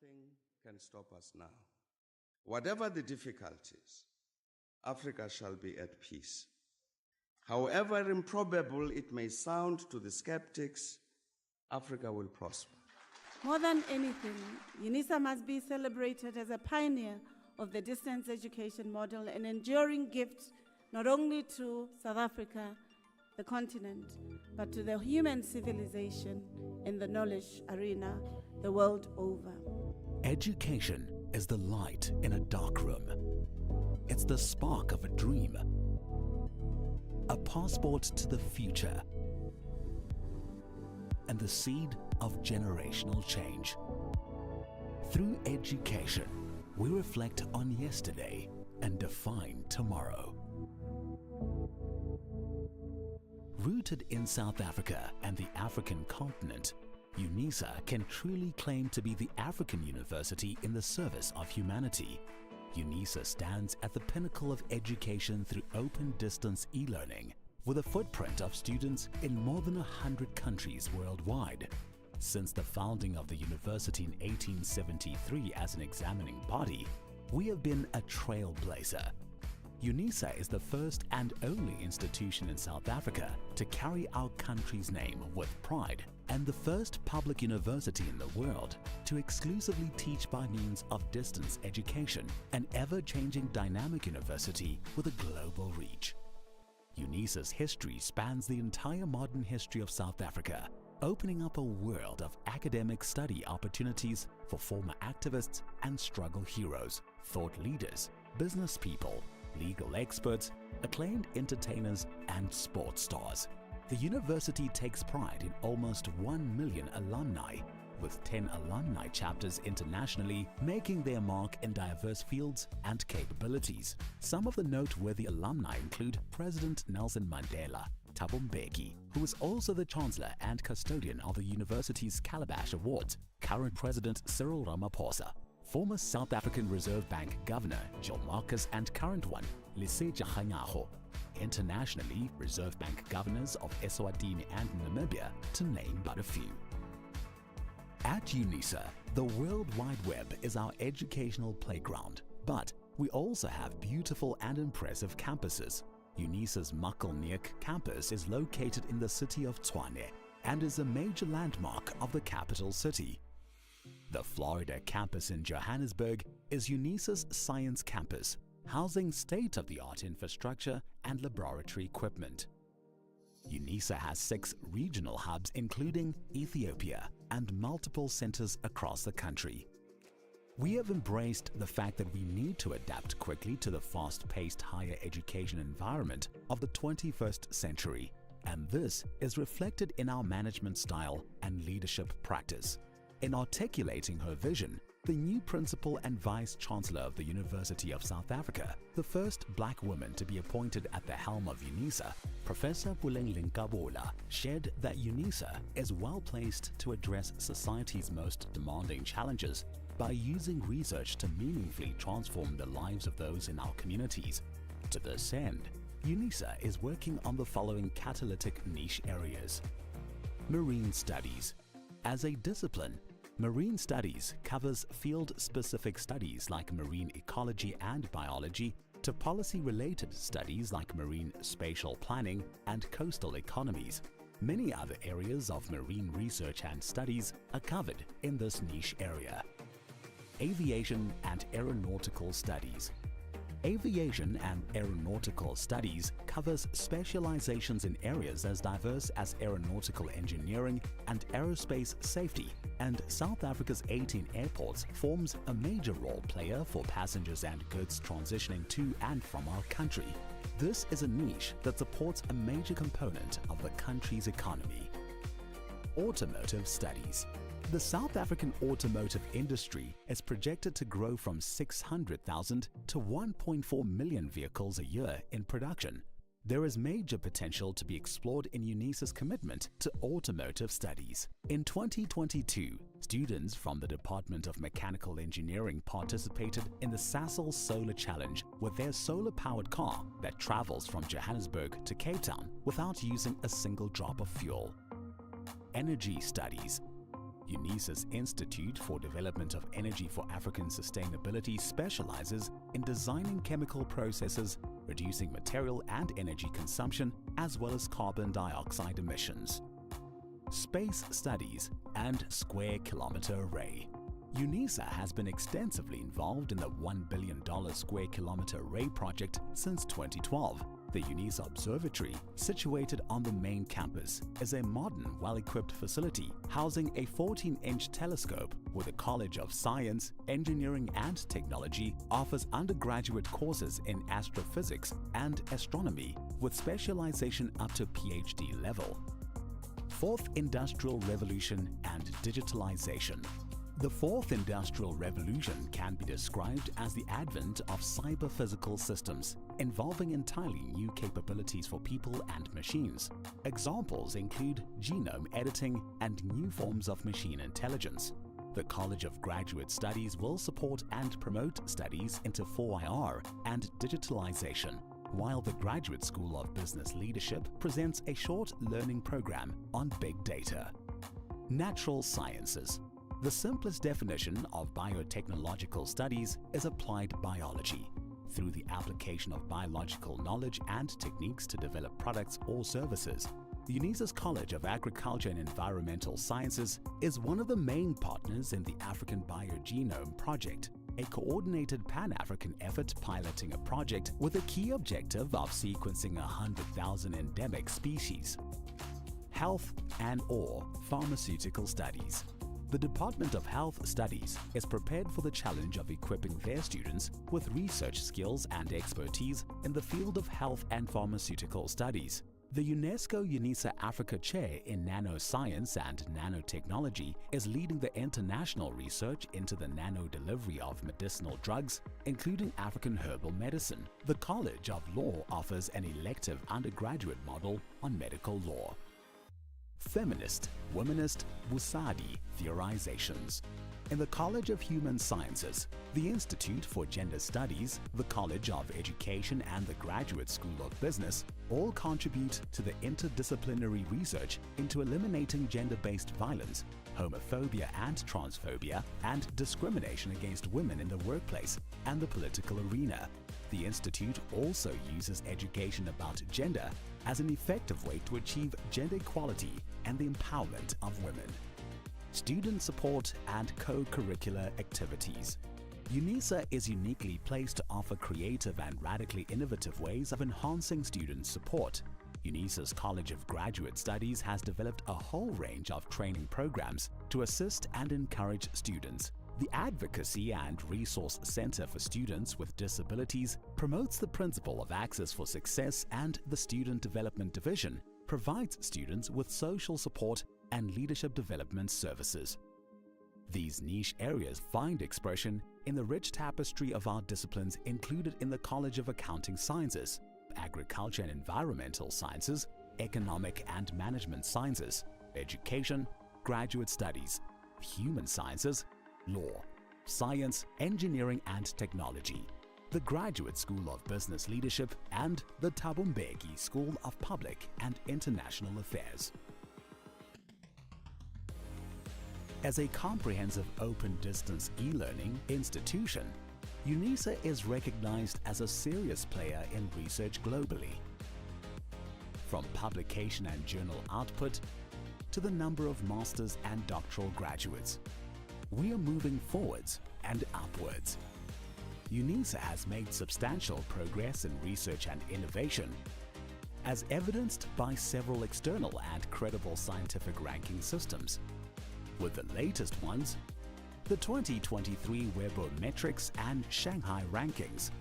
Nothing can stop us now. Whatever the difficulties, Africa shall be at peace. However improbable it may sound to the skeptics, Africa will prosper. More than anything, Unisa must be celebrated as a pioneer of the distance education model, an enduring gift not only to South Africa, the continent, but to the human civilization in the knowledge arena the world over. Education is the light in a dark room. It's the spark of a dream, a passport to the future, and the seed of generational change. Through education, we reflect on yesterday and define tomorrow. Rooted in South Africa and the African continent, Unisa can truly claim to be the African university in the service of humanity. Unisa stands at the pinnacle of education through open distance e-learning, with a footprint of students in more than 100 countries worldwide. Since the founding of the university in 1873 as an examining body, we have been a trailblazer. Unisa is the first and only institution in South Africa to carry our country's name with pride, and the first public university in the world to exclusively teach by means of distance education, an ever-changing dynamic university with a global reach. Unisa's history spans the entire modern history of South Africa, opening up a world of academic study opportunities for former activists and struggle heroes, thought leaders, business people, legal experts, acclaimed entertainers, and sports stars. The university takes pride in almost 1 million alumni, with 10 alumni chapters internationally, making their mark in diverse fields and capabilities. Some of the noteworthy alumni include President Nelson Mandela, Thabo Mbeki, who is also the Chancellor and custodian of the university's Calabash Awards, current President Cyril Ramaphosa, former South African Reserve Bank Governor Jill Marcus, and current one Lesetja Kganyago, internationally Reserve Bank governors of Eswatini and Namibia, to name but a few. At Unisa, the World Wide Web is our educational playground, but we also have beautiful and impressive campuses. Unisa's Makelneuk campus is located in the city of Tshwane and is a major landmark of the capital city. The Florida campus in Johannesburg is Unisa's science campus, housing state-of-the-art infrastructure and laboratory equipment. Unisa has 6 regional hubs including Ethiopia and multiple centers across the country. We have embraced the fact that we need to adapt quickly to the fast-paced higher education environment of the 21st century, and this is reflected in our management style and leadership practice. In articulating her vision, the new Principal and Vice-Chancellor of the University of South Africa, the first black woman to be appointed at the helm of Unisa, Professor Puleng Linkabola, shared that Unisa is well placed to address society's most demanding challenges by using research to meaningfully transform the lives of those in our communities. To this end, Unisa is working on the following catalytic niche areas. Marine studies. As a discipline, marine studies covers field-specific studies like marine ecology and biology to policy-related studies like marine spatial planning and coastal economies. Many other areas of marine research and studies are covered in this niche area. Aviation and aeronautical studies. Aviation and aeronautical studies covers specializations in areas as diverse as aeronautical engineering and aerospace safety, and South Africa's 18 airports forms a major role player for passengers and goods transitioning to and from our country. This is a niche that supports a major component of the country's economy. Automotive studies. The South African automotive industry is projected to grow from 600,000 to 1.4 million vehicles a year in production. There is major potential to be explored in Unisa's commitment to automotive studies. In 2022, students from the Department of Mechanical Engineering participated in the Sasol Solar Challenge with their solar-powered car that travels from Johannesburg to Cape Town without using a single drop of fuel. Energy studies. Unisa's Institute for Development of Energy for African Sustainability specializes in designing chemical processes, reducing material and energy consumption, as well as carbon dioxide emissions. Space Studies and Square Kilometer Array. Unisa has been extensively involved in the $1 billion Square Kilometer Array project since 2012. The Unisa Observatory, situated on the main campus, is a modern, well-equipped facility housing a 14-inch telescope where the College of Science, Engineering and Technology offers undergraduate courses in astrophysics and astronomy with specialization up to PhD level. Fourth Industrial Revolution and Digitalization. The fourth industrial revolution can be described as the advent of cyber-physical systems, involving entirely new capabilities for people and machines. Examples include genome editing and new forms of machine intelligence. The College of Graduate Studies will support and promote studies into 4IR and digitalization, while the Graduate School of Business Leadership presents a short learning program on big data. Natural Sciences. The simplest definition of biotechnological studies is applied biology. Through the application of biological knowledge and techniques to develop products or services, Unisa's College of Agriculture and Environmental Sciences is one of the main partners in the African Biogenome Project, a coordinated Pan-African effort piloting a project with a key objective of sequencing 100,000 endemic species. Health and/or Pharmaceutical Studies. The Department of Health Studies is prepared for the challenge of equipping their students with research skills and expertise in the field of health and pharmaceutical studies. The UNESCO Unisa Africa Chair in Nanoscience and Nanotechnology is leading the international research into the nano-delivery of medicinal drugs, including African herbal medicine. The College of Law offers an elective undergraduate model on medical law. Feminist, Womanist, Wusadi Theorizations. In the College of Human Sciences, the Institute for Gender Studies, the College of Education and the Graduate School of Business all contribute to the interdisciplinary research into eliminating gender-based violence, homophobia and transphobia, and discrimination against women in the workplace and the political arena. The Institute also uses education about gender as an effective way to achieve gender equality and the empowerment of women. Student support and co-curricular activities. Unisa is uniquely placed to offer creative and radically innovative ways of enhancing student support. Unisa's College of Graduate Studies has developed a whole range of training programs to assist and encourage students. The Advocacy and Resource Center for Students with Disabilities promotes the principle of access for success, and the Student Development Division provides students with social support and leadership development services. These niche areas find expression in the rich tapestry of our disciplines included in the College of Accounting Sciences, Agriculture and Environmental Sciences, Economic and Management Sciences, Education, Graduate Studies, Human Sciences, Law, Science, Engineering and Technology, the Graduate School of Business Leadership, and the Thabo Mbeki School of Public and International Affairs. As a comprehensive open-distance e-learning institution, Unisa is recognized as a serious player in research globally. From publication and journal output to the number of master's and doctoral graduates, we are moving forwards and upwards. Unisa has made substantial progress in research and innovation, as evidenced by several external and credible scientific ranking systems, with the latest ones, the 2023 Webometrics and Shanghai rankings,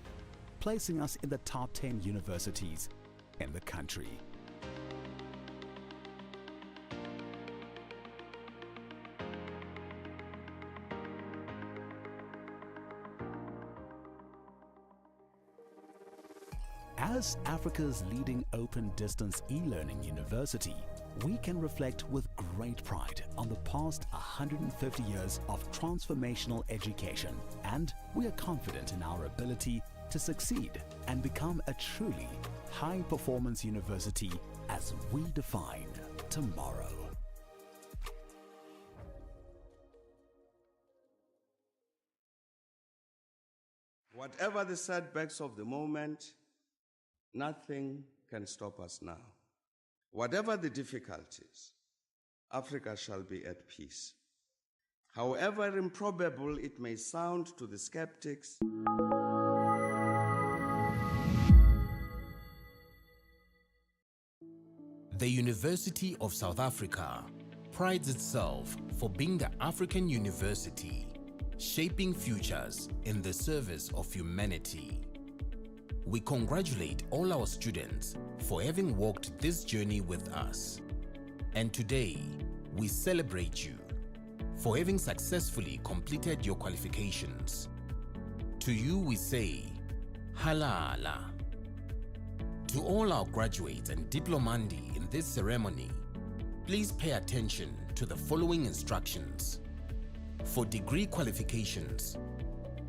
placing us in the top 10 universities in the country. As Africa's leading open-distance e-learning university, we can reflect with great pride on the past 150 years of transformational education, and we are confident in our ability to succeed and become a truly high-performance university as we define tomorrow. Whatever the setbacks of the moment, nothing can stop us now. Whatever the difficulties, Africa shall be at peace. However improbable it may sound to the skeptics, the University of South Africa prides itself for being the African university, shaping futures in the service of humanity. We congratulate all our students for having walked this journey with us. And today, we celebrate you for having successfully completed your qualifications. To you we say, Halala. To all our graduates and diplomandi in this ceremony, please pay attention to the following instructions. For degree qualifications,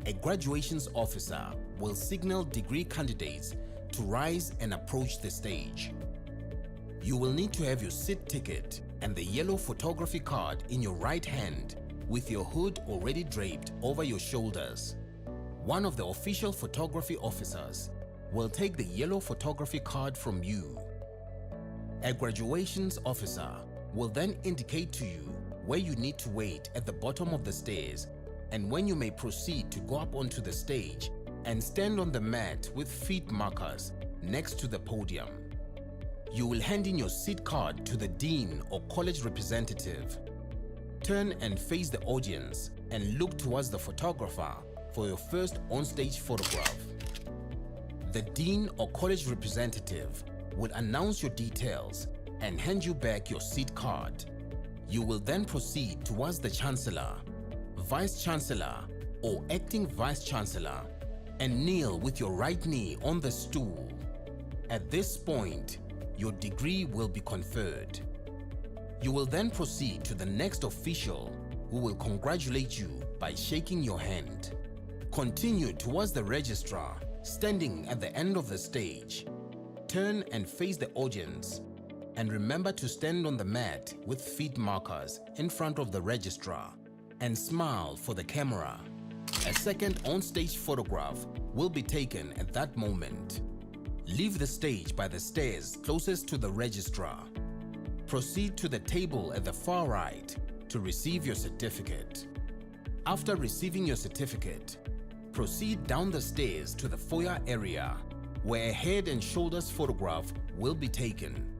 a graduations officer will signal degree candidates to rise and approach the stage. You will need to have your seat ticket and the yellow photography card in your right hand with your hood already draped over your shoulders. One of the official photography officers will take the yellow photography card from you. A graduations officer will then indicate to you where you need to wait at the bottom of the stairs and when you may proceed to go up onto the stage and stand on the mat with feet markers next to the podium. You will hand in your seat card to the dean or college representative. Turn and face the audience and look towards the photographer for your first on-stage photograph. The dean or college representative will announce your details and hand you back your seat card. You will then proceed towards the Chancellor, Vice Chancellor or Acting Vice Chancellor and kneel with your right knee on the stool. At this point, your degree will be conferred. You will then proceed to the next official who will congratulate you by shaking your hand. Continue towards the registrar standing at the end of the stage. Turn and face the audience and remember to stand on the mat with feet markers in front of the registrar and smile for the camera. A second on-stage photograph will be taken at that moment. Leave the stage by the stairs closest to the registrar. Proceed to the table at the far right to receive your certificate. After receiving your certificate, proceed down the stairs to the foyer area where a head and shoulders photograph will be taken.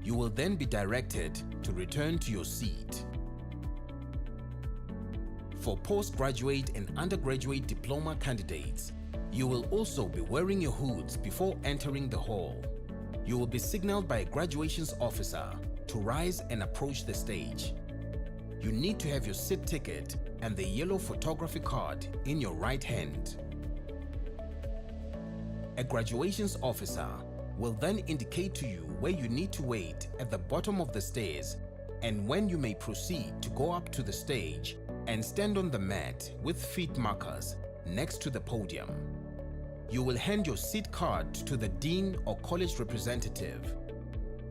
You will then be directed to return to your seat. For postgraduate and undergraduate diploma candidates, you will also be wearing your hoods before entering the hall. You will be signaled by a graduations officer to rise and approach the stage. You need to have your seat ticket and the yellow photography card in your right hand. A graduations officer will then indicate to you where you need to wait at the bottom of the stairs and when you may proceed to go up to the stage and stand on the mat with feet markers next to the podium. You will hand your seat card to the dean or college representative.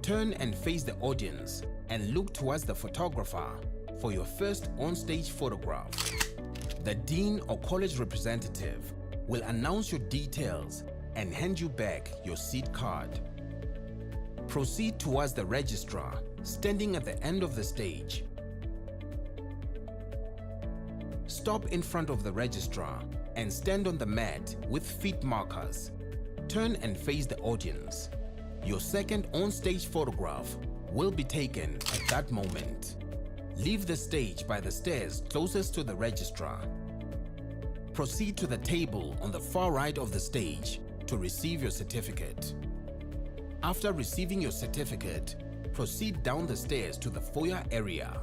Turn and face the audience and look towards the photographer for your first on-stage photograph. The dean or college representative will announce your details and hand you back your seat card. Proceed towards the registrar standing at the end of the stage. Stop in front of the registrar and stand on the mat with feet markers. Turn and face the audience. Your second on-stage photograph will be taken at that moment. Leave the stage by the stairs closest to the registrar. Proceed to the table on the far right of the stage to receive your certificate. After receiving your certificate, proceed down the stairs to the foyer area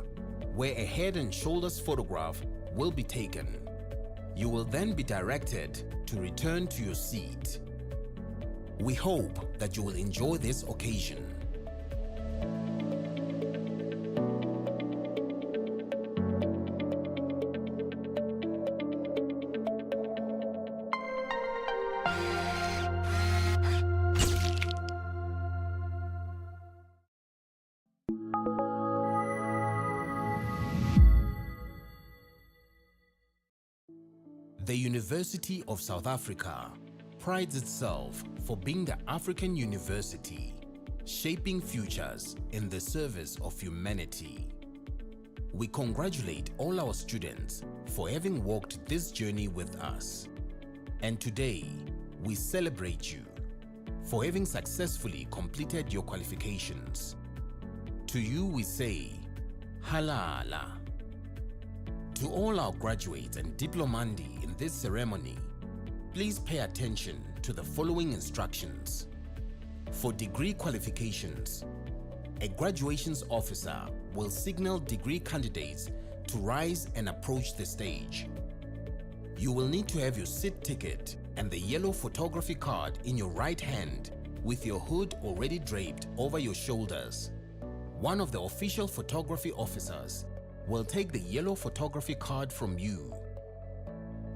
where a head and shoulders photograph will be taken. You will then be directed to return to your seat. We hope that you will enjoy this occasion. The University of South Africa prides itself for being the African university, shaping futures in the service of humanity. We congratulate all our students for having walked this journey with us. And today, we celebrate you for having successfully completed your qualifications. To you we say, Halala. To all our graduates and diplomandi in this ceremony, please pay attention to the following instructions. For degree qualifications, a graduations officer will signal degree candidates to rise and approach the stage. You will need to have your seat ticket and the yellow photography card in your right hand with your hood already draped over your shoulders. One of the official photography officers will take the yellow photography card from you.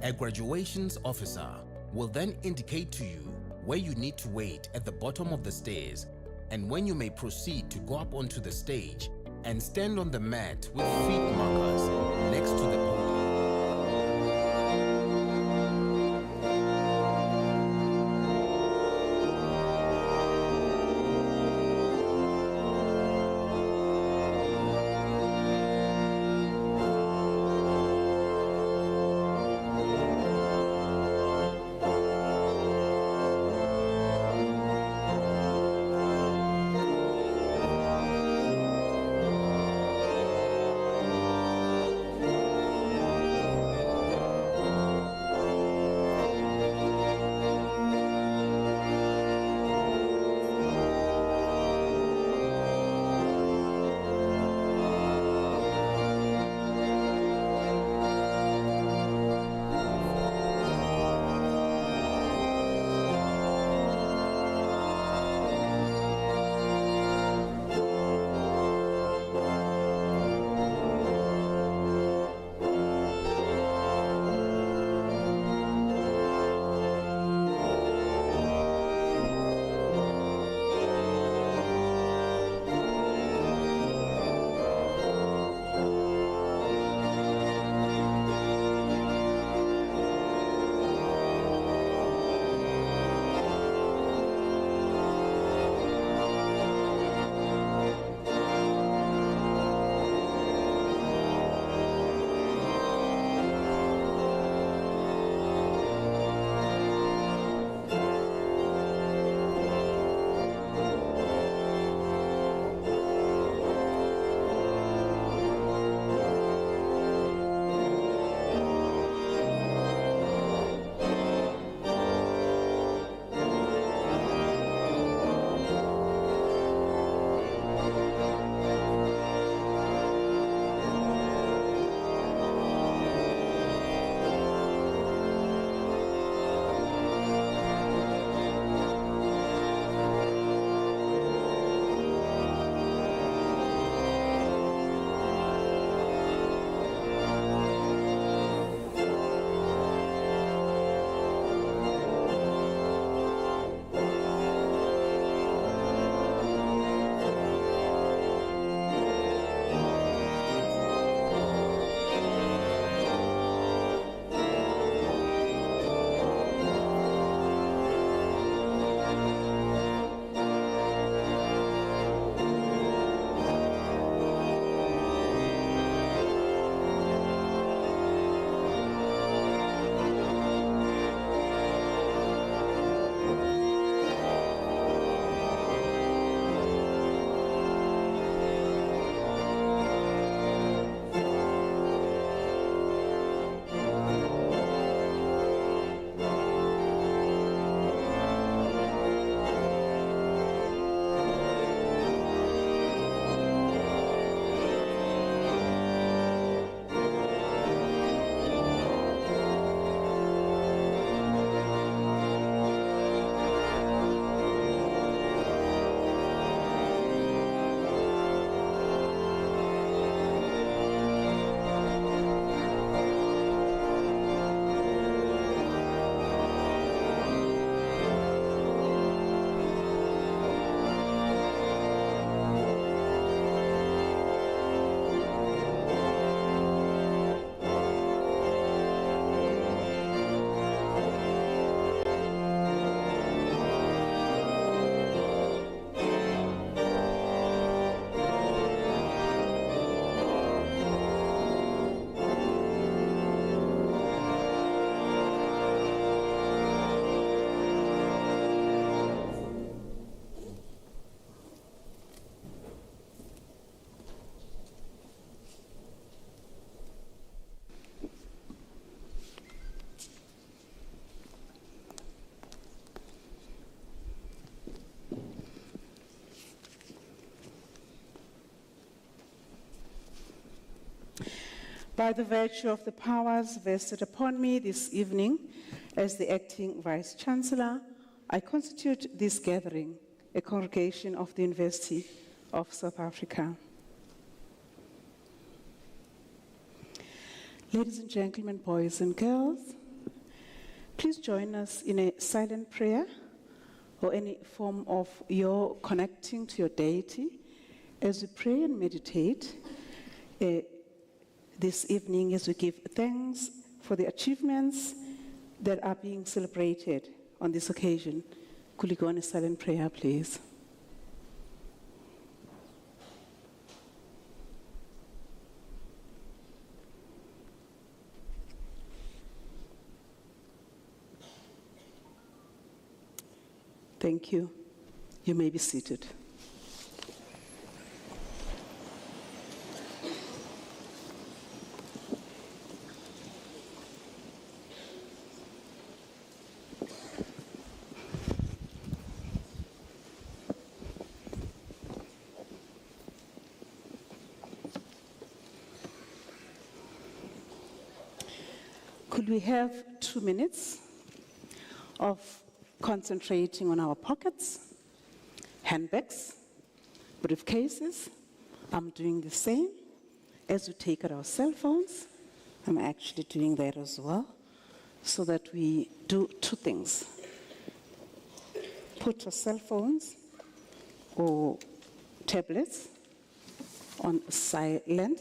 A graduations officer will then indicate to you where you need to wait at the bottom of the stairs and when you may proceed to go up onto the stage and stand on the mat with feet markers next to the podium. By the virtue of the powers vested upon me this evening as the acting Vice Chancellor, I constitute this gathering a congregation of the University of South Africa. Ladies and gentlemen, boys and girls, please join us in a silent prayer or any form of your connecting to your deity as we pray and meditate this evening as we give thanks for the achievements that are being celebrated on this occasion. Could you go on a silent prayer, please? Thank you. You may be seated. Could we have 2 minutes of concentrating on our pockets, handbags, briefcases? I'm doing the same. As we take out our cell phones, I'm actually doing that as well, so that we do 2 things. Put our cell phones or tablets on silent,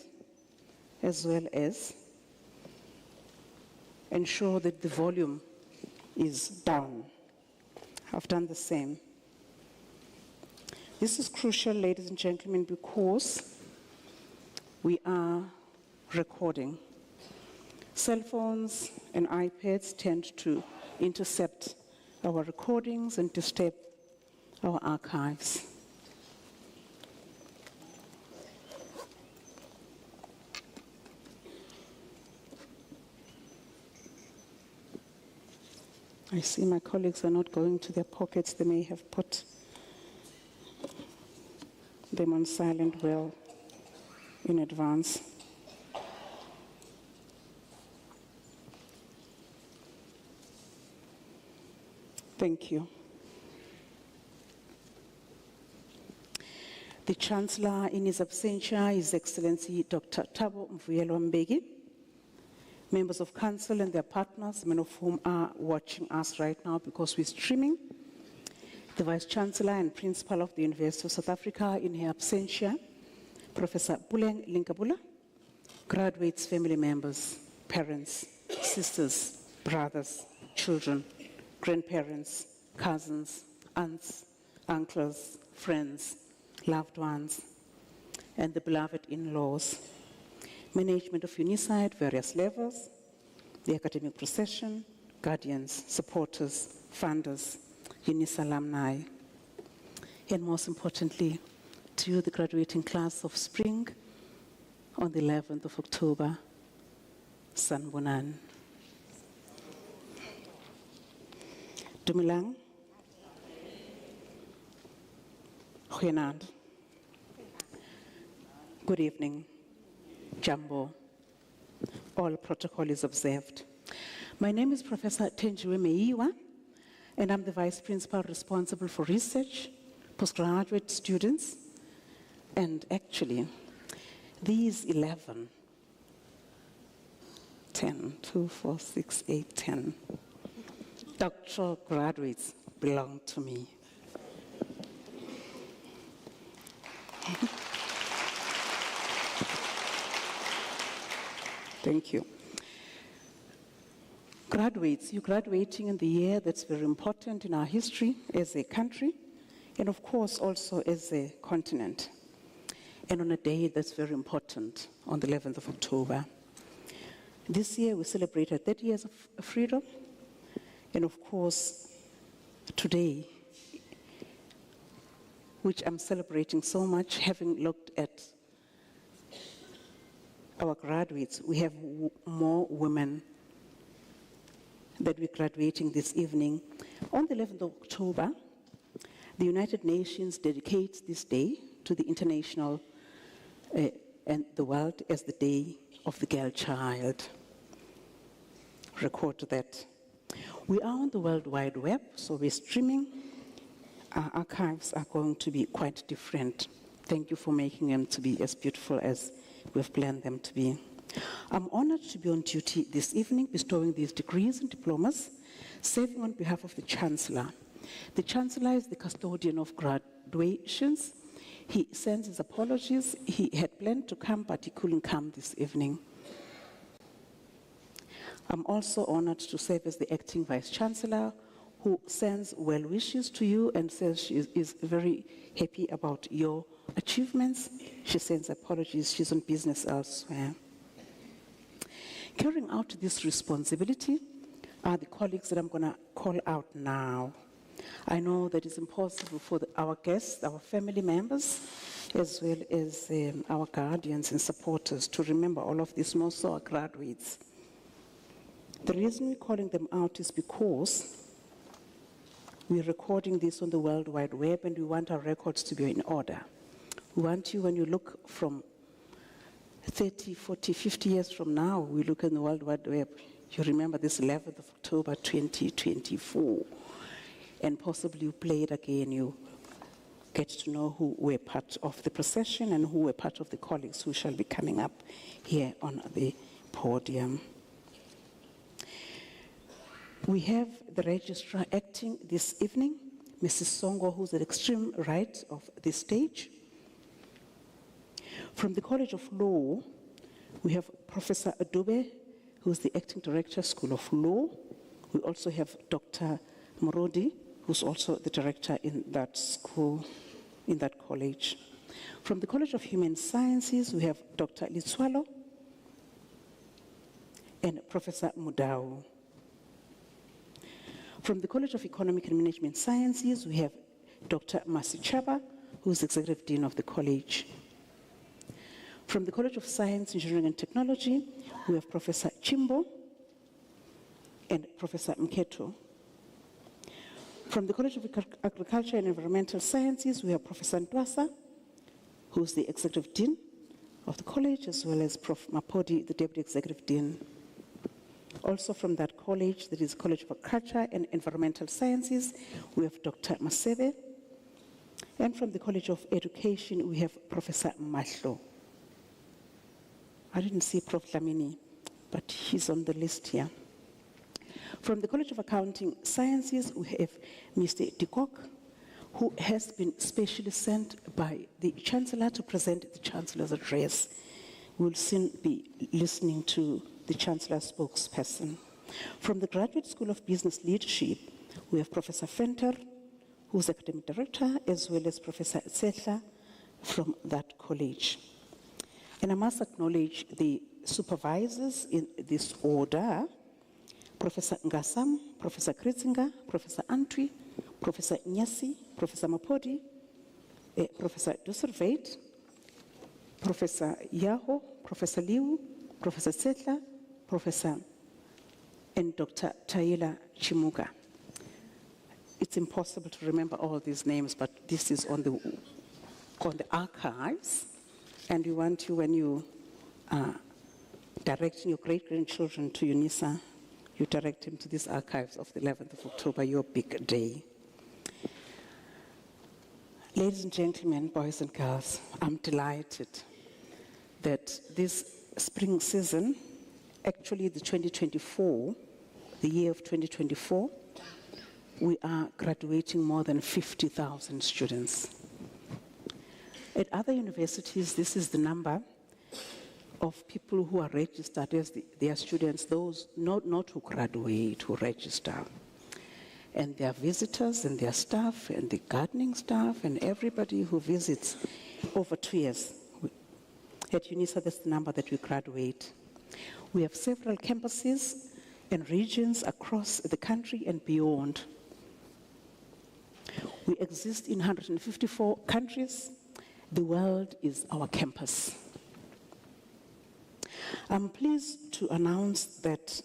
as well as ensure that the volume is down. I've done the same. This is crucial, ladies and gentlemen, because we are recording. Cell phones and iPads tend to intercept our recordings and disturb our archives. I see my colleagues are not going to their pockets. They may have put them on silent well in advance. Thank you. The Chancellor in his absentia, His Excellency Dr. Thabo Mvuyelwa-Mbeki, members of Council and their partners, many of whom are watching us right now because we're streaming, the Vice Chancellor and Principal of the University of South Africa in her absentia, Professor Buleng Linkabula, graduates, family members, parents, sisters, brothers, children, grandparents, cousins, aunts, uncles, friends, loved ones, and the beloved in-laws, management of Unisa at various levels, the academic procession, guardians, supporters, funders, Unisa alumni, and most importantly, to you, the graduating class of spring on the 11th of October, Sanbonan. Dumelang. Goeienaand. Good evening. Jambo. All protocol is observed. My name is Professor Tenjiwe Meiwa, and I'm the Vice Principal responsible for research, postgraduate students, and actually, these 11, 10, 2, 4, 6, 8, 10, doctoral graduates belong to me. Thank you. Graduates, you're graduating in the year that's very important in our history as a country, and of course also as a continent. And on a day that's very important, on the 11th of October. This year we celebrated 30 years of freedom, and of course today, which I'm celebrating so much, having looked at our graduates, we have more women that we're graduating this evening. On the 11th of October, the United Nations dedicates this day to the international and the world as the day of the girl child. Record that. We are on the World Wide Web, so we're streaming. Our archives are going to be quite different. Thank you for making them to be as beautiful as we've planned them to be. I'm honored to be on duty this evening, bestowing these degrees and diplomas, serving on behalf of the Chancellor. The Chancellor is the custodian of graduations. He sends his apologies. He had planned to come, but he couldn't come this evening. I'm also honored to serve as the acting Vice Chancellor, who sends well wishes to you and says she is very happy about your achievements. She sends apologies. She's on business elsewhere. Carrying out this responsibility are the colleagues that I'm going to call out now. I know that it's impossible for our guests, our family members, as well as our guardians and supporters to remember all of these, more so our graduates. The reason we're calling them out is because we're recording this on the World Wide Web and we want our records to be in order. We want you, when you look from 30, 40, 50 years from now, we look in the World Wide Web, you remember this 11th of October 2024, and possibly you play it again, you get to know who were part of the procession and who were part of the colleagues who shall be coming up here on the podium. We have the registrar acting this evening, Mrs. Songo, who's at the extreme right of the stage. From the College of Law, we have Professor Adube, who's the acting director, School of Law. We also have Dr. Morodi, who's also the director in that school, in that college. From the College of Human Sciences, we have Dr. Litswalo and Professor Mudau. From the College of Economic and Management Sciences, we have Dr. Masi Chaba, who's Executive Dean of the college. From the College of Science, Engineering and Technology, we have Professor Chimbo and Professor Mketo. From the College of Agriculture and Environmental Sciences, we have Professor Ntwasa, who's the Executive Dean of the college, as well as Prof. Mapodi, the Deputy Executive Dean. Also from that college, that is College of Agriculture and Environmental Sciences, we have Dr. Masebe. And from the College of Education, we have Professor Mahlo. I didn't see Prof. Lamini, but he's on the list here. From the College of Accounting Sciences, we have Mr. Dikok, who has been specially sent by the Chancellor to present the Chancellor's address. We'll soon be listening to the Chancellor's spokesperson. From the Graduate School of Business Leadership, we have Professor Fenter, who's Academic Director, as well as Professor Setla from that college. And I must acknowledge the supervisors in this order: Professor Ngasam, Professor Kritzinger, Professor Antwi, Professor Nyasi, Professor Mapodi, Professor Dusserveit, Professor Yaho, Professor Liu, Professor Setla, Professor and Dr. Taila Chimuga. It's impossible to remember all these names, but this is on the archives, and we want you, when you are directing your great-grandchildren to Unisa, you direct them to these archives of the 11th of October, your big day. Ladies and gentlemen, boys and girls, I'm delighted that this spring season, actually the 2024, the year of 2024, we are graduating more than 50,000 students. At other universities, this is the number of people who are registered as their students, those not who graduate, who register. And their visitors and their staff and the gardening staff and everybody who visits over 2 years. At Unisa, that's the number that we graduate. We have several campuses and regions across the country and beyond. We exist in 154 countries. The world is our campus. I'm pleased to announce that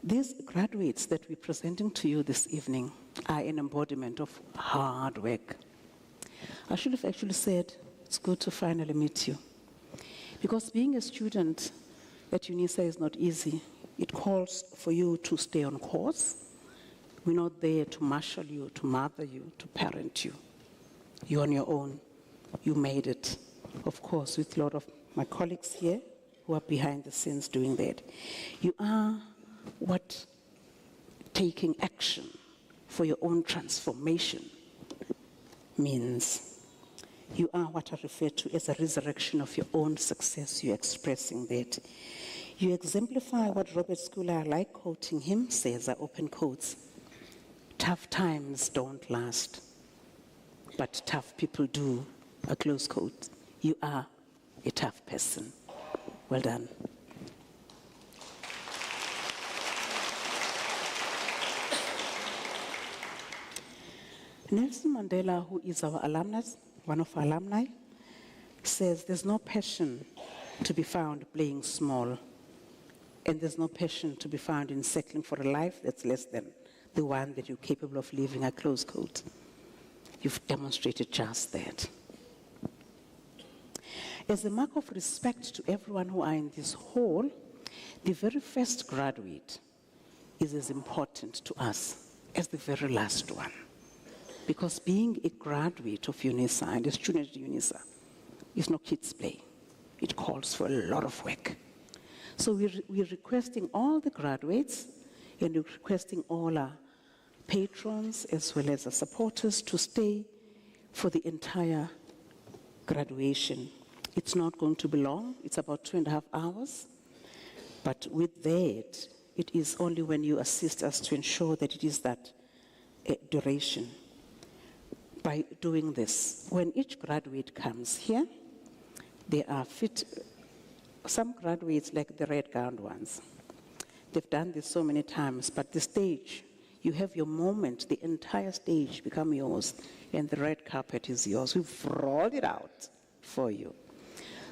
these graduates that we're presenting to you this evening are an embodiment of hard work. I should have actually said, it's good to finally meet you. Because being a student at Unisa is not easy. It calls for you to stay on course. We're not there to marshal you, to mother you, to parent you. You're on your own. You made it, of course, with a lot of my colleagues here who are behind the scenes doing that. You are what taking action for your own transformation means. You are what I refer to as a resurrection of your own success. You're expressing that. You exemplify what Robert Schuller, I like quoting him, says, I open quotes, tough times don't last, but tough people do, a close quote. You are a tough person. Well done. Nelson Mandela, who is our alumnus, one of our alumni, says there's no passion to be found playing small, and there's no passion to be found in settling for a life that's less than the one that you're capable of living, a close quote. You've demonstrated just that. As a mark of respect to everyone who are in this hall, the very first graduate is as important to us as the very last one. Because being a graduate of Unisa and a student at Unisa is no kid's play. It calls for a lot of work. So we're requesting all the graduates and we're requesting all our patrons as well as our supporters to stay for the entire graduation. It's not going to be long. It's about 2.5 hours. But with that, it is only when you assist us to ensure that it is that duration. By doing this, when each graduate comes here, they are fit. Some graduates, like the red-gowned ones, they've done this so many times, but the stage, you have your moment, the entire stage become yours, and the red carpet is yours. We've rolled it out for you.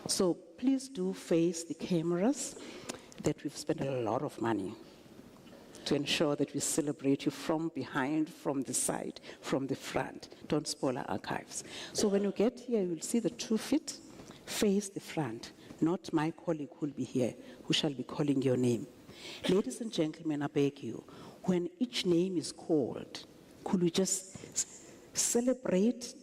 So please do face the cameras that we've spent a lot of money to ensure that we celebrate you from behind, from the side, from the front. Don't spoil our archives. So when you get here, you'll see the 2 feet face the front, not my colleague who will be here, who shall be calling your name. Ladies and gentlemen, I beg you, when each name is called, could we just celebrate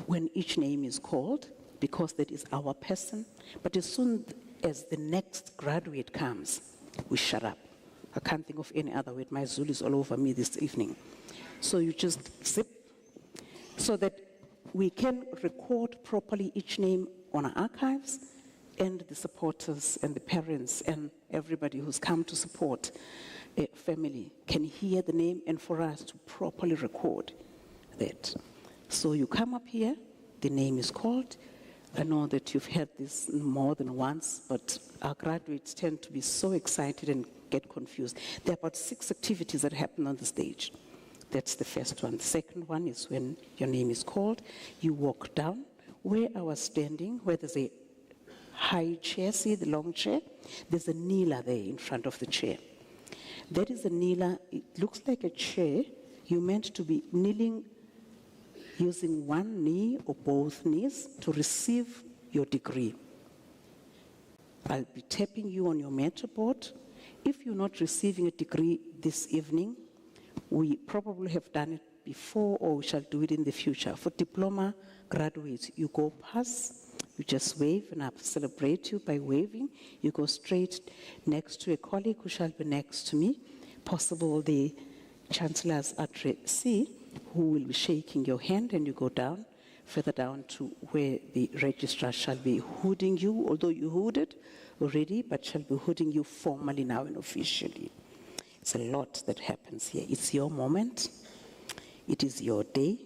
when each name is called, because that is our person. But as soon as the next graduate comes, we shut up. I can't think of any other word. My Zulu is all over me this evening. So you just zip, so that we can record properly each name on our archives, and the supporters and the parents and everybody who's come to support a family can hear the name, and for us to properly record that. So you come up here, the name is called. I know that you've heard this more than once, but our graduates tend to be so excited and get confused. There are about 6 activities that happen on the stage. That's the first one. The second one is when your name is called, you walk down where I was standing, where there's a high chair, see the long chair? There's a kneeler there in front of the chair. That is a kneeler. It looks like a chair. You're meant to be kneeling using one knee or both knees to receive your degree. I'll be tapping you on your mentor board. If you're not receiving a degree this evening, we probably have done it before, or we shall do it in the future. For diploma graduates, you go past, you just wave, and I celebrate you by waving. You go straight next to a colleague who shall be next to me, possible the Chancellor's addressee, who will be shaking your hand, and you go down, further down to where the registrar shall be hooding you, although you hooded already, but shall be hooding you formally now and officially. It's a lot that happens here. It's your moment. It is your day.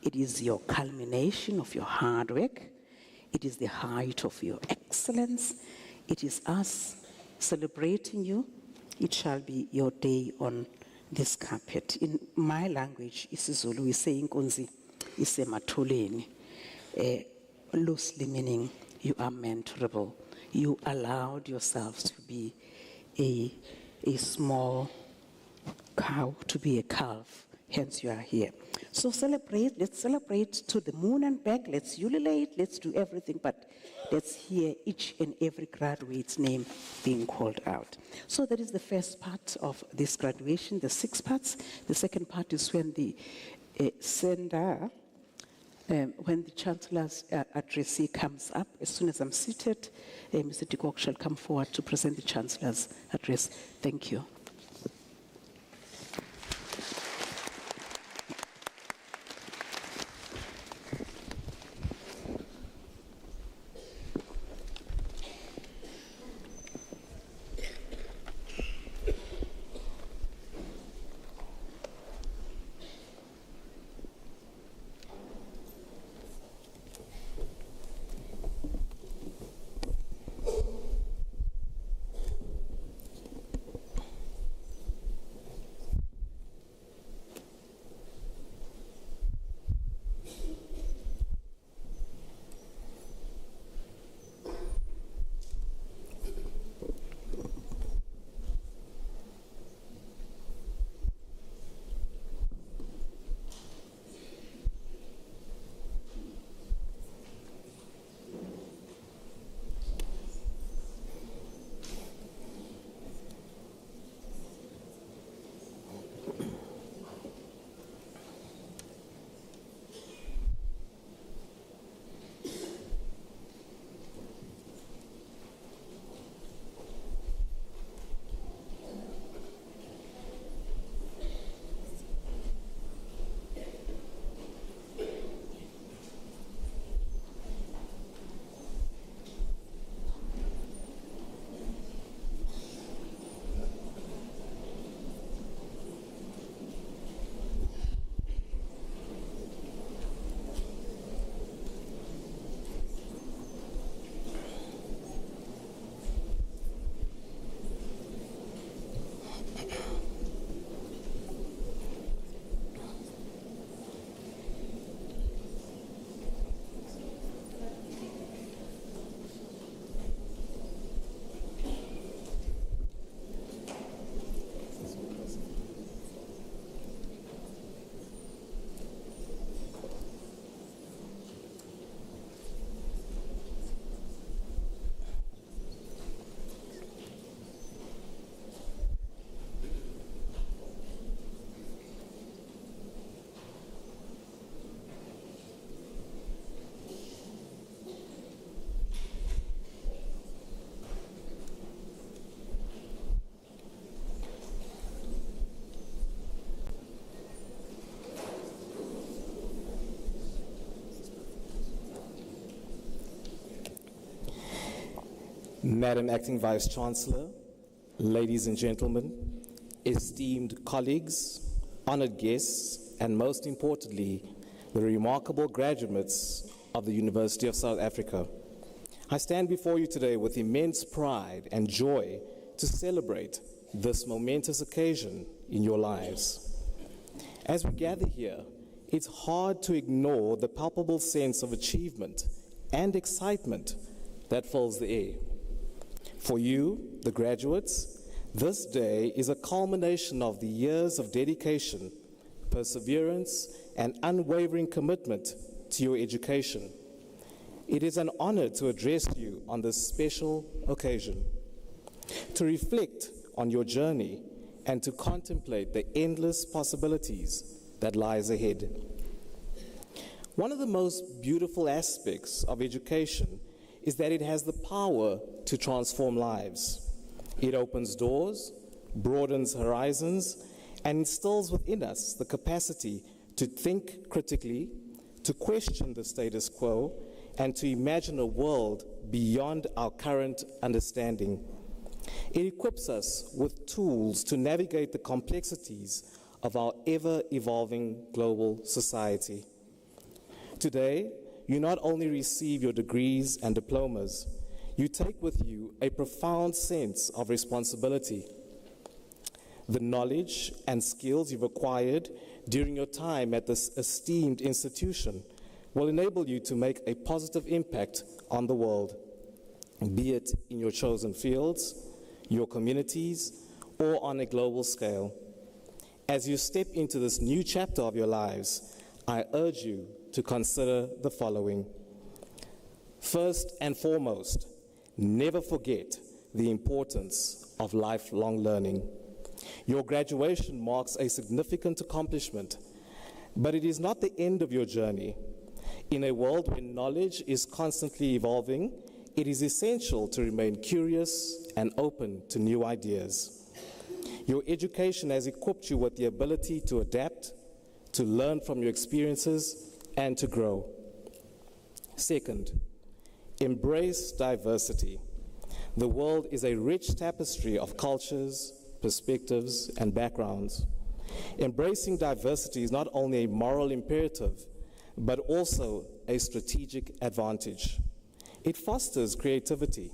It is your culmination of your hard work. It is the height of your excellence. It is us celebrating you. It shall be your day on this carpet. In my language, isiZulu, we say inkunzi isemathuleni, loosely meaning you are mentorable. You allowed yourselves to be a small cow, to be a calf, hence you are here. So celebrate, let's celebrate to the moon and back, let's ululate, let's do everything, but let's hear each and every graduate's name being called out. So that is the first part of this graduation, the 6 parts. The second part is when the when the Chancellor's addressee comes up. As soon as I'm seated, Mr. de Kock shall come forward to present the Chancellor's address. Thank you. Madam Acting Vice Chancellor, ladies and gentlemen, esteemed colleagues, honored guests, and most importantly, the remarkable graduates of the University of South Africa. I stand before you today with immense pride and joy to celebrate this momentous occasion in your lives. As we gather here, it's hard to ignore the palpable sense of achievement and excitement that fills the air. For you, the graduates, this day is a culmination of the years of dedication, perseverance, and unwavering commitment to your education. It is an honor to address you on this special occasion, to reflect on your journey and to contemplate the endless possibilities that lies ahead. One of the most beautiful aspects of education is that it has the power to transform lives. It opens doors, broadens horizons, and instills within us the capacity to think critically, to question the status quo, and to imagine a world beyond our current understanding. It equips us with tools to navigate the complexities of our ever-evolving global society. Today, you not only receive your degrees and diplomas, you take with you a profound sense of responsibility. The knowledge and skills you've acquired during your time at this esteemed institution will enable you to make a positive impact on the world, be it in your chosen fields, your communities, or on a global scale. As you step into this new chapter of your lives, I urge you to consider the following. First and foremost, never forget the importance of lifelong learning. Your graduation marks a significant accomplishment, but it is not the end of your journey. In a world where knowledge is constantly evolving, it is essential to remain curious and open to new ideas. Your education has equipped you with the ability to adapt, to learn from your experiences, and to grow. Second, embrace diversity. The world is a rich tapestry of cultures, perspectives, and backgrounds. Embracing diversity is not only a moral imperative, but also a strategic advantage. It fosters creativity,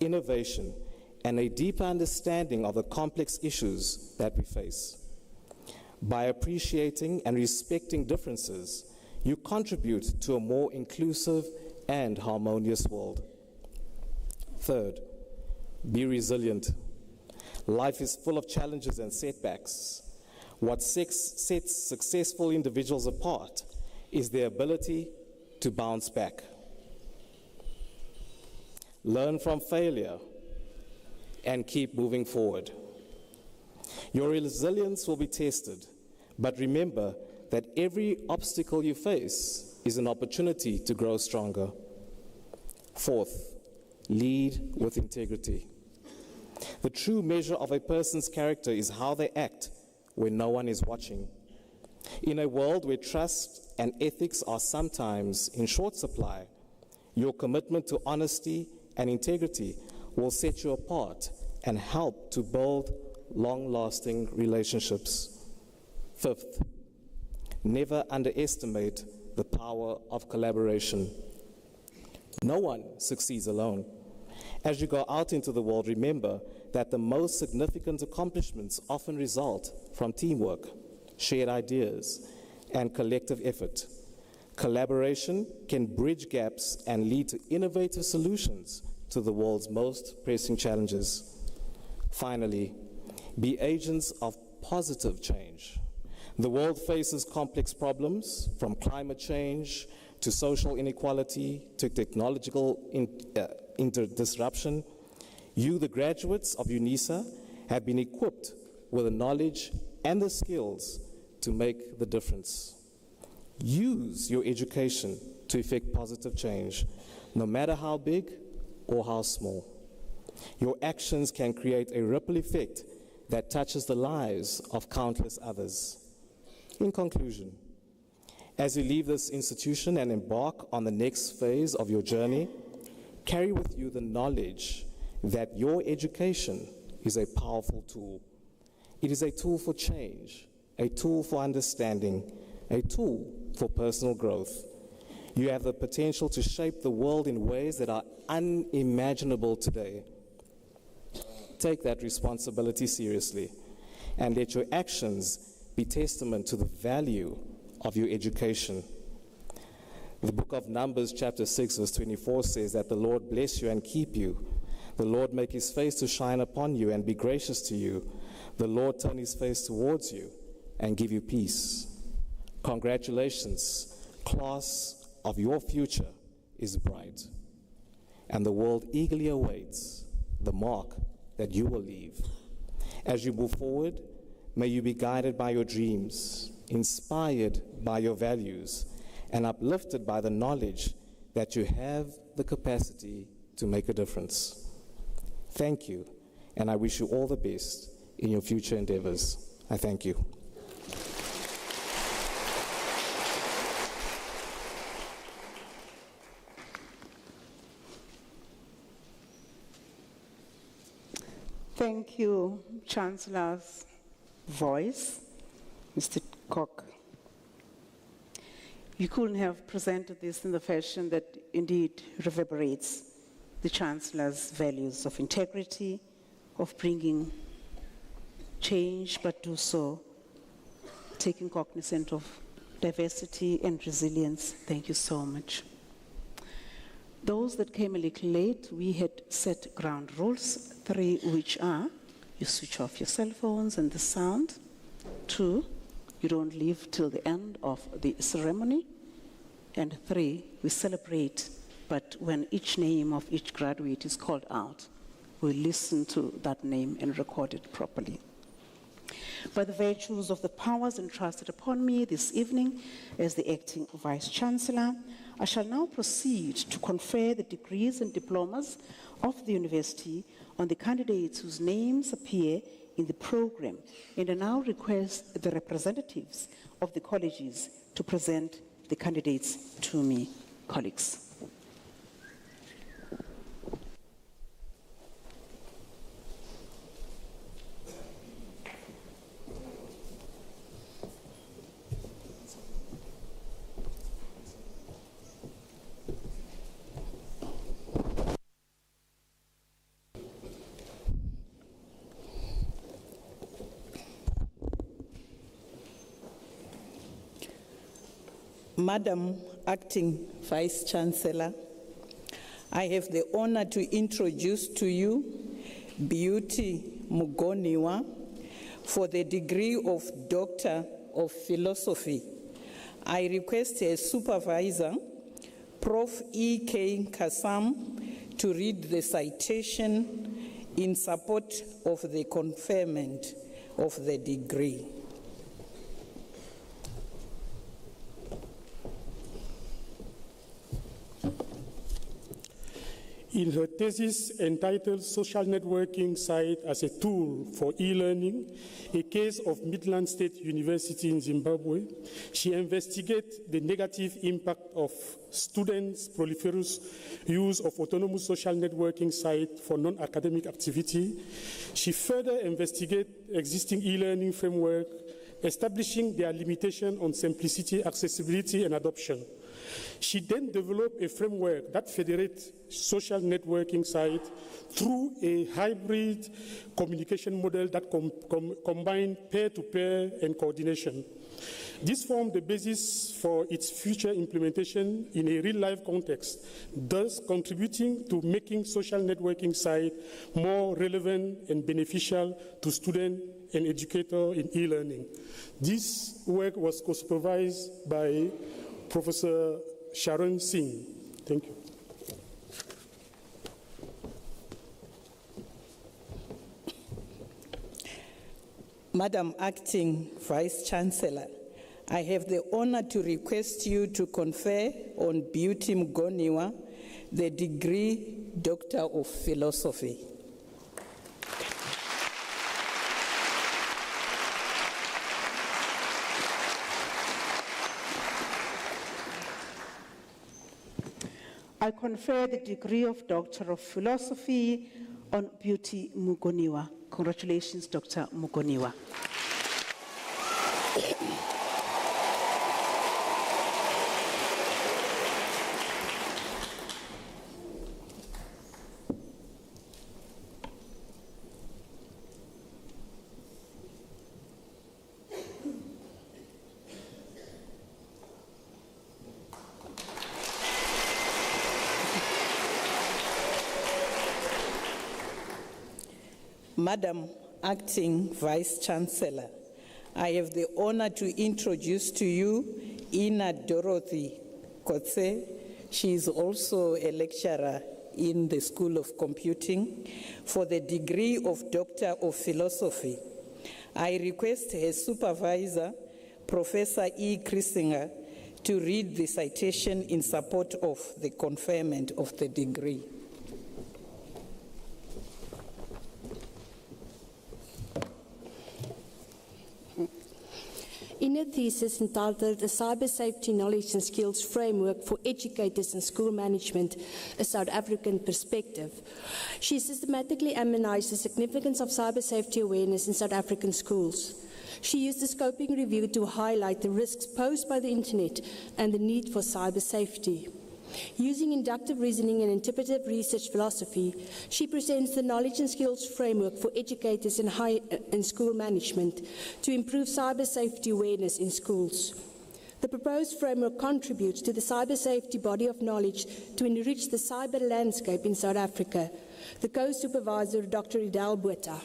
innovation, and a deeper understanding of the complex issues that we face. By appreciating and respecting differences, you contribute to a more inclusive and harmonious world. Third, be resilient. Life is full of challenges and setbacks. What sets successful individuals apart is their ability to bounce back. Learn from failure and keep moving forward. Your resilience will be tested, but remember that every obstacle you face is an opportunity to grow stronger. Fourth, lead with integrity. The true measure of a person's character is how they act when no one is watching. In a world where trust and ethics are sometimes in short supply, your commitment to honesty and integrity will set you apart and help to build long-lasting relationships. Fifth, never underestimate the power of collaboration. No one succeeds alone. As you go out into the world, remember that the most significant accomplishments often result from teamwork, shared ideas, and collective effort. Collaboration can bridge gaps and lead to innovative solutions to the world's most pressing challenges. Finally, be agents of positive change. The world faces complex problems, from climate change to social inequality to technological disruption. You, the graduates of Unisa, have been equipped with the knowledge and the skills to make the difference. Use your education to effect positive change, no matter how big or how small. Your actions can create a ripple effect that touches the lives of countless others. In conclusion, as you leave this institution and embark on the next phase of your journey, carry with you the knowledge that your education is a powerful tool. It is a tool for change, a tool for understanding, a tool for personal growth. You have the potential to shape the world in ways that are unimaginable today. Take that responsibility seriously, and let your actions be testament to the value of your education. The book of Numbers, chapter 6, verse 24 says that the Lord bless you and keep you. The Lord make his face to shine upon you and be gracious to you. The Lord turn his face towards you and give you peace. Congratulations, class of your future is bright, and the world eagerly awaits the mark that you will leave. As you move forward, may you be guided by your dreams, inspired by your values, and uplifted by the knowledge that you have the capacity to make a difference. Thank you, and I wish you all the best in your future endeavors. I thank you. Thank you, Chancellor's voice, Mr. Koch. You couldn't have presented this in the fashion that indeed reverberates the Chancellor's values of integrity, of bringing change, but do so taking cognizance of diversity and resilience. Thank you so much. Those that came a little late, we had set ground rules, 3 which are: you switch off your cell phones and the sound, 2, you don't leave till the end of the ceremony. And 3, we celebrate, but when each name of each graduate is called out, we listen to that name and record it properly. By the virtues of the powers entrusted upon me this evening as the acting Vice-Chancellor, I shall now proceed to confer the degrees and diplomas of the university on the candidates whose names appear in the program, and I now request the representatives of the colleges to present the candidates to me, colleagues. Madam Acting Vice-Chancellor, I have the honor to introduce to you Beauty Mugoniwa for the degree of Doctor of Philosophy. I request her supervisor, Prof. E.K. Kasam, to read the citation in support of the conferment of the degree. In her thesis entitled Social Networking Site as a Tool for E-Learning, a case of Midland State University in Zimbabwe, she investigates the negative impact of students' proliferous use of autonomous social networking sites for non-academic activity. She further investigates existing e-learning framework, establishing their limitation on simplicity, accessibility, and adoption. She then developed a framework that federates social networking sites through a hybrid communication model that combines peer-to-peer and coordination. This formed the basis for its future implementation in a real-life context, thus contributing to making social networking sites more relevant and beneficial to students and educators in e-learning. This work was co-supervised by Professor Sharon Singh. Thank you. Madam Acting Vice-Chancellor, I have the honor to request you to confer on Beauty Mugoniwa the degree Doctor of Philosophy. I confer the degree of Doctor of Philosophy on Beauty Mugoniwa. Congratulations, Dr. Mugoniwa. Madam Acting Vice-Chancellor, I have the honor to introduce to you Ina Dorothy Kotse. She is also a lecturer in the School of Computing for the degree of Doctor of Philosophy. I request her supervisor, Professor E. Christinger, to read the citation in support of the conferment of the degree. In a thesis entitled A Cyber Safety Knowledge and Skills Framework for Educators and School Management, a South African Perspective, she systematically analyzed the significance of cyber safety awareness in South African schools. She used the scoping review to highlight the risks posed by the internet and the need for cyber safety. Using inductive reasoning and interpretive research philosophy, she presents the knowledge and skills framework for educators and school management to improve cyber safety awareness in schools. The proposed framework contributes to the cyber safety body of knowledge to enrich the cyber landscape in South Africa. The co-supervisor, Dr. Idal Botha.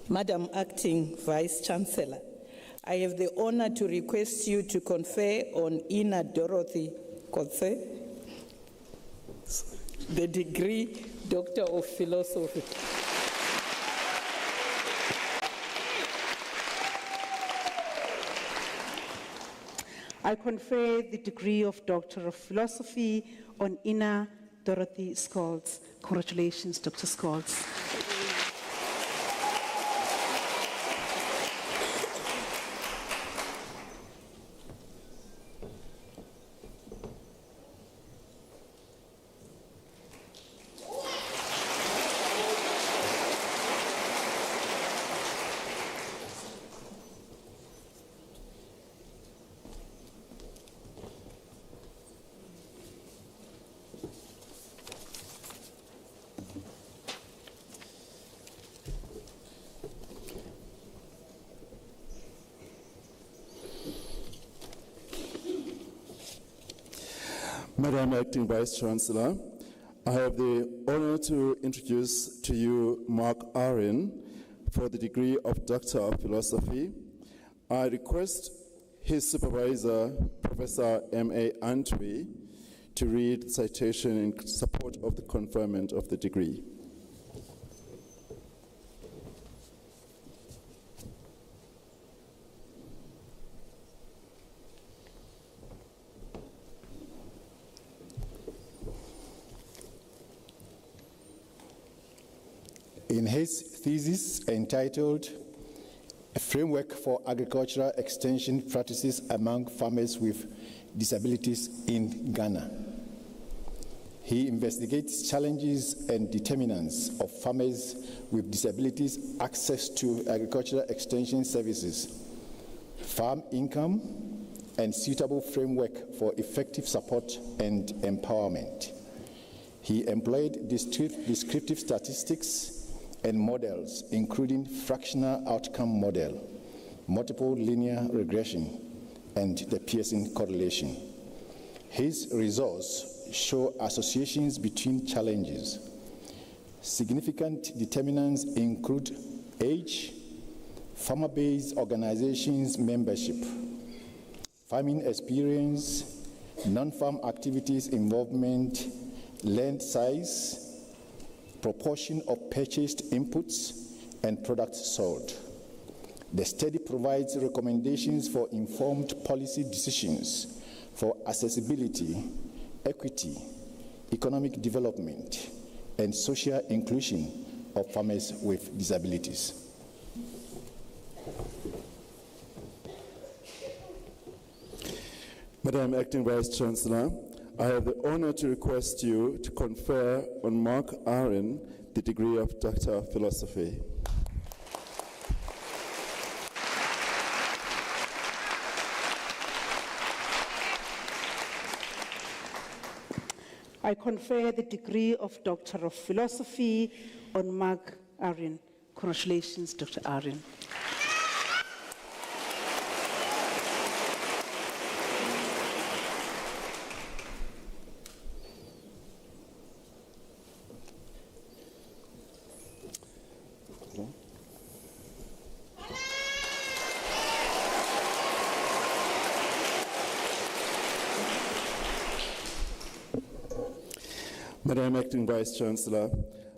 Madam Acting Vice Chancellor, I have the honor to request you to confer on Ina Dorothy Kotse the degree Doctor of Philosophy. I confer the degree of Doctor of Philosophy on Ina Dorothy Scholz. Congratulations, Dr. Scholz. Madam Acting Vice Chancellor, I have the honor to introduce to you Mark Aaron for the degree of Doctor of Philosophy. I request his supervisor, Professor M.A. Antwi, to read the citation in support of the conferment of the degree. In his thesis entitled A Framework for Agricultural Extension Practices Among Farmers with Disabilities in Ghana, he investigates challenges and determinants of farmers with disabilities' access to agricultural extension services, farm income, and suitable framework for effective support and empowerment. He employed descriptive statistics and models, including fractional outcome model, multiple linear regression, and the Pearson correlation. His results show associations between challenges. Significant determinants include age, farmer-based organizations membership, farming experience, non-farm activities involvement, land size, proportion of purchased inputs, and products sold. The study provides recommendations for informed policy decisions for accessibility, equity, economic development, and social inclusion of farmers with disabilities. Madam Acting Vice Chancellor, I have the honor to request you to confer on Mark Aaron the degree of Doctor of Philosophy. I confer the degree of Doctor of Philosophy on Mark Aaron. Congratulations, Dr. Aaron. Madam Acting Vice Chancellor,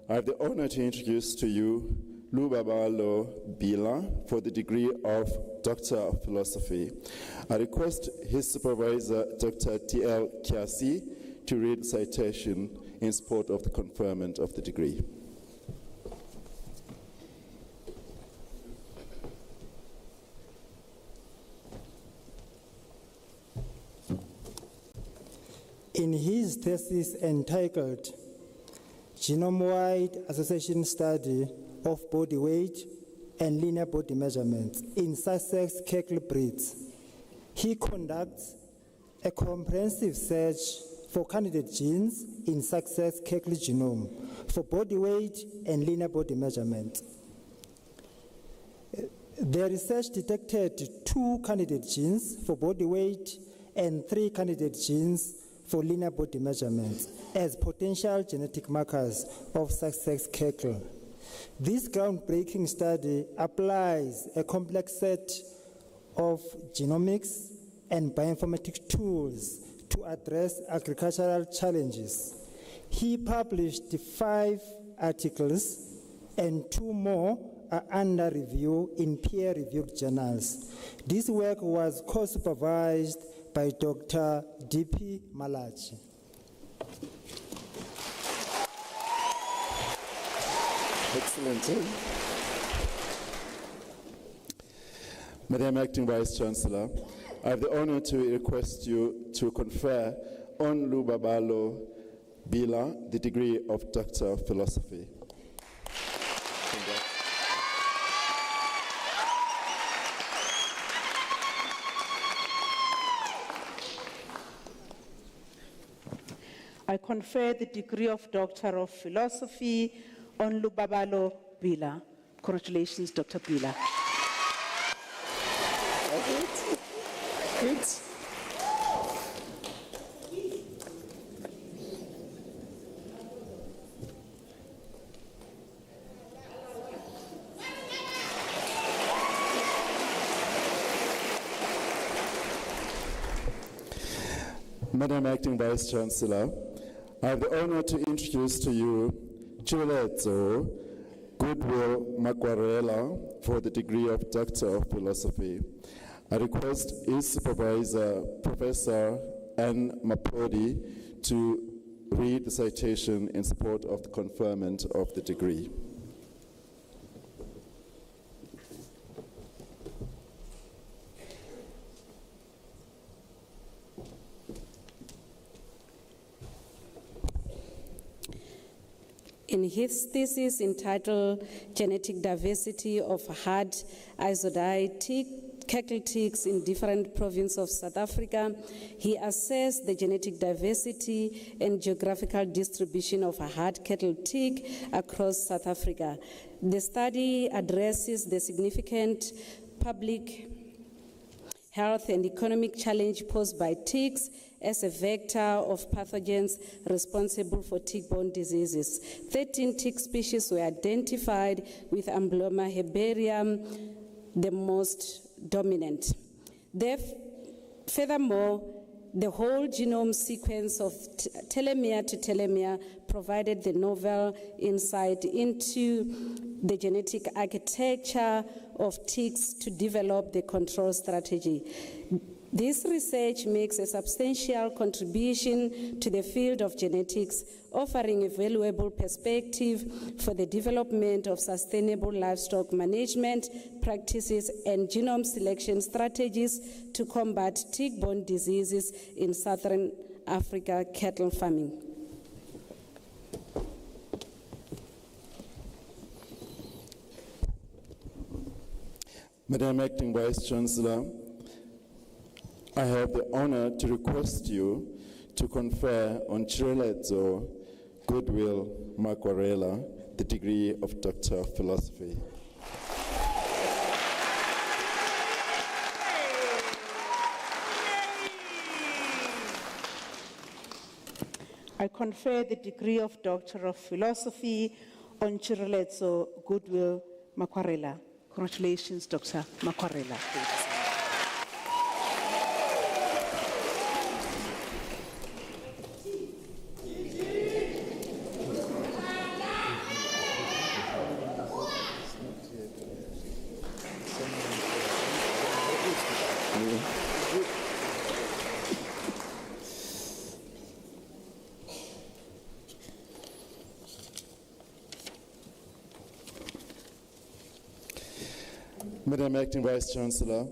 I have the honor to introduce to you Lubabalo Bila for the degree of Doctor of Philosophy. I request his supervisor, Dr. T.L. Kiasi, to read the citation in support of the conferment of the degree. In his thesis entitled Genome-Wide Association Study of Body Weight and Linear Body Measurements in Sussex cattle breeds, he conducts a comprehensive search for candidate genes in Sussex cattle genome for body weight and linear body measurements. The research detected 2 candidate genes for body weight and 3 candidate genes for linear body measurements as potential genetic markers of Sussex cattle. This groundbreaking study applies a complex set of genomics and bioinformatics tools to address agricultural challenges. He published 5 articles and 2 more are under review in peer-reviewed journals. This work was co-supervised by Dr. D.P. Malachi. Excellent. Madam Acting Vice Chancellor, I have the honor to request you to confer on Lubabalo Bila the degree of Doctor of Philosophy. I confer the degree of Doctor of Philosophy on Lubabalo Bila. Congratulations, Dr. Bila. Good. Madam Acting Vice Chancellor, I have the honor to introduce to you Chilezo Goodwill Makwarela for the degree of Doctor of Philosophy. I request his supervisor, Professor Ann Mapodi, to read the citation in support of the conferment of the degree. In his thesis entitled Genetic Diversity of Hard Isodiotic Cattle Ticks in Different Provinces of South Africa, he assessed the genetic diversity and geographical distribution of a hard cattle tick across South Africa. The study addresses the significant public health and economic challenge posed by ticks as a vector of pathogens responsible for tick-borne diseases. 13 tick species were identified, with Ambloma herbarium the most dominant. Furthermore, the whole genome sequence of telomere to telomere provided the novel insight into the genetic architecture of ticks to develop the control strategy. This research makes a substantial contribution to the field of genetics, offering a valuable perspective for the development of sustainable livestock management practices and genome selection strategies to combat tick-borne diseases in Southern Africa cattle farming. Madam Acting Vice Chancellor, I have the honor to request you to confer on Chilezo Goodwill Makwarela the degree of Doctor of Philosophy. I confer the degree of Doctor of Philosophy on Chilezo Goodwill Makwarela. Congratulations, Dr. Makwarela. Madam Acting Vice Chancellor,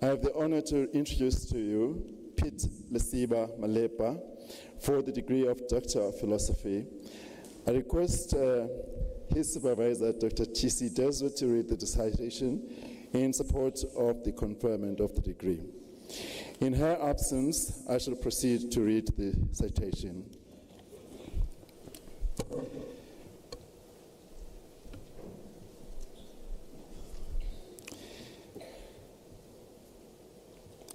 I have the honor to introduce to you Pete Lesiba Malepa for the degree of Doctor of Philosophy. I request his supervisor, Dr. Chisi Deswa, to read the dissertation in support of the conferment of the degree. In her absence, I shall proceed to read the citation.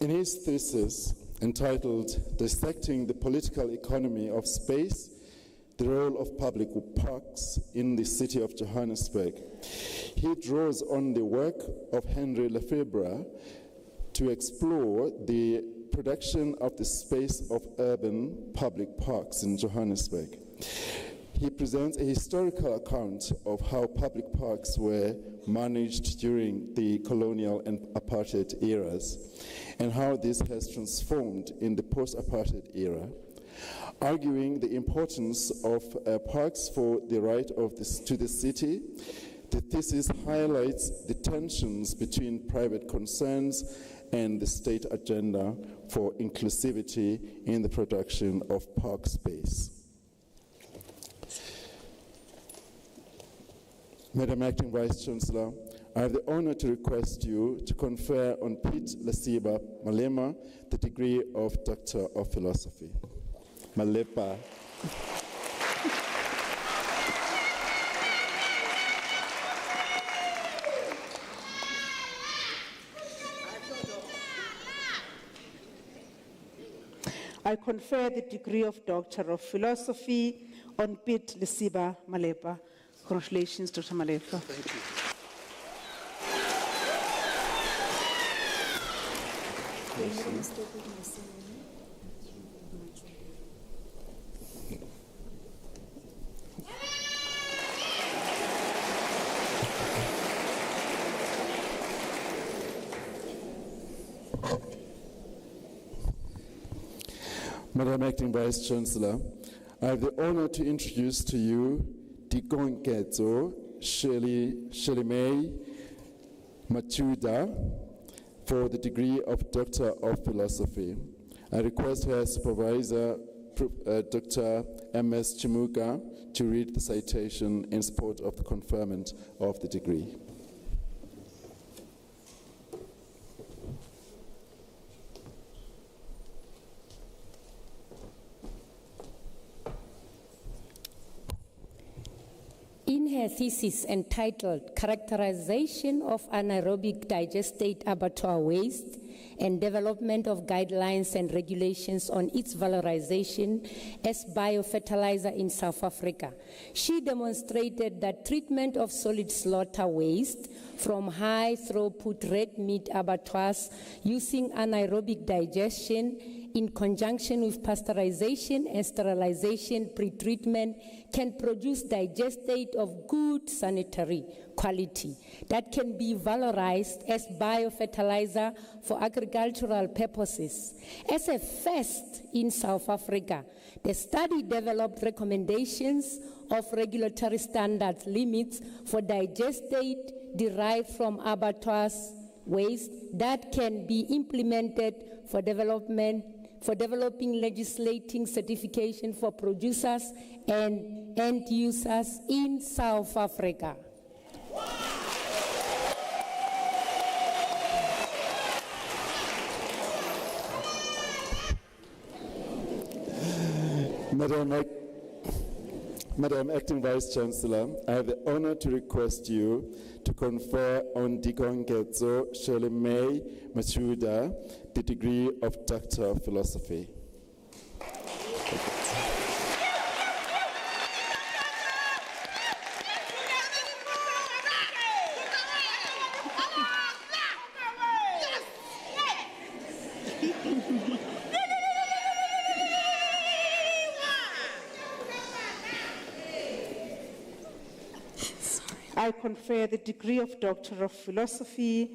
In his thesis entitled Dissecting the Political Economy of Space, the role of public parks in the city of Johannesburg. He draws on the work of Henry Lefebvre to explore the production of the space of urban public parks in Johannesburg. He presents a historical account of how public parks were managed during the colonial and apartheid eras, and how this has transformed in the post-apartheid era. Arguing the importance of parks for the right of to the city, the thesis highlights the tensions between private concerns and the state agenda for inclusivity in the production of park space. Madam Acting Vice Chancellor, I have the honor to request you to confer on Pete Lesiba Malema the degree of Doctor of Philosophy. Malepa. I confer the degree of Doctor of Philosophy on Pete Lesiba Malepa. Congratulations, Dr. Malepa. Thank you. Madam Acting Vice Chancellor, I have the honor to introduce to you Dikonkezo Shelimei Machuda for the degree of Doctor of Philosophy. I request her supervisor, Dr. M.S. Chimuka, to read the citation in support of the conferment of the degree. In her thesis entitled Characterization of Anaerobic Digestate Abattoir Waste and Development of Guidelines and Regulations on its Valorization as Biofertilizer in South Africa, she demonstrated that treatment of solid slaughter waste from high-throughput red meat abattoirs using anaerobic digestion in conjunction with pasteurization and sterilization pre-treatment can produce digestate of good sanitary quality that can be valorized as biofertilizer for agricultural purposes. As a first in South Africa, the study developed recommendations of regulatory standards limits for digestate derived from abattoirs waste that can be implemented for developing legislating certification for producers and end users in South Africa. Madam Acting Vice Chancellor, I have the honor to request you to confer on Dikonkezo Shelimei Machuda the degree of Doctor of Philosophy. I confer the degree of Doctor of Philosophy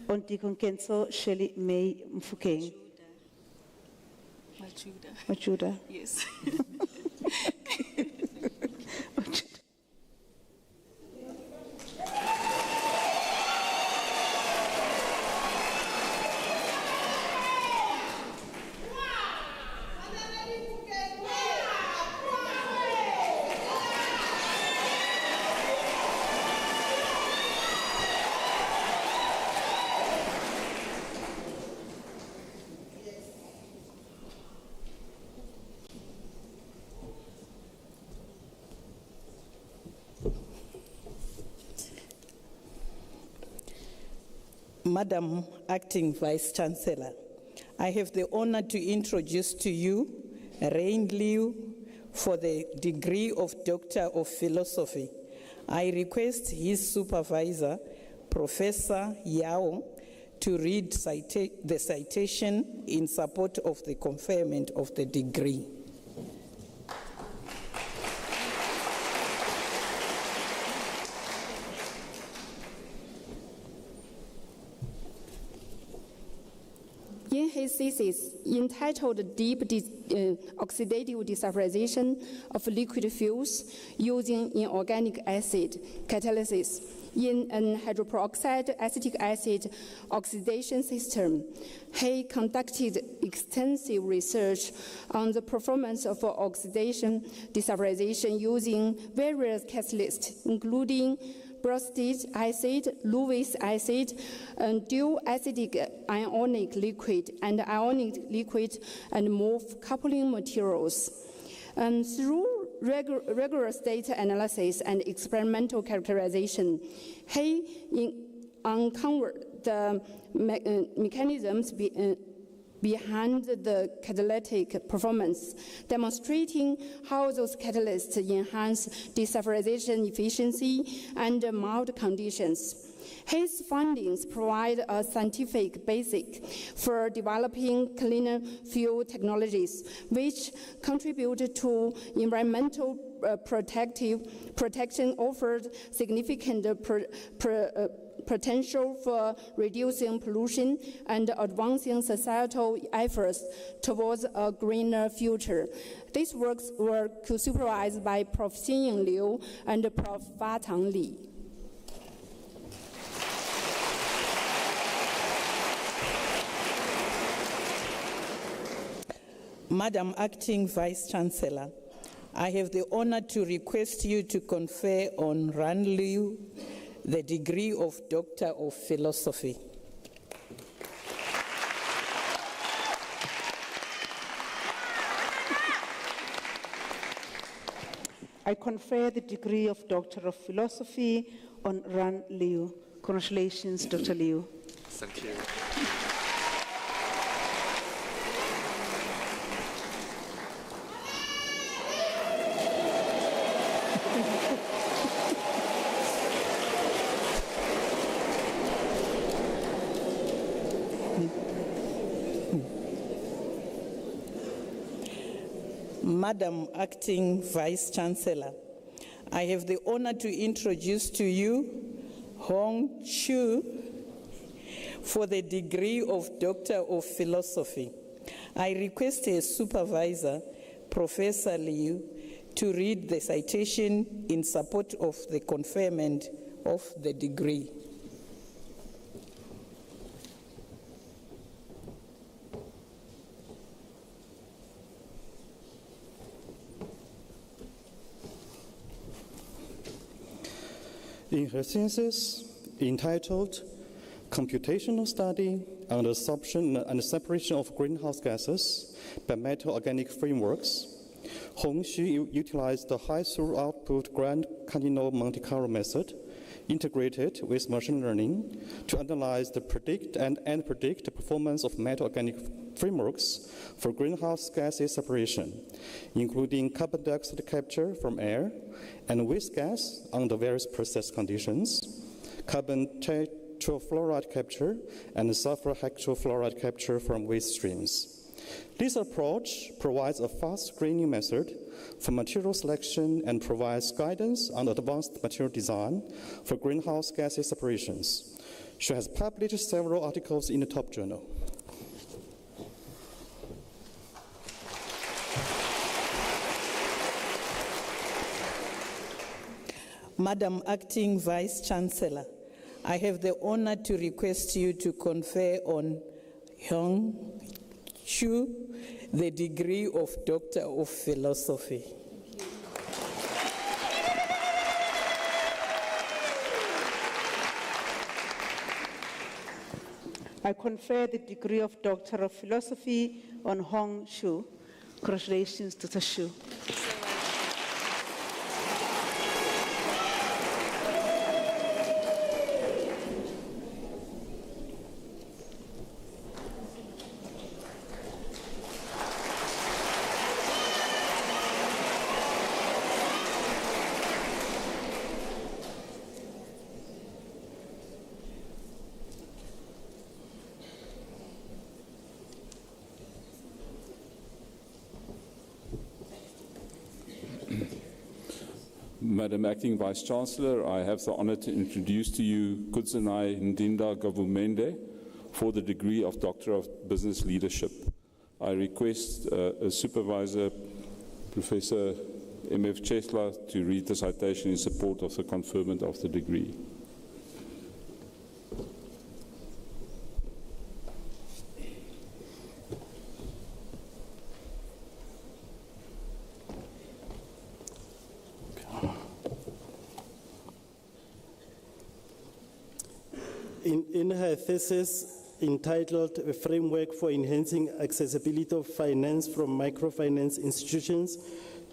on Dikonkezo Shelimei Mfukeng. Machuda. Yes. Madam Acting Vice Chancellor, I have the honor to introduce to you Rain Liu for the degree of Doctor of Philosophy. I request his supervisor, Professor Yao, to read the citation in support of the conferment of the degree. In his thesis entitled Deep Oxidative Desulfurization of Liquid Fuels Using Inorganic Acid Catalysis in an Hydroperoxide Acetic Acid Oxidation System, he conducted extensive research on the performance of oxidation desulfurization using various catalysts, including Brustic acid, Lewis acid, dual acidic ionic liquid, and ionic liquid, and MOF coupling materials. Through rigorous data analysis and experimental characterization, he uncovered the mechanisms behind the catalytic performance, demonstrating how those catalysts enhance desulfurization efficiency under mild conditions. His findings provide a scientific basis for developing cleaner fuel technologies, which contribute to environmental protection, offered significant potential for reducing pollution and advancing societal efforts towards a greener future. These works were co-supervised by Prof. Xinying Liu and Prof. Fatang Li. Madam Acting Vice Chancellor, I have the honor to request you to confer on Ran Liu the degree of Doctor of Philosophy. I confer the degree of Doctor of Philosophy on Ran Liu. Congratulations, Dr. Liu. Thank you. Madam Acting Vice Chancellor, I have the honor to introduce to you Hong Chu for the degree of Doctor of Philosophy. I request a supervisor, Professor Liu, to read the citation in support of the conferment of the degree. In her thesis entitled Computational Study on the Absorption and Separation of Greenhouse Gases by Metal-Organic Frameworks, Hong Xu utilized the high-throughput output Grand Cardinal Monte Carlo method integrated with machine learning to analyze the predict the performance of metal-organic frameworks for greenhouse gases separation, including carbon dioxide capture from air and waste gas under various process conditions, carbon tetrafluoride capture, and sulfur hexafluoride capture from waste streams. This approach provides a fast screening method for material selection and provides guidance on advanced material design for greenhouse gases separations. She has published several articles in the top journal. Madam Acting Vice Chancellor, I have the honor to request you to confer on Hong Chu the degree of Doctor of Philosophy. I confer the degree of Doctor of Philosophy on Hong Chu. Congratulations, Dr. Chu. Madam Acting Vice-Chancellor, I have the honor to introduce to you Kutsunai Ndinda Gavumende for the degree of Doctor of Business Leadership. I request Supervisor Professor M.F. Chancellor to read the citation in support of the conferment of the degree. In her thesis entitled A Framework for Enhancing Accessibility of Finance from Microfinance Institutions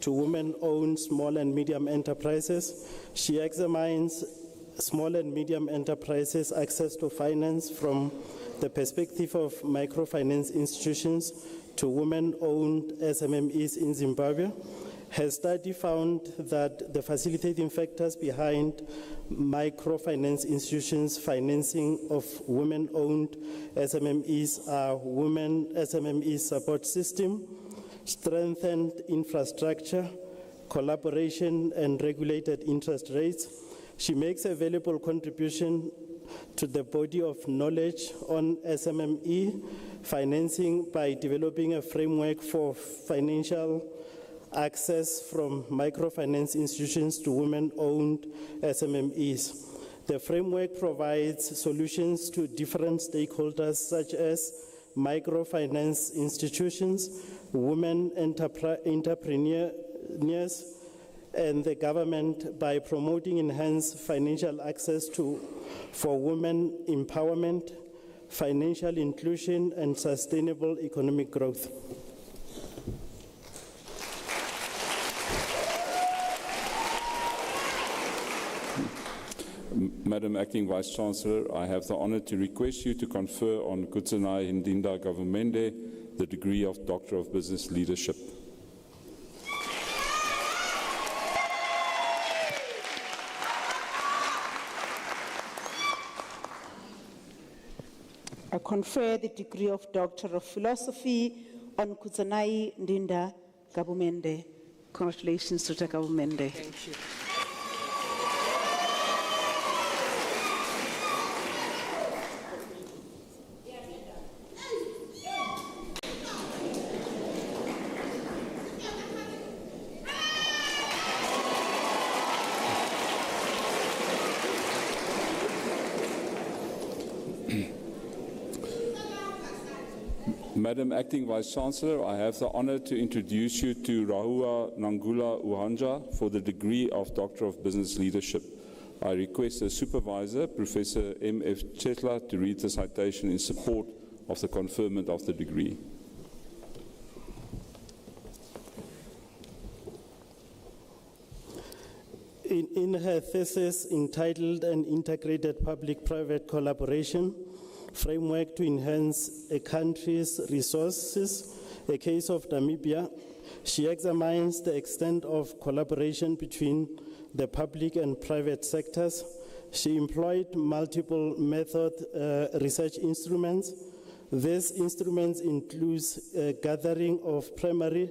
to Women-Owned Small and Medium Enterprises, she examines small and medium enterprises' access to finance from the perspective of microfinance institutions to women-owned SMMEs in Zimbabwe. Her study found that the facilitating factors behind microfinance institutions' financing of women-owned SMMEs are women SMME support system, strengthened infrastructure, collaboration, and regulated interest rates. She makes a valuable contribution to the body of knowledge on SMME financing by developing a framework for financial access from microfinance institutions to women-owned SMMEs. The framework provides solutions to different stakeholders such as microfinance institutions, women entrepreneurs, and the government by promoting enhanced financial access for women empowerment, financial inclusion, and sustainable economic growth. Madam Acting Vice-Chancellor, I have the honor to request you to confer on Kutsunai Ndinda Gavumende the degree of Doctor of Business Leadership. I confer the degree of Doctor of Philosophy on Kutsunai Ndinda Gavumende. Congratulations, Dr. Gavumende. Thank you. Madam Acting Vice-Chancellor, I have the honor to introduce you to Rahua Nangula Uhanja for the degree of Doctor of Business Leadership. I request the Supervisor, Professor M.F. Chancellor, to read the citation in support of the conferment of the degree. In her thesis entitled An Integrated Public-Private Collaboration Framework to Enhance a Country's Resources, a case of Namibia, she examines the extent of collaboration between the public and private sectors. She employed multiple method research instruments. These instruments include gathering of primary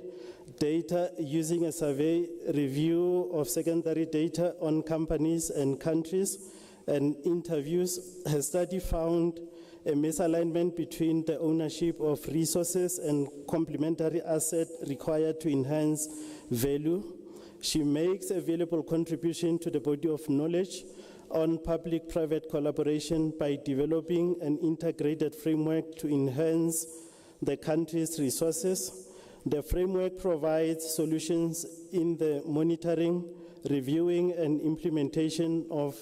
data using a survey, review of secondary data on companies and countries, and interviews. Her study found a misalignment between the ownership of resources and complementary assets required to enhance value. She makes a valuable contribution to the body of knowledge on public-private collaboration by developing an integrated framework to enhance the country's resources. The framework provides solutions in the monitoring, reviewing, and implementation of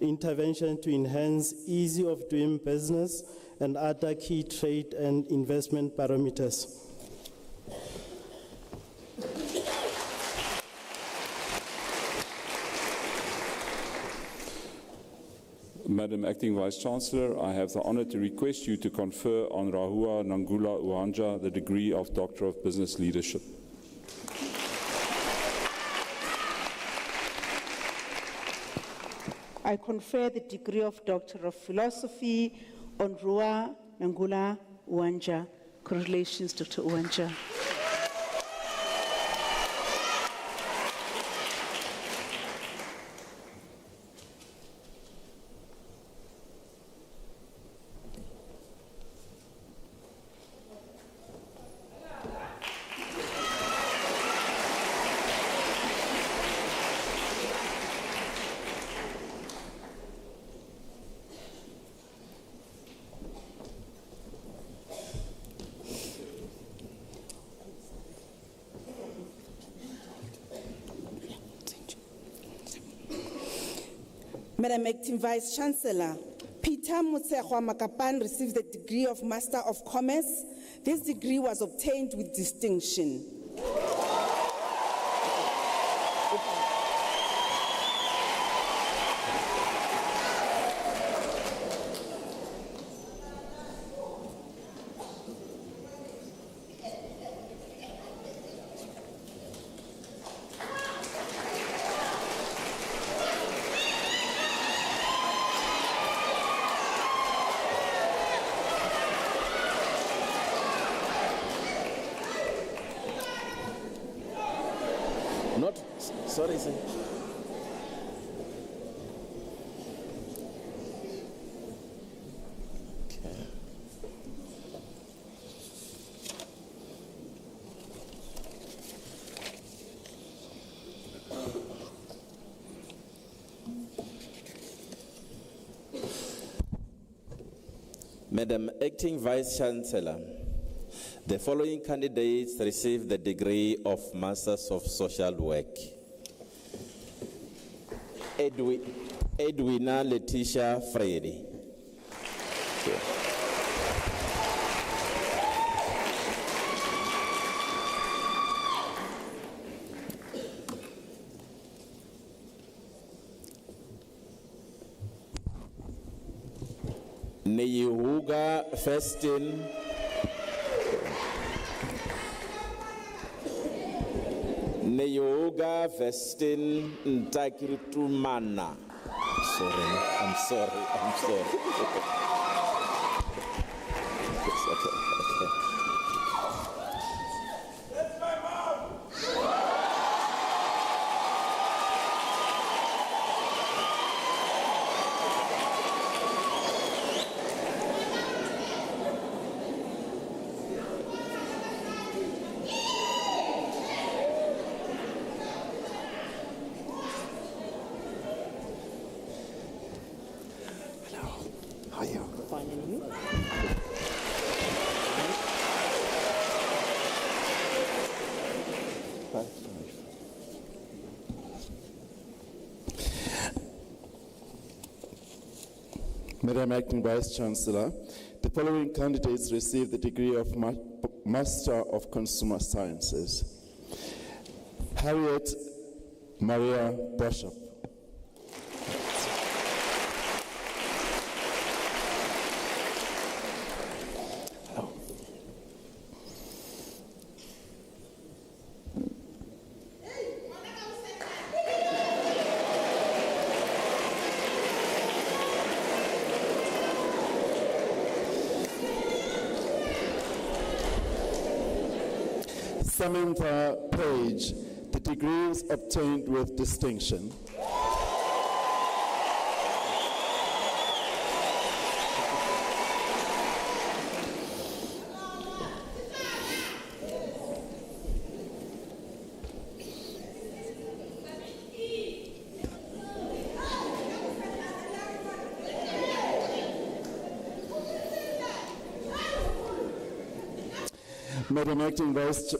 intervention to enhance ease of doing business and other key trade and investment parameters. Madam Acting Vice-Chancellor, I have the honor to request you to confer on Rahua Nangula Uhanja the degree of Doctor of Business Leadership. I confer the degree of Doctor of Philosophy on Rahua Nangula Uhanja. Congratulations, Dr. Uhanja. Thank you. Madam Acting Vice Chancellor, Peter Mutsekwa Makapan received the degree of Master of Commerce. This degree was obtained with distinction. Sorry, sir. Madam Acting Vice Chancellor, the following candidates received the degree of Masters of Social Work. Edwina Letitia Freddy. Neyehuga Festin. Neyoga Vestin Ntakiritumana. I'm sorry. Madam Acting Vice Chancellor, the following candidates received the degree of Master of Consumer Sciences. Harriet Maria Bishop. Samantha Page, the degree is obtained with distinction. Madam Acting Vice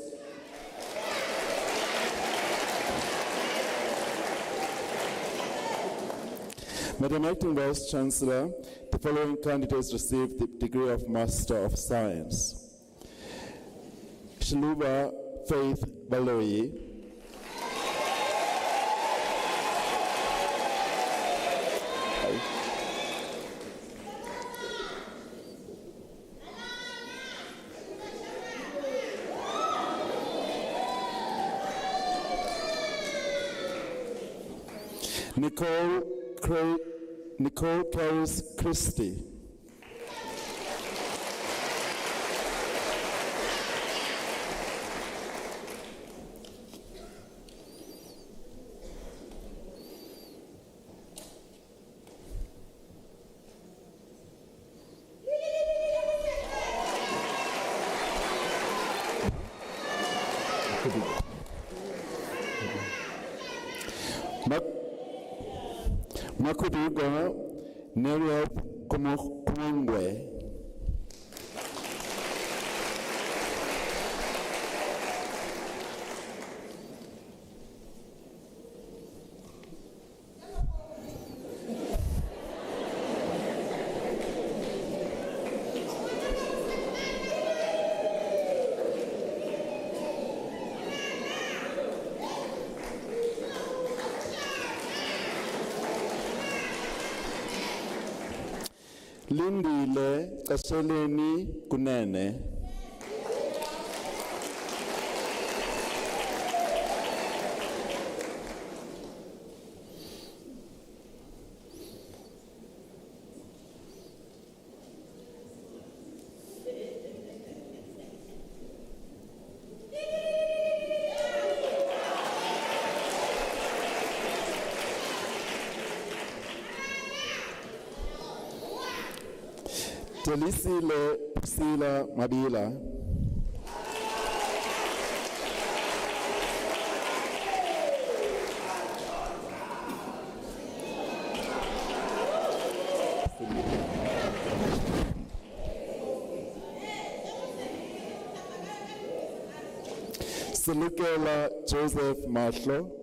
Madam Acting Vice Chancellor, the following candidates received the degree of Master of Science. Shaluba Faith Baloyi. Nicole Caris Christie. Makuduga Neria Kumongwe. Lindile Kasheleni Kunene. Telisile Priscilla Mabila. Selukela Joseph Mahlo.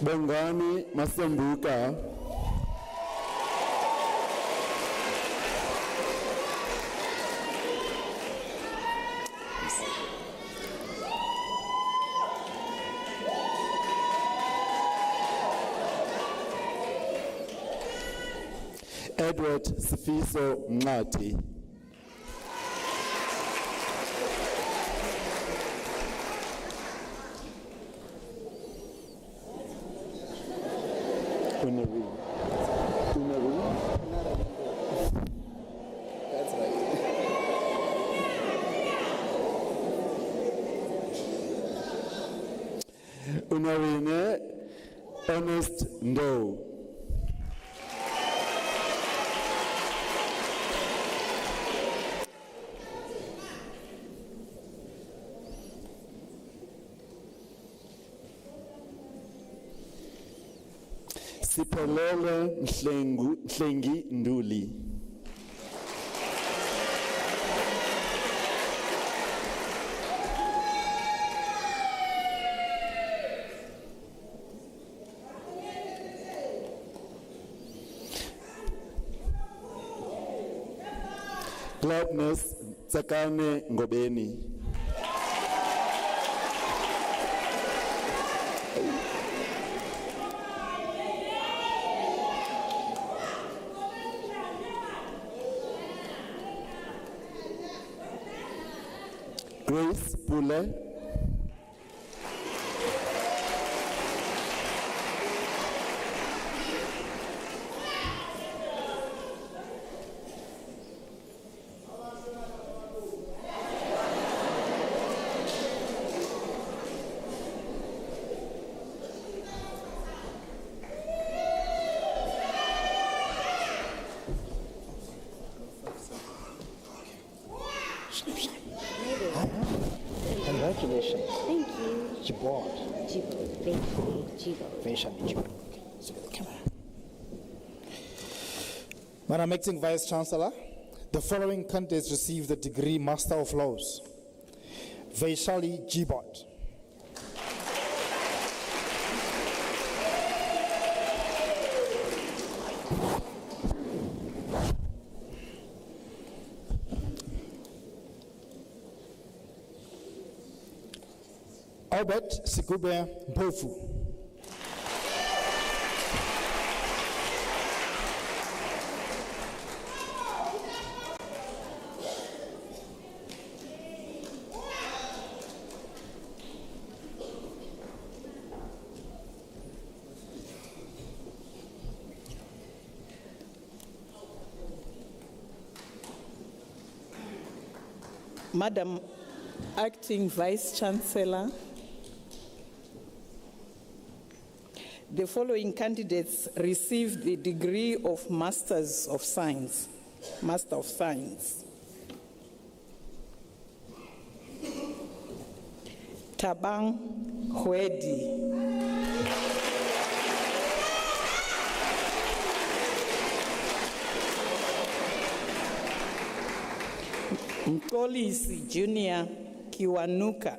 Bongani Masembuka. Edward Sifiso Mngati. That's right. Unawine Ernest Ndo. Siphelele Mhlengi Nduli. Gladness Tsakane Ngobeni. Grace Pule. Congratulations. Thank you. Jibot. Jibo, thankfully, Jibo. Veshali Jibot. So the camera. Madam Acting Vice Chancellor, the following candidates received the degree Master of Laws. Veshali Jibot. Albert Sikube Bofu. Madam Acting Vice Chancellor, the following candidates received the degree of Masters of Science, Master of Science. Tabang Hwedi. Mkolisi Junior Kiwanuka.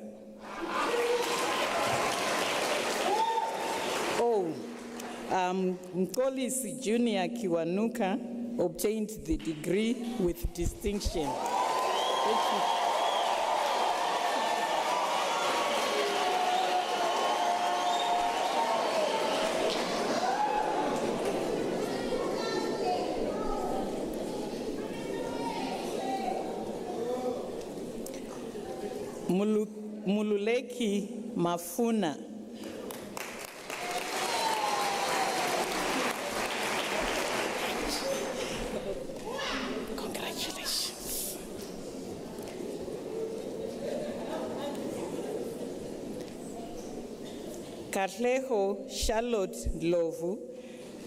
Nkolisi Junior Kiwanuka obtained the degree with distinction. Thank you. Mululeki Mafuna. Congratulations. Katleho Charlotte Lovu,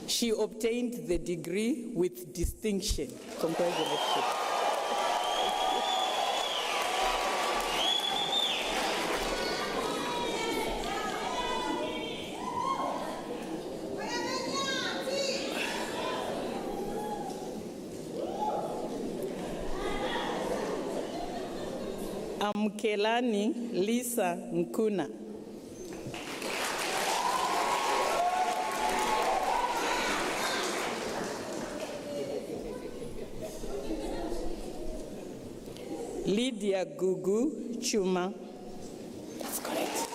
she obtained the degree with distinction. Congratulations. Amkelani Lisa Nkuna. Lydia Gugu Chuma. That's correct.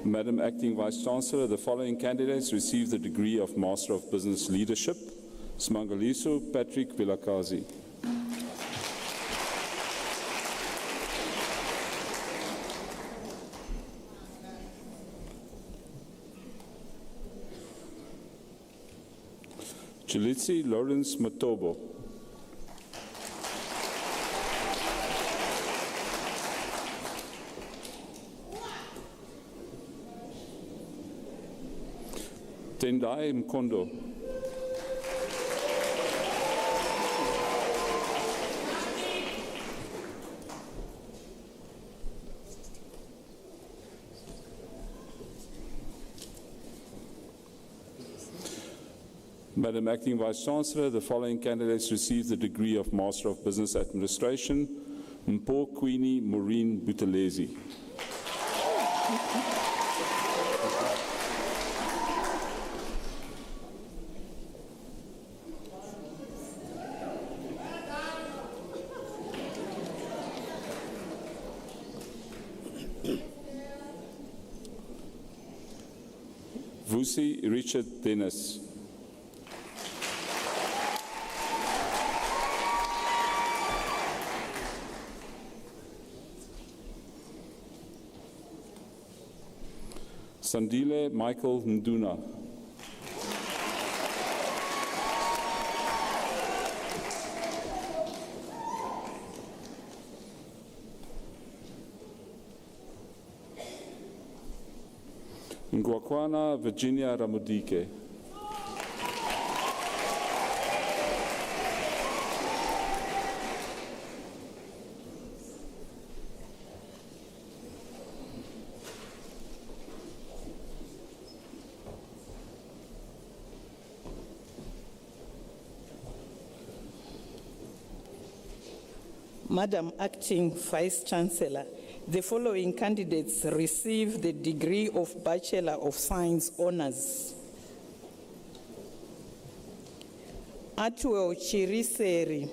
Madam Acting Vice-Chancellor, the following candidates received the degree of Master of Business Leadership. Smangaliso Patrick Vilakazi. Chilitsi Lawrence Matobo. Tendai Mkondo. Madam Acting Vice-Chancellor, the following candidates received the degree of Master of Business Administration. Mpo Queenie Maureen Buthelezi. Vusi Richard Dennis. Sandile Michael Nduna. Ngwakwana Virginia Ramudike. Madam Acting Vice-Chancellor, the following candidates receive the degree of Bachelor of Science Honours. Atwell Chiriseri.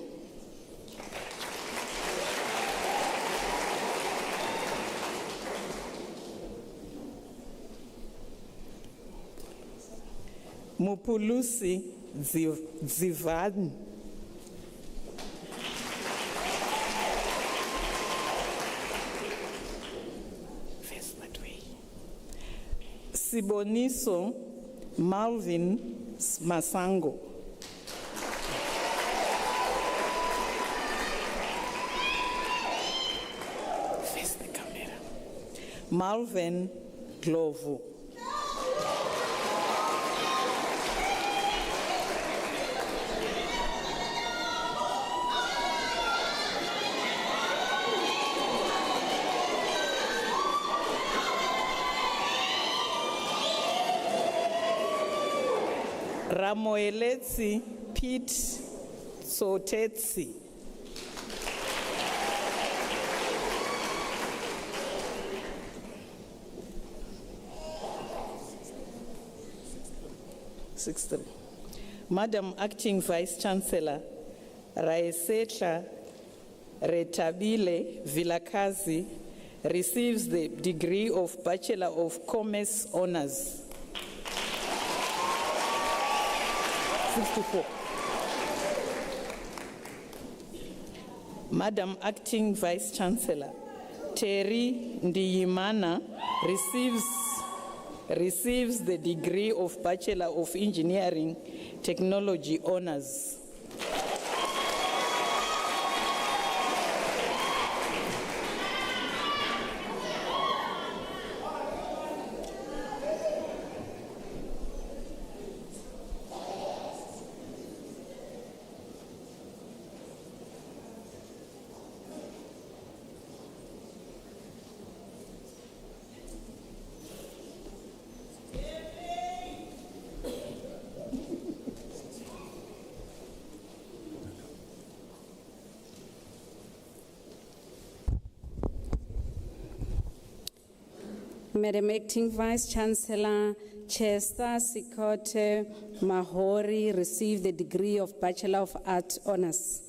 Mupulusi Zivan. Siboniso Malvin Masango. Face the camera. Malvin Glovo. Ramoeletsi Pete Sotetsi. Madam Acting Vice Chancellor, Raesetla Retabile Vilakazi receives the degree of Bachelor of Commerce Honours. 64. Madam Acting Vice Chancellor, Terry Ndiyimana receives the degree of Bachelor of Engineering Technology Honours. Madam Acting Vice Chancellor, Chester Sikote Mahori received the degree of Bachelor of Arts Honours.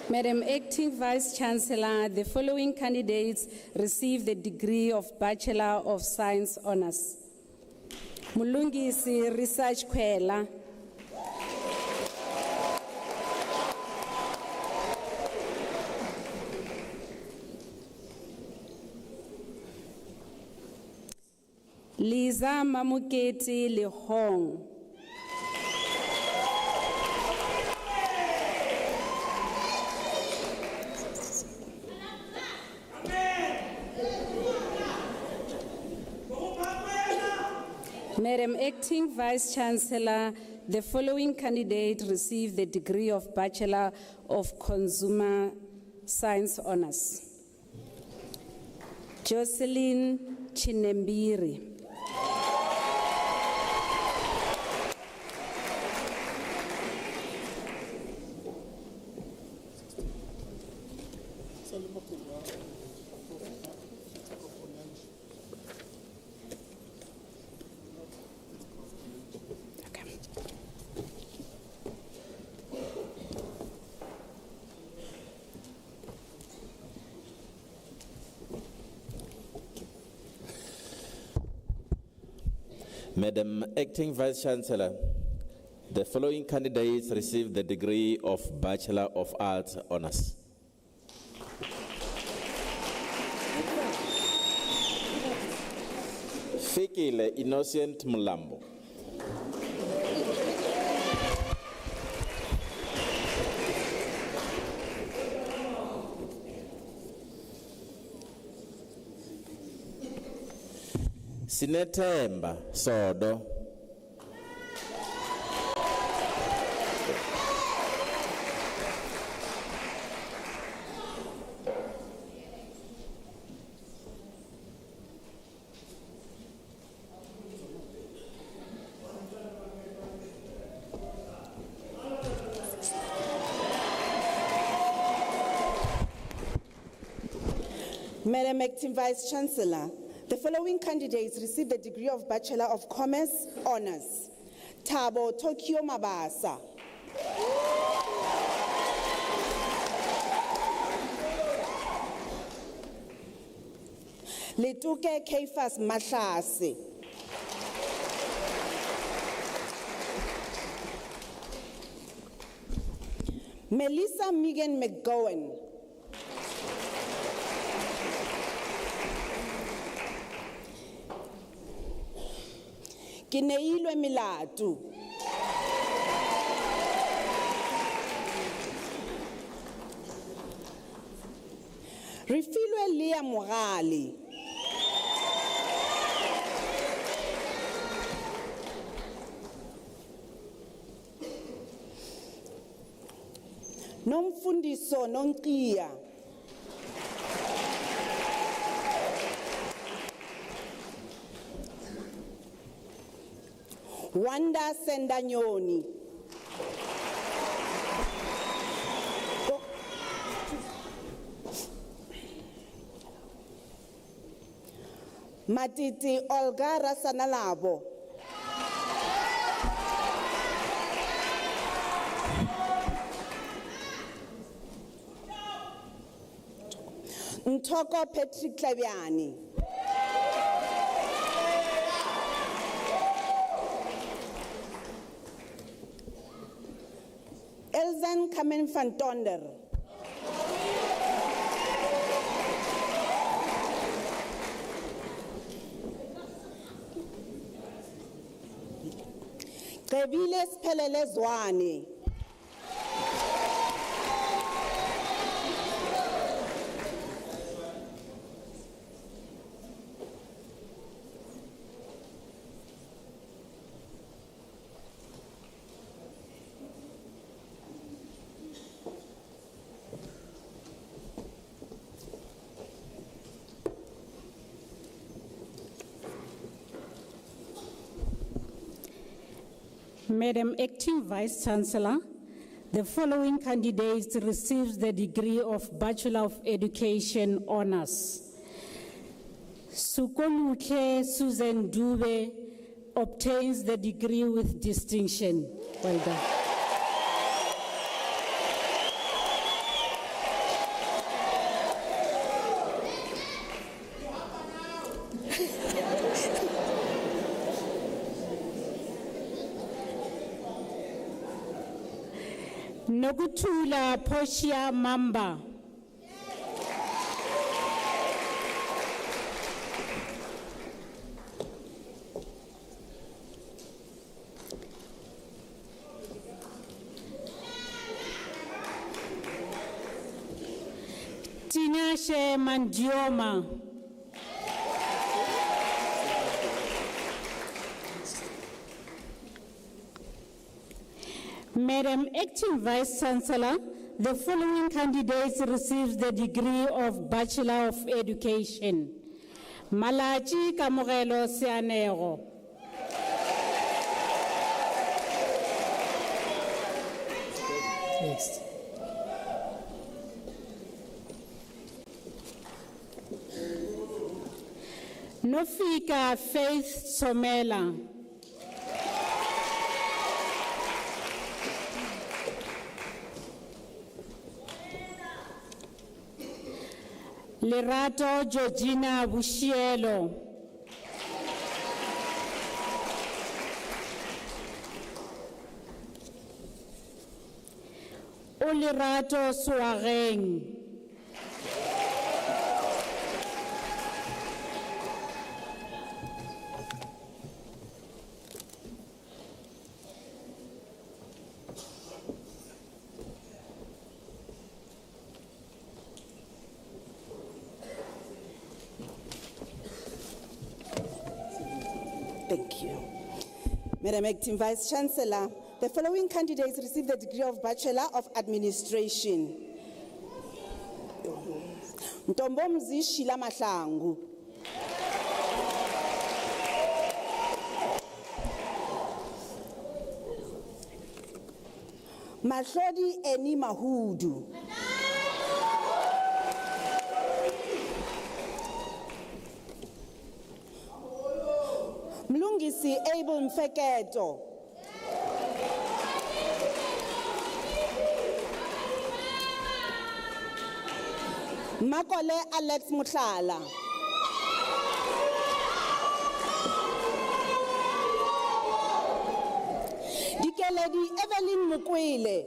Madam Acting Vice Chancellor, the following candidates receive the degree of Bachelor of Science Honours. Mulungisi Research Kwela. Liza Mamuketi Lehong. Madam Acting Vice Chancellor, the following candidate received the degree of Bachelor of Consumer Science Honours. Jocelyn Chinembiri. Madam Acting Vice Chancellor, the following candidates received the degree of Bachelor of Arts Honours. Fikile Innocent Mulambo. Sinetemba Sodo. Madam Acting Vice Chancellor, the following candidates received the degree of Bachelor of Commerce Honours. Thabo Tokyo Mabasa. Letuke Keifas Mahlase. Melissa Megan McGowan. Kineilwe Milatu. Refilwe Leah Morali. Nomfundiso Nonkia. Wanda Sendanyoni. Matiti Olga Rasanalabo. Ntoko Patrick Claviani. Elzan Kamen van Tonder. Kebile Spelele Zwane. Madam Acting Vice Chancellor, the following candidates received the degree of Bachelor of Education Honours. Sukolutle Susan Dube obtains the degree with distinction. Well done. Nokutula Portia Mamba. Tinashe Mandioma. Madam Acting Vice Chancellor, the following candidates received the degree of Bachelor of Education. Malachi Kamogelo Sianego. Next. Nofika Faith Somela. Lerato Georgina Bushielo. Olerato Suareng. Thank you. Madam Acting Vice Chancellor, the following candidates received the degree of Bachelor of Administration. Ntombomzi Shila Mahlangu. Mahlodi Eni Mahudu. Mlungisi Abel Mfeketo. Makole Alex Mutlala. Lady Evelyn Mukwile.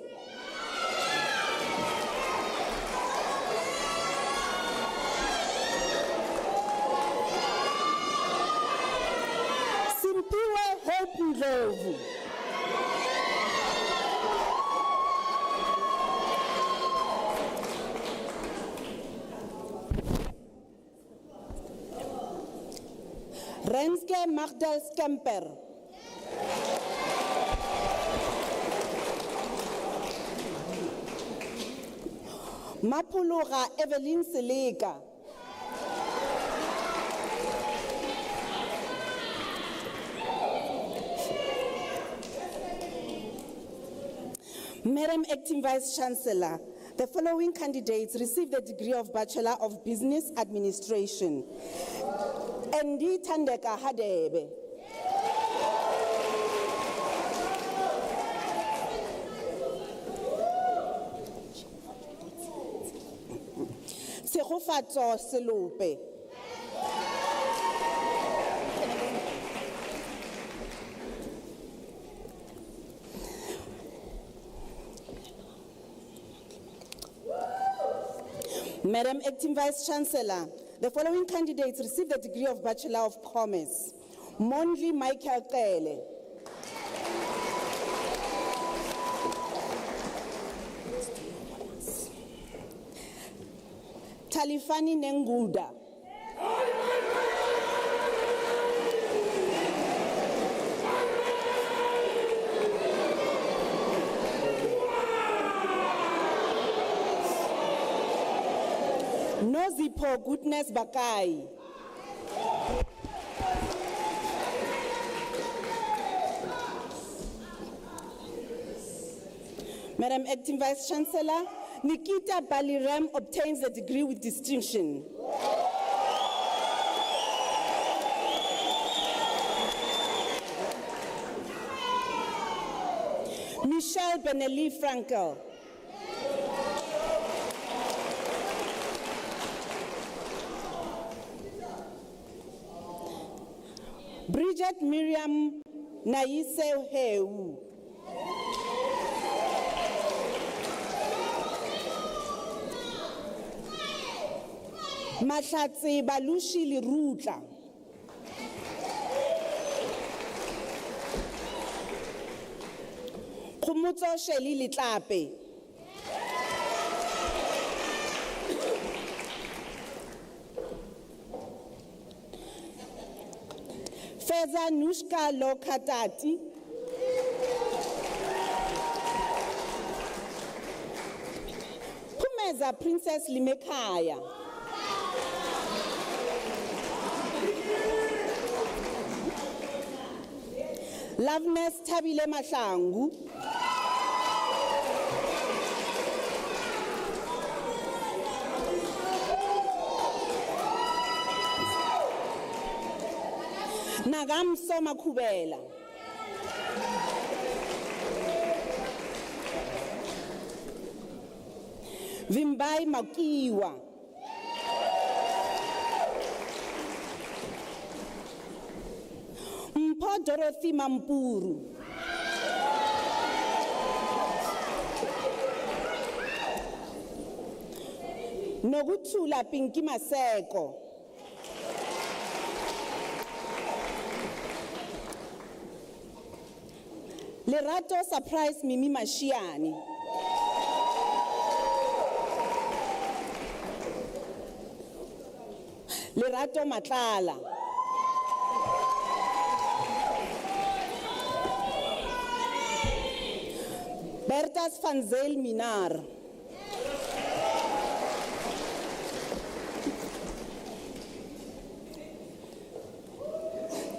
Simpiwe Hope Ndlovu. Renske Magdal Skemper. Mapuluga Evelyn Seleka. Madam Acting Vice Chancellor, the following candidates received the degree of Bachelor of Business Administration. Endi Tandeka Hadebe. Sekgofatso Selope. Madam Acting Vice Chancellor, the following candidates received the degree of Bachelor of Commerce. Mondli Michael Kele. Talifani Nenguda. Nozipo Goodness Bakai. Madam Acting Vice Chancellor, Nikita Baliram obtains the degree with distinction. Michelle Benelli Frankel. Bridget Miriam Naise Heu. Mahlatse Balushi Lirutla. Khumutso Sheli Litlape. Feza Nushka Lokatati. Pumeza Princess Limekaya. Loveness Tabile Mahlangu. Nagamso Makubela. Vimbai Makiwa. Mpo Dorothy Mampuru. Noguthula Pinky Maseko. Lerato surprise Mimi Mashiani. Lerato Matlala. Bertas Fanzel Minar.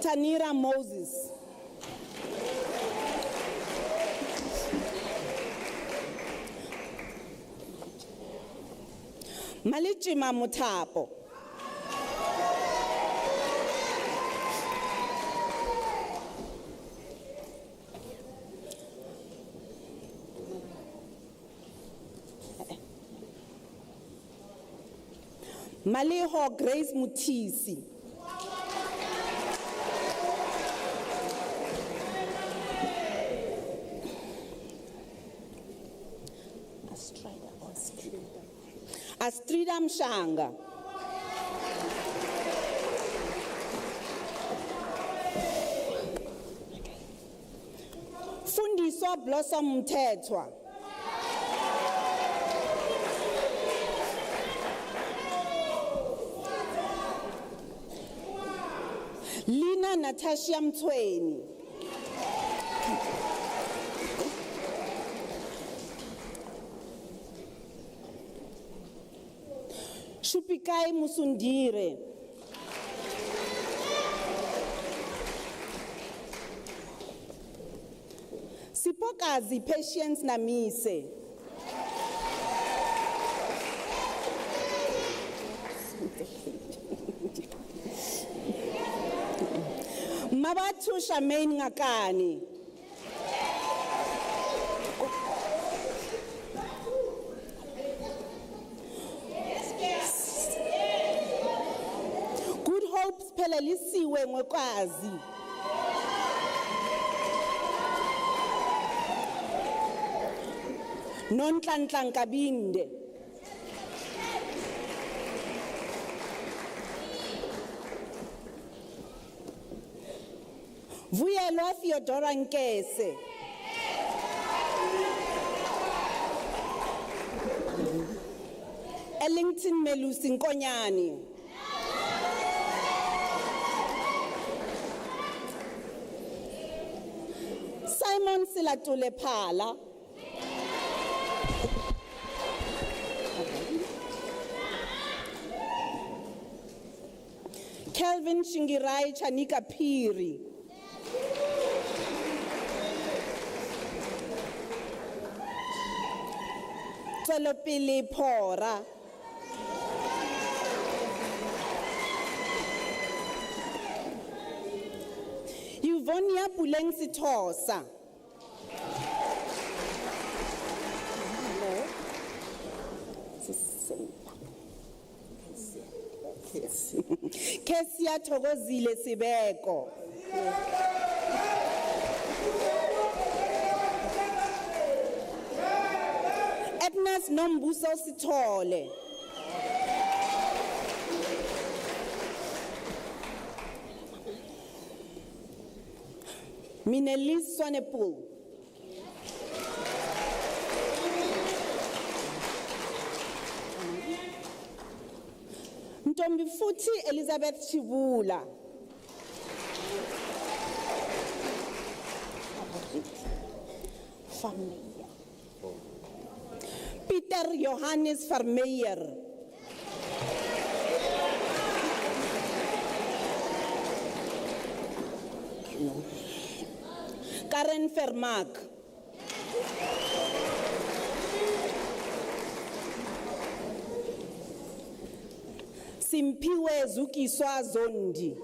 Tanira Moses. Malichima Mutapo. Maliho Grace Mutisi. Astrida Mshanga. Fundiswa Blossom Mthethwa. Lina Natasha Mthweni. Shupikai Musundire. Sipokazi Patience Namise. Mabatu Shamaine Ngakani. Good Hope Pelelisiwe Ngokwazi. Nonhlanhla Kabinde. Vuyelwa Theodora Nkese. Ellington Melusi Nkonyani. Simon Silatule Phala. Kelvin Shingirai Chanika Piri. Tsolopele Phora. Yuvonia Puleng Sithosa. Kesia Thokozile Sibeko. Agnes Nombuso Sithole. Minelis Swanepoel. Ntombi futhi Elizabeth Chibula. Peter Johannes Vermeyer. Karen Vermaak. Simpiwe Zukiswa Zondi.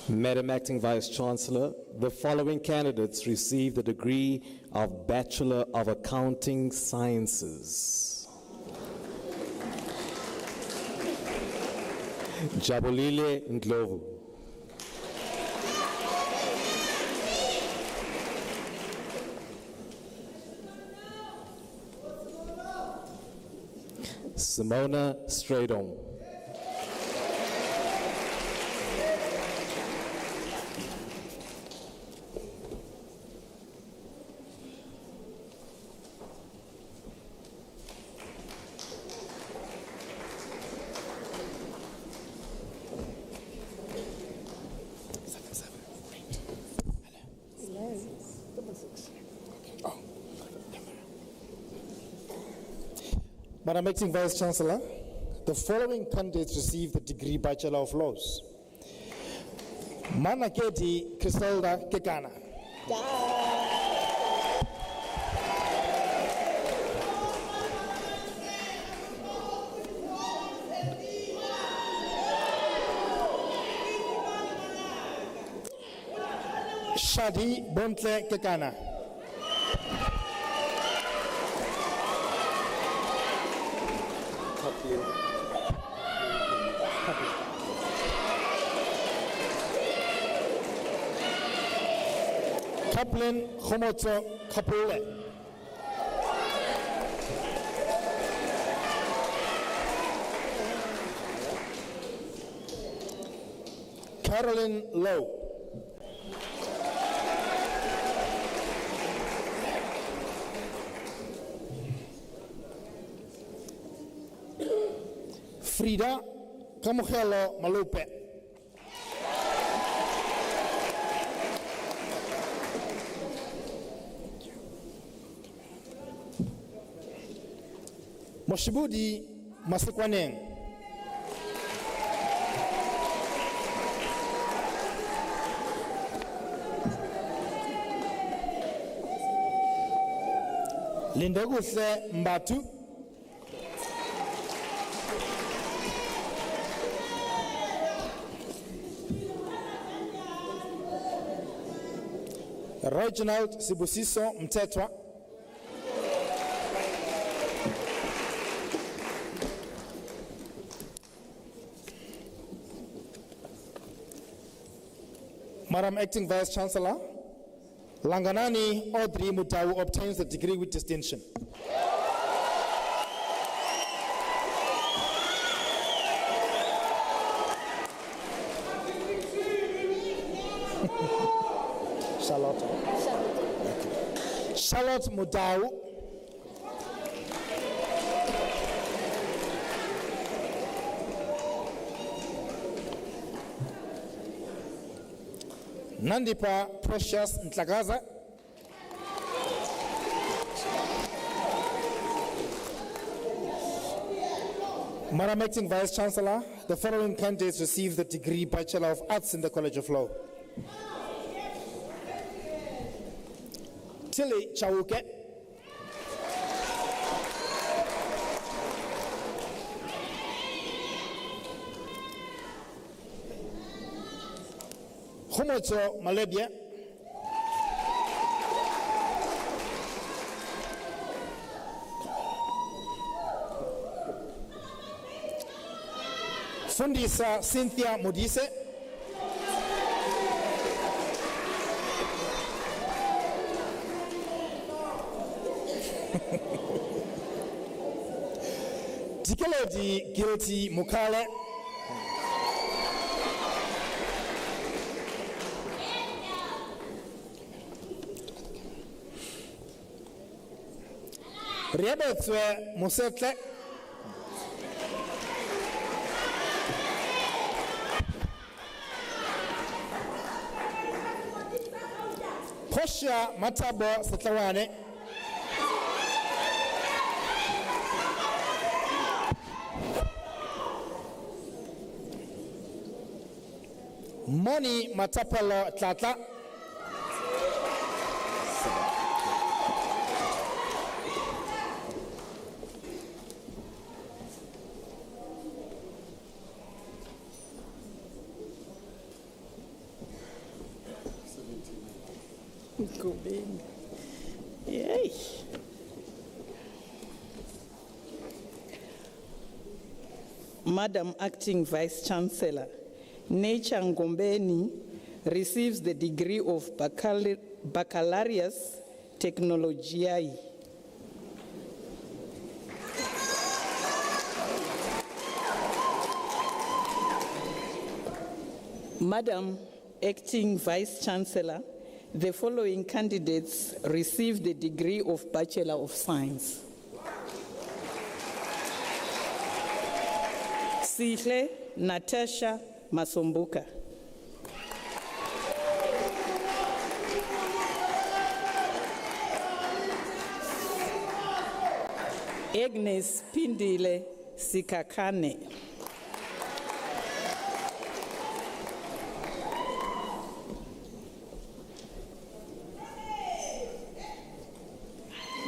Madam Acting Vice Chancellor, the following candidates received the degree of Bachelor of Accounting Sciences. Jabulile Ndlovu. Simona Stradom. Madam Acting Vice Chancellor, the following candidates received the degree Bachelor of Laws. Manaketi Criselda Kekana. Shadi Bontle Kekana. Kaplan Khomoto Kapule. Caroline Lowe. Frida Kamugelo Malupe. Moshibudi Masikwaneng. Lindoguhle Mbatu. Reginald Sibusiso Mtetwa. Madam Acting Vice Chancellor, Langanani Audrey Mutau obtains the degree with distinction. Charlotte Mudau. Nandipa Precious Ntlagaza. Madam Acting Vice Chancellor, the following candidates receive the degree Bachelor of Arts in the College of Law. Tilly Chauke. Humoto Malebia. Fundisa Cynthia Modise. Dikeledi Guilty Mukale. Riabetswe Musetle. Posha Matabo Satlawane. Moni Matapalo Tlata. Go big. Yay. Madam Acting Vice Chancellor, Nature Ngombeni receives the degree of Baccalaureus Technologiae. Madam Acting Vice Chancellor, the following candidates receive the degree of Bachelor of Science. Sihle Natasha Masombuka. Agnes Pindile Sikakane.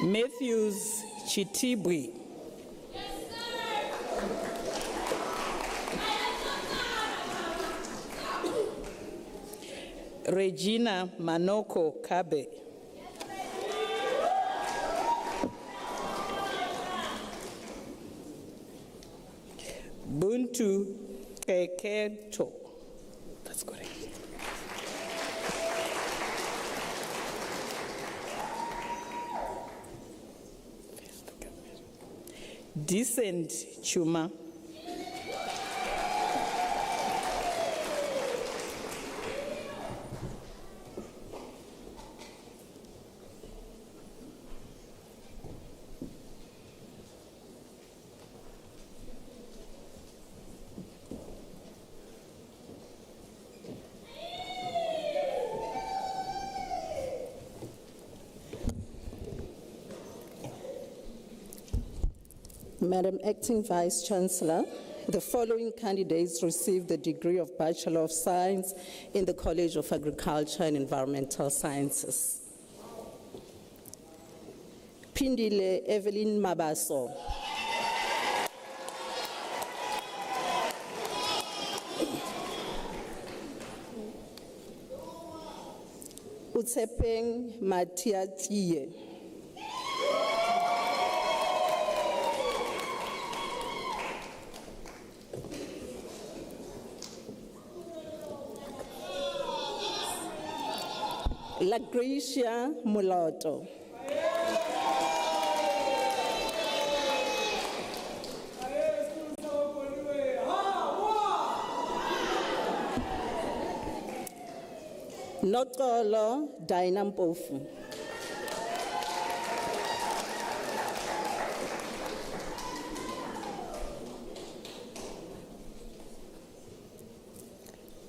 Matthews Chitibwe. Regina Manoko Kabe. Buntu Keketo. That's correct. Decent Chuma. Madam Acting Vice Chancellor, the following candidates received the degree of Bachelor of Science in the College of Agriculture and Environmental Sciences. Pindile Evelyn Mabaso. Utsepeng Matiatie. La Gracia Mulato. Notolo Dainampofu.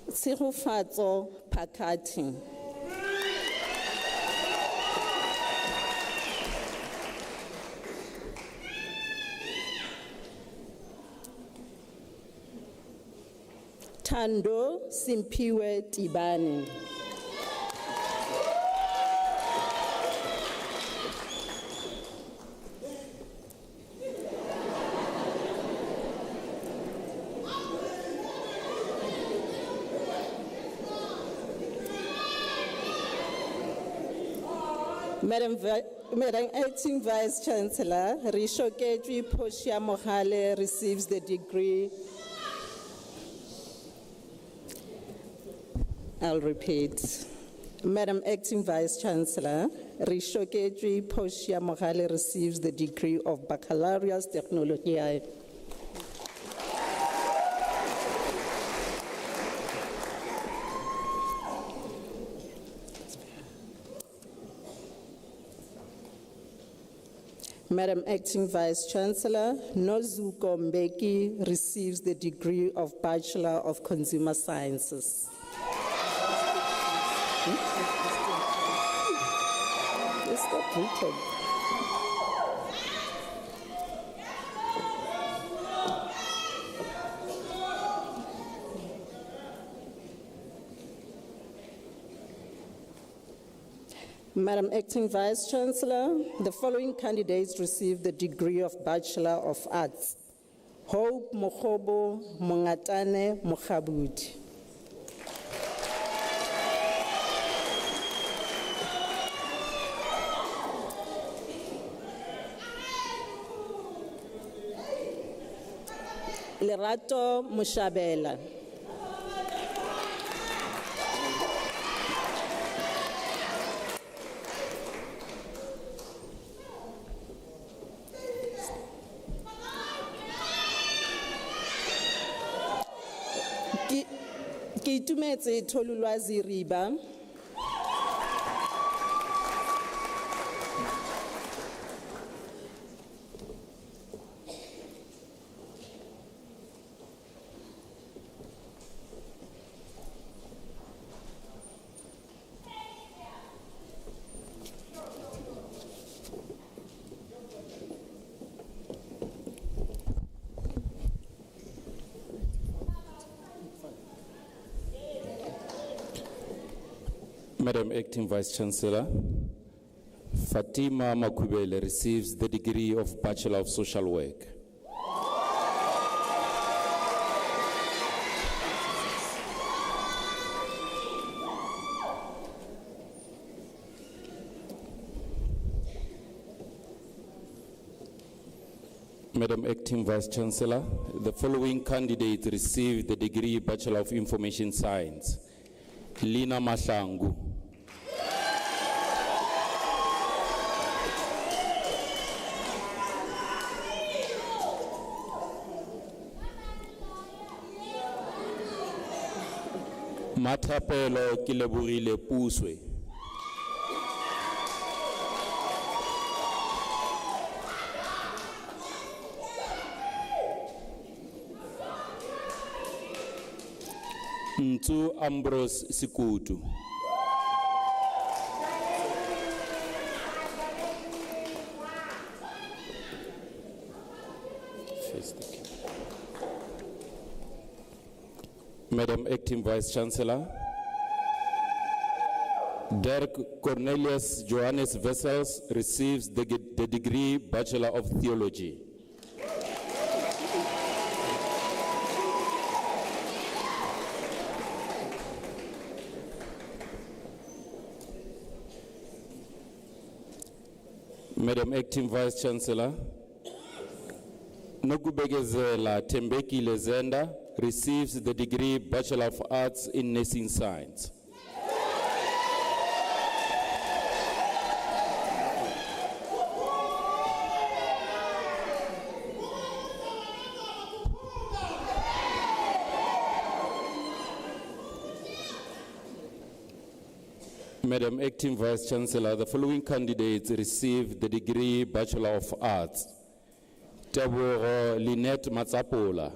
Sirufato Pakati. Tando Simpiwe Tibani. Madam Acting Vice Chancellor, Rishoketwi Poshia Mohale receives the degree. I'll repeat. Madam Acting Vice Chancellor, Rishoketwi Poshia Mohale receives the degree of Baccalaureus Technologiae. Madam Acting Vice Chancellor, Nozuko Mbeki receives the degree of Bachelor of Consumer Sciences. Madam Acting Vice Chancellor, the following candidates received the degree of Bachelor of Arts. Hope Mokobo Mongatane Mokhabudi. Lerato Mushabela. Kitumetse Tolulwazi Riba. Madam Acting Vice Chancellor, Fatima Makubele receives the degree of Bachelor of Social Work. Madam Acting Vice Chancellor, the following candidates received the degree Bachelor of Information Science. Lina Mahlangu. Mathapelo Kilebogile Puswe. Ntu Ambrose Sikutu. Madam Acting Vice Chancellor, Derek Cornelius Johannes Wessels receives the degree Bachelor of Theology. Madam Acting Vice Chancellor, Nokubegezela Tembeki Lezenda receives the degree Bachelor of Arts in Nursing Science. Madam Acting Vice Chancellor, the following candidates received the degree Bachelor of Arts. Tebogo Lynette Matsapola.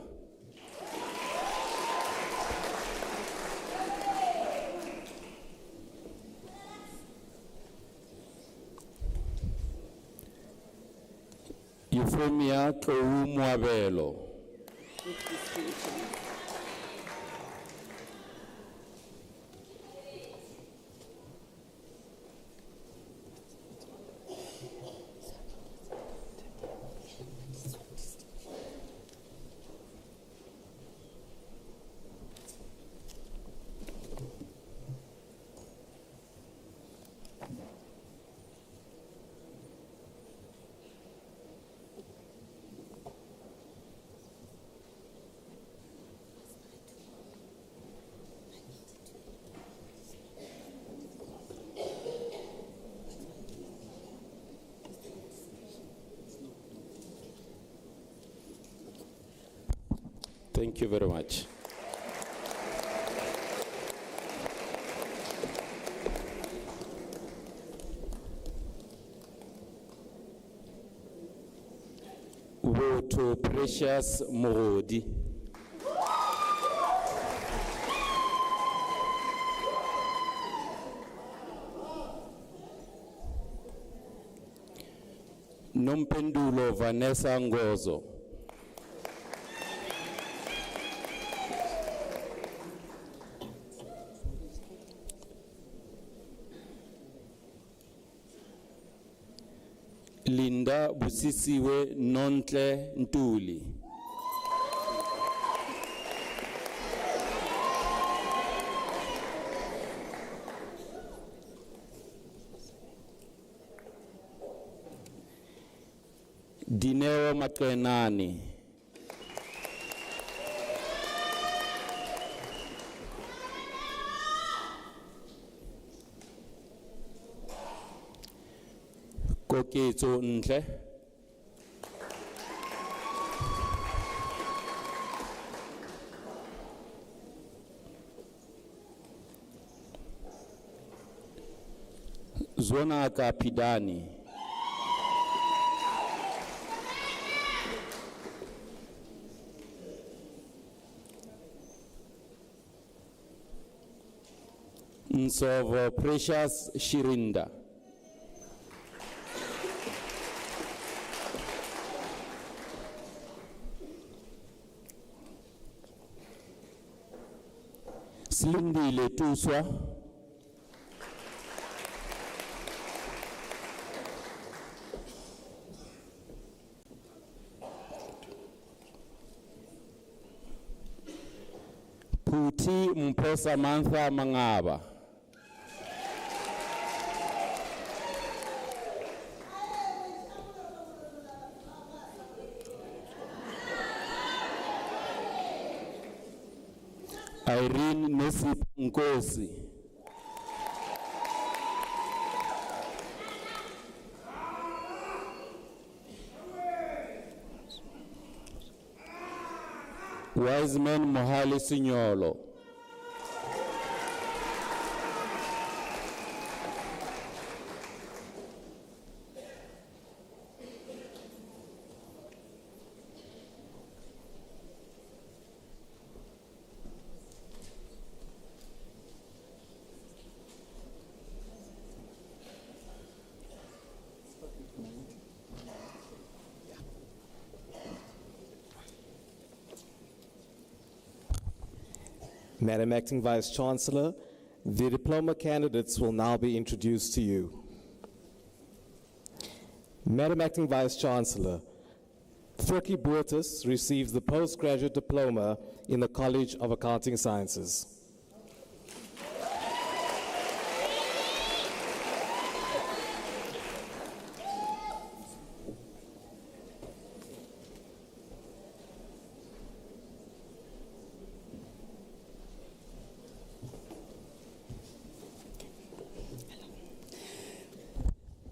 Euphemia Kou Mwabelo. Thank you very much. Woto Precious Morodi. Nompendulo Vanessa Ngozo. Linda Busisiwe Nontle Ntuli. Dineo Makwenani. Koketso Ntle. Zona Kapidani. Nsovo Precious Shirinda. Slindile Tuswa. Puti Mposa Mantha Mangaba. Irene Nesip Nkosi. Wiseman Mohali Signolo. Madam Acting Vice Chancellor, the diploma candidates will now be introduced to you. Madam Acting Vice Chancellor, Thurki Boertes receives the postgraduate diploma in the College of Accounting Sciences.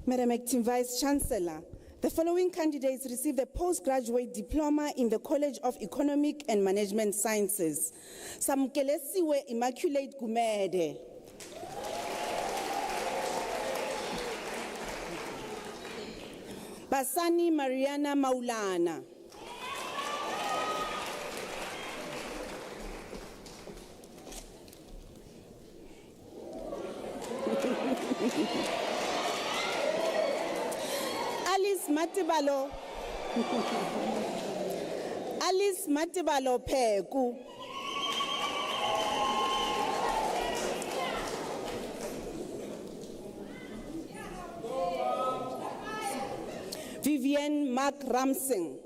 Madam Acting Vice Chancellor, the following candidates received a postgraduate diploma in the College of Economic and Management Sciences. Samkelesiwe Immaculate Gumede. Basani Mariana Maulana. Alice Matibalo Peku. Vivienne Mark Ramsing.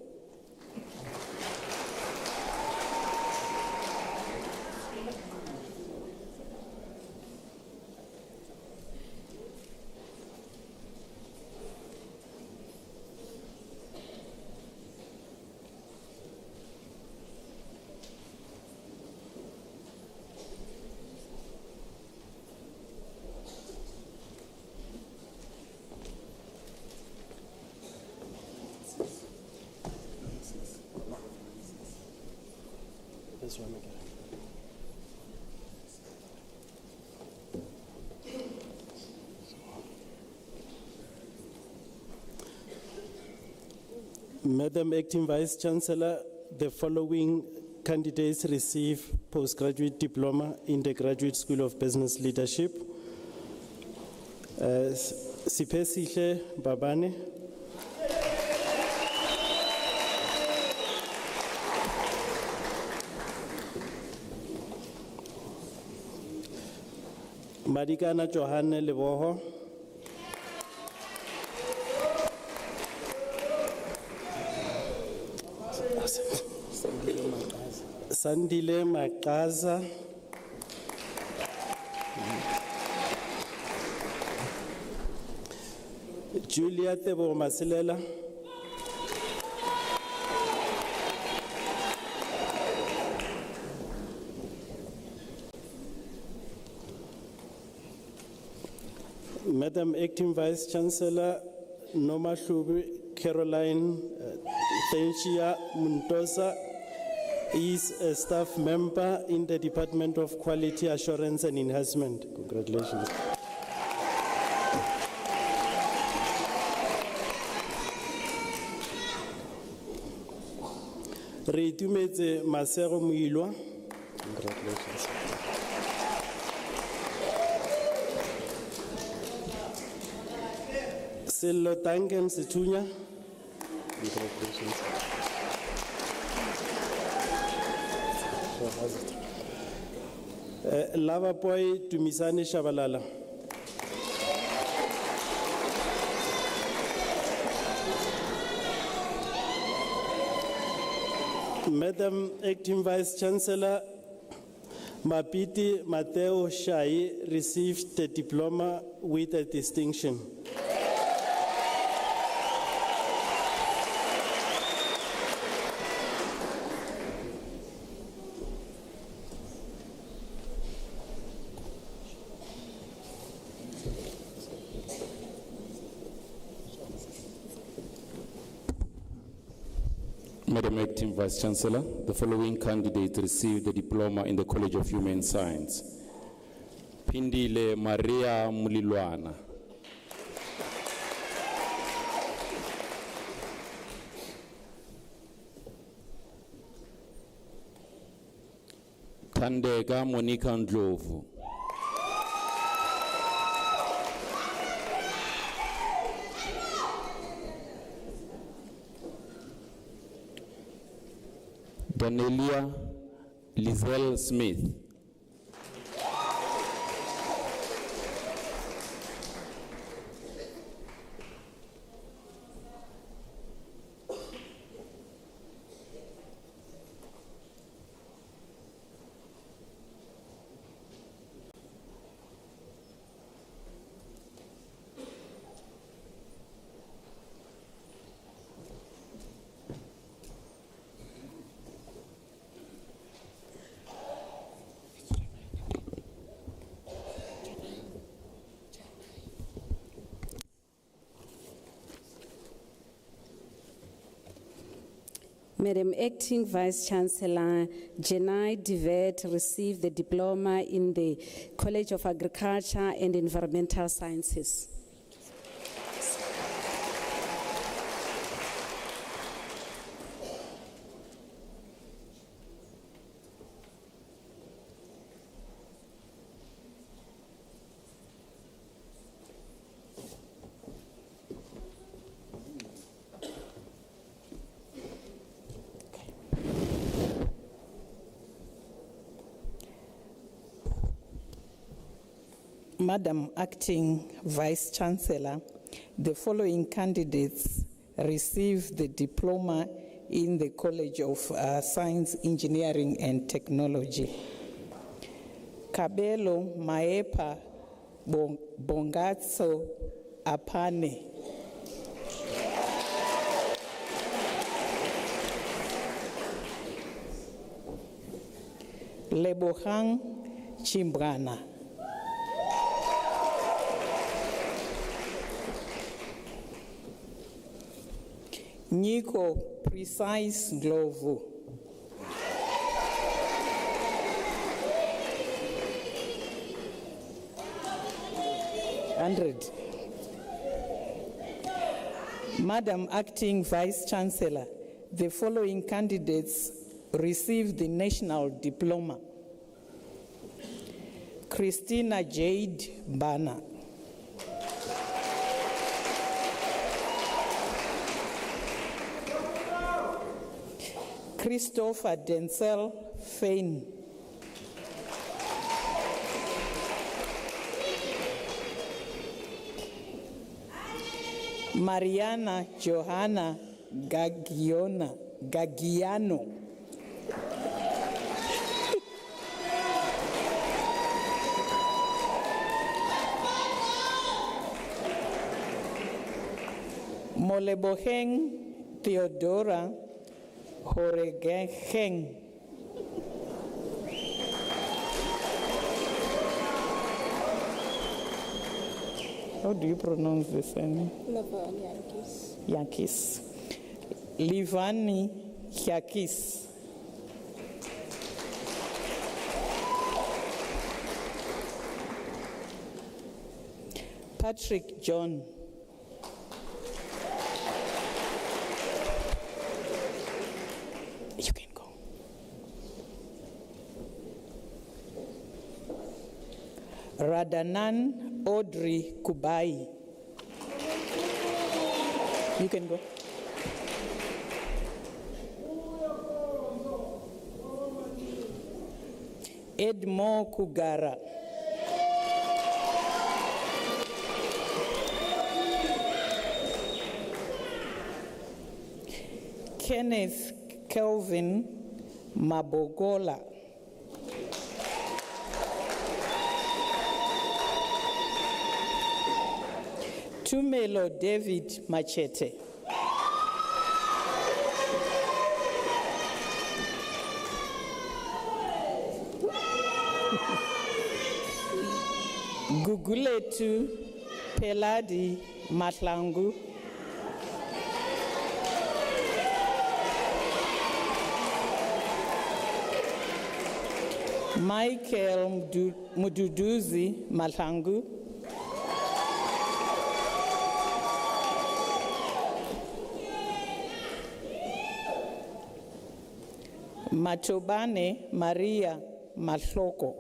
This one again. Madam Acting Vice Chancellor, the following candidates receive postgraduate diploma in the Graduate School of Business Leadership. Sipesihle Babane. Madikana Johanne Leboho. Sandile Makaza. Julia Tebo Masilela. Madam Acting Vice Chancellor, Noma Shubi Caroline Tenchia Muntosa is a staff member in the Department of Quality Assurance and Enhancement. Congratulations. Reitumetse Masero Muilwa. Congratulations. Sello Tangen Situnya. Congratulations. Lava Boy Tumisani Shabalala. Madam Acting Vice Chancellor, Mapiti Mateo Shai received the diploma with a distinction. Madam Acting Vice Chancellor, the following candidates received the diploma in the College of Human Science. Pindile Maria Mulilwana. Tandega Monica Ndlovu. Danelia Lizelle Smith. Madam Acting Vice Chancellor, Jenai Divet received the diploma in the College of Agriculture and Environmental Sciences. Madam Acting Vice Chancellor, the following candidates received the diploma in the College of Science, Engineering and Technology. Kabelo Maepa Bongatso Apane. Lebohang Chimbrana. Nico Precise Glovo. Madam Acting Vice Chancellor, the following candidates received the national diploma. Christina Jade Bana. Christopher Denzel Fain. Mariana Johanna Gagiano. Moleboheng Theodora Horegeng. How do you pronounce this name? Yankis. Livani Yakis. Patrick John. You can go. Radanan Audrey Kubai. You can go. Edmo Kugara. Kenneth Kelvin Mabogola. Tumelo David Machete. Guguletu Peladi Matlangu. Michael Mududuzi Mahlangu. Matobane Maria Mahloko.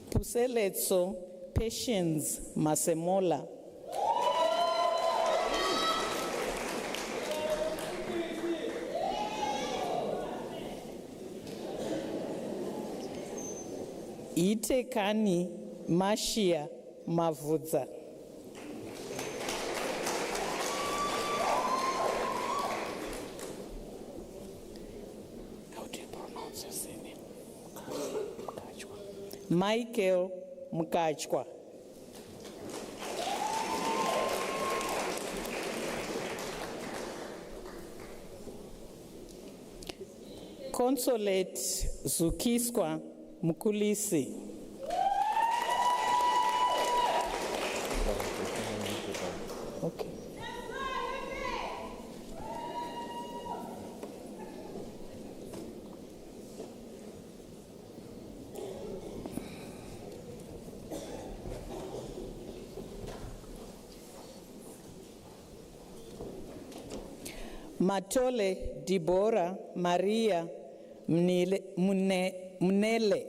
Puseletso Patience Masemola. Itekani Mashia Mavudza. How do you pronounce his name? Michael Mkachwa. Consolate Zukiswa Mukulisi. Okay. Matole Deborah Maria Minele.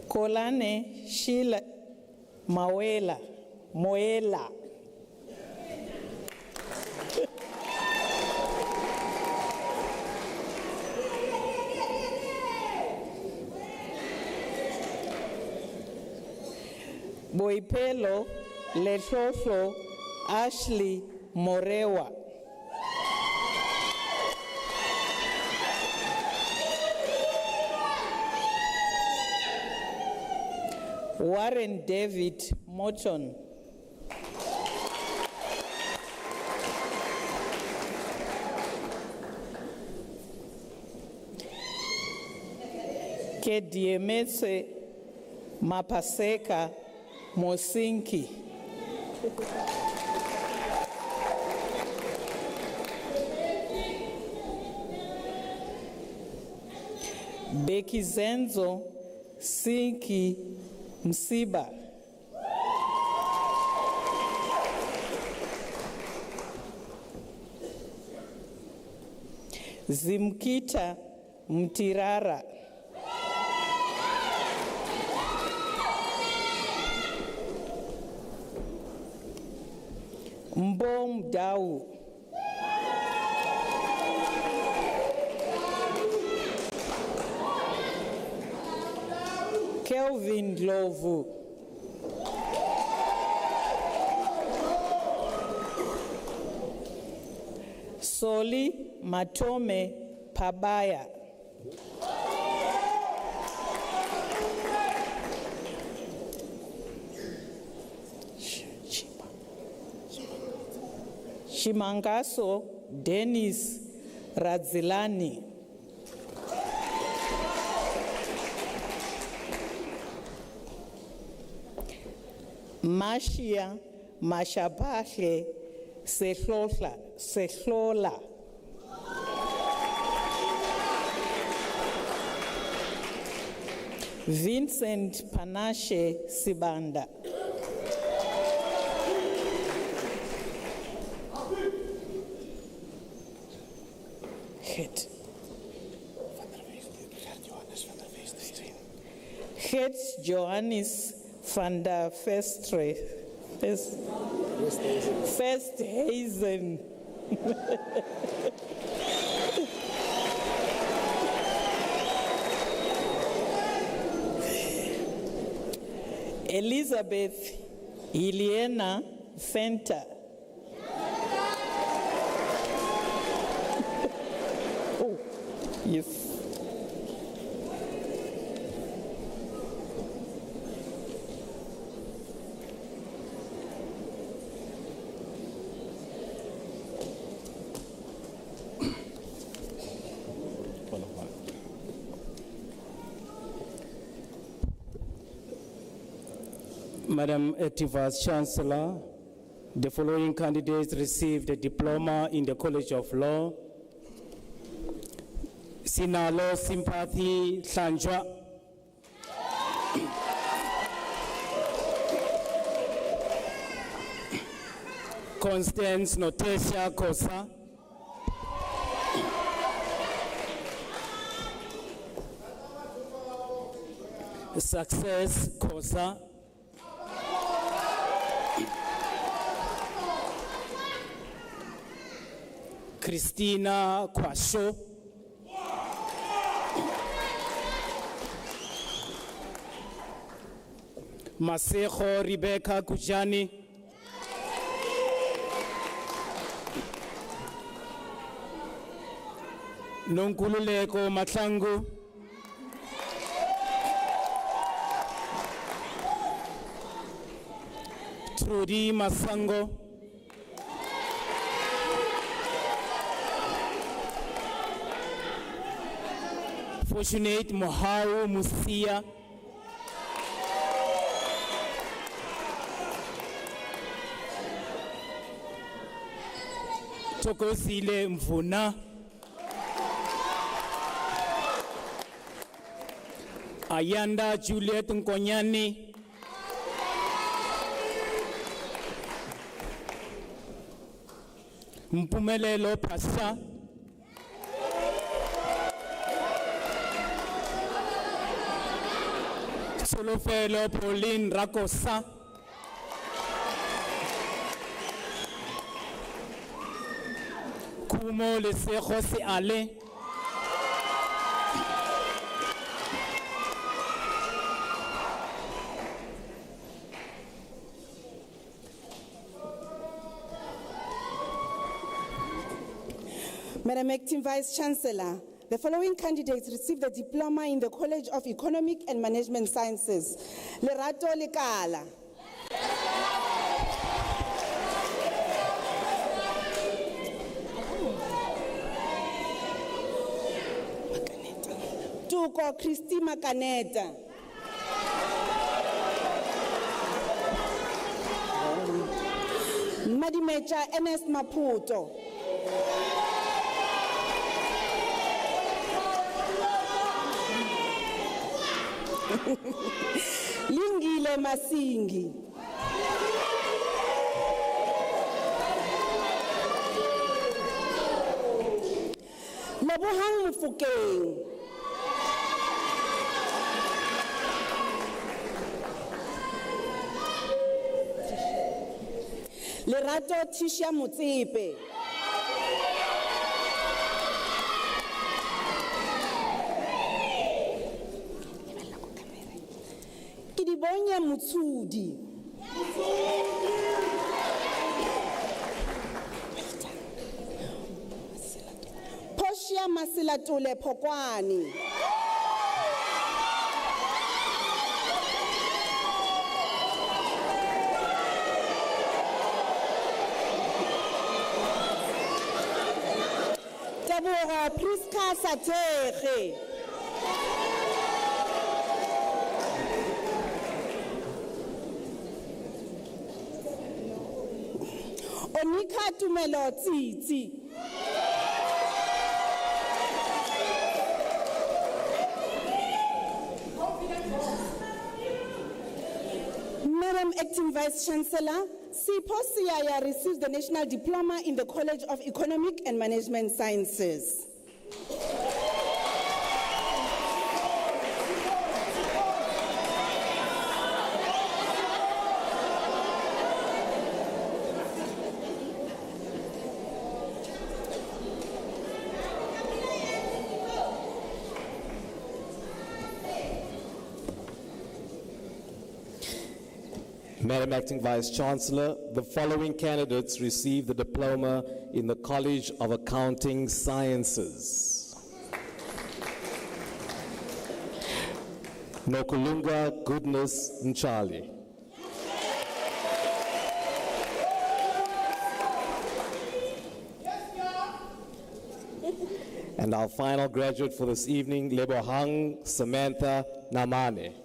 Kolane Sheila Moela. Boipelo Lehlohlo Ashley Morewa. Warren David Morton. Kediemetse Mapaseka Mosinki. Becky Zenzo Sinki Msiba. Zimkita Mtirara. Mbom Dau. Kelvin Lovu. Soli Matome Pabaya. Shimangaso Dennis Radzilani. Mashia Mashabahle Sehlola. Vincent Panashe Sibanda. Het Johannes van der Vesthuizen. Elizabeth Iliana Center. Oh, yes. Madam Acting Vice Chancellor, the following candidates received a diploma in the College of Law. Sinalo Sympathy Hlanjwa. Constance Notesia Kosa. Success Kosa. Christina Kwasho. Masejo Rebecca Kujani. Nonkululeko Matlangu. Trudy Masango. Fortunate Mohau Musia. Tokozile Mvuna. Ayanda Juliet Nkonyani. Mpumelelo Pasha. Solofelo Pauline Rakosa. Kumo Lesejo Se Ale. Madam Acting Vice Chancellor, the following candidates received a diploma in the College of Economic and Management Sciences. Lerato Lekala. Tuko Christy Makaneta. Madimecha Ernest Maputo. Lingile Masingi. Labohang Mufukeng. Lerato Tisha Mutsepe. Kidibonya Mutsudi. Poshia Masilatule Pokwani. Tabora Priska Sateche. Onika Tumelo Titi. Madam Acting Vice Chancellor, Sipho Siaya received the National Diploma in the College of Economic and Management Sciences. Madam Acting Vice Chancellor, the following candidates received the diploma in the College of Accounting Sciences. Nokulunga Goodness Nchali. And our final graduate for this evening, Lebohang Samantha Namane.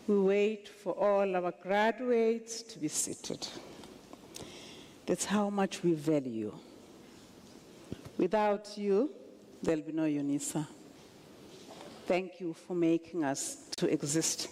We wait for all our graduates to be seated. That's how much we value. Without you, there'll be no Unisa. Thank you for making us to exist.